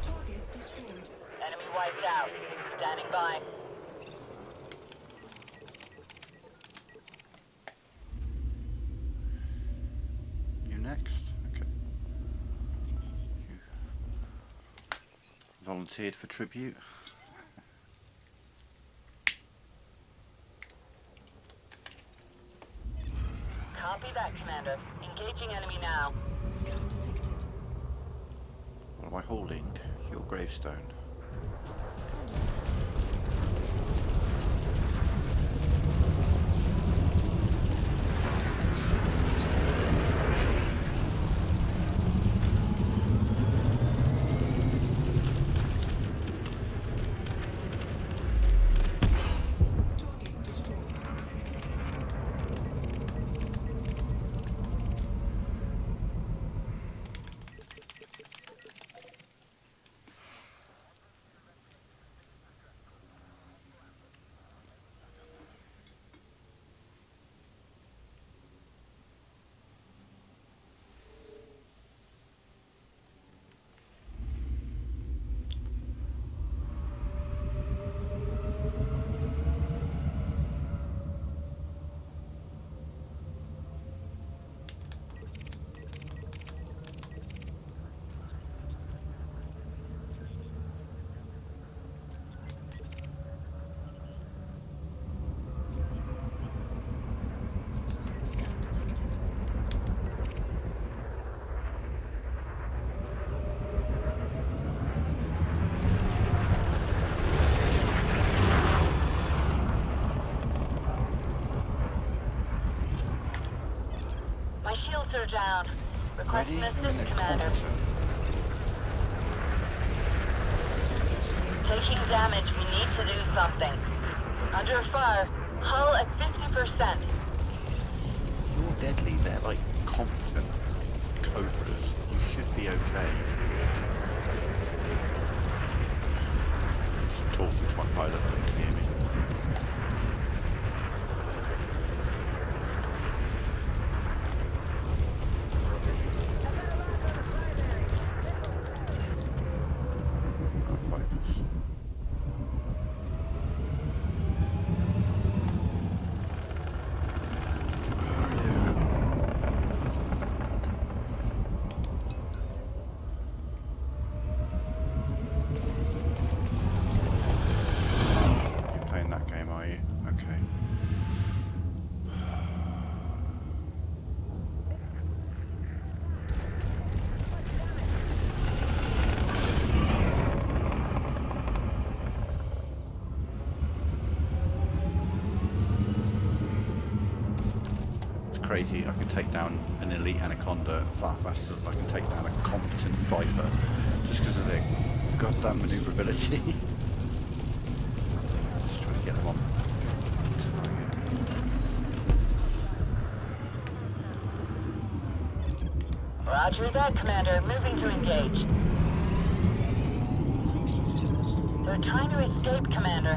Target destroyed. Enemy wiped out. Standing by. You next? Okay. You volunteered for tribute. Copy that, Commander. Engaging enemy now. Scan detected. What am I holding? Your gravestone. Target destroyed. Scan detected. My shields are down. Requesting Ready? assist, Commander. Competent. Taking damage. We need to do something. Under fire. Hull at 50%. You're deadly. They're like competent cobras. You should be okay. Just talking to my pilot, but they can hear me. Focus. crazy. I can take down an elite anaconda far faster than I can take down a competent viper, just because of their goddamn manoeuvrability. Just trying to get them on target. Roger that, Commander. Moving to engage. They're trying to escape, Commander.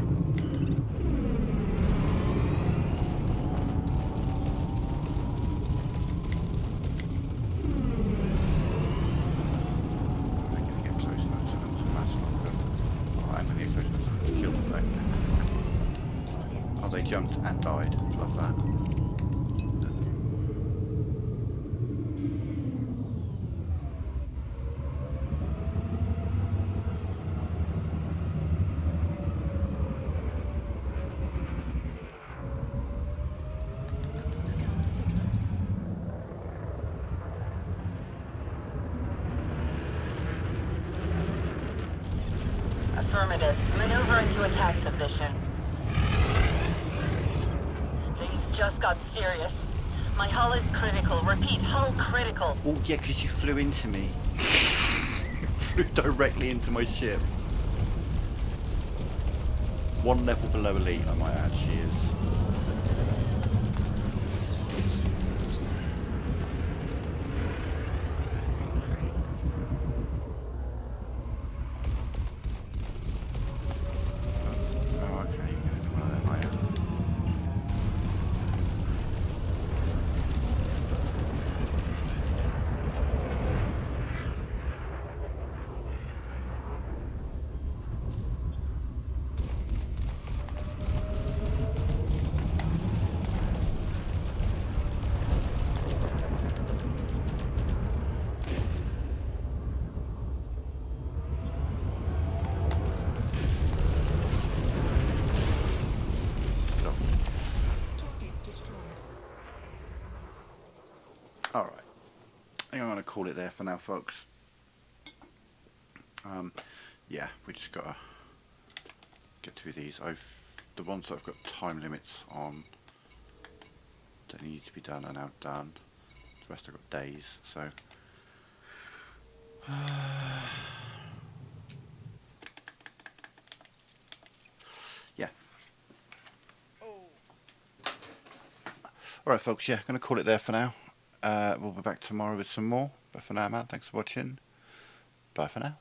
They jumped and died. Love that. Affirmative. Maneuver into attack position. Just got serious. My hull is critical. Repeat, hull critical. Oh yeah, because you flew into me. Flew directly into my ship. One level below elite, I might add, she is. Oh, okay, you're going to do one of them, are you? Alright, I think I'm going to call it there for now, folks. Yeah, we just got to get through these. The ones that I've got time limits on that need to be done are now done. The rest I've got days, so... yeah. Alright folks, yeah, going to call it there for now. We'll be back tomorrow with some more. But for now, man, thanks for watching. Bye for now.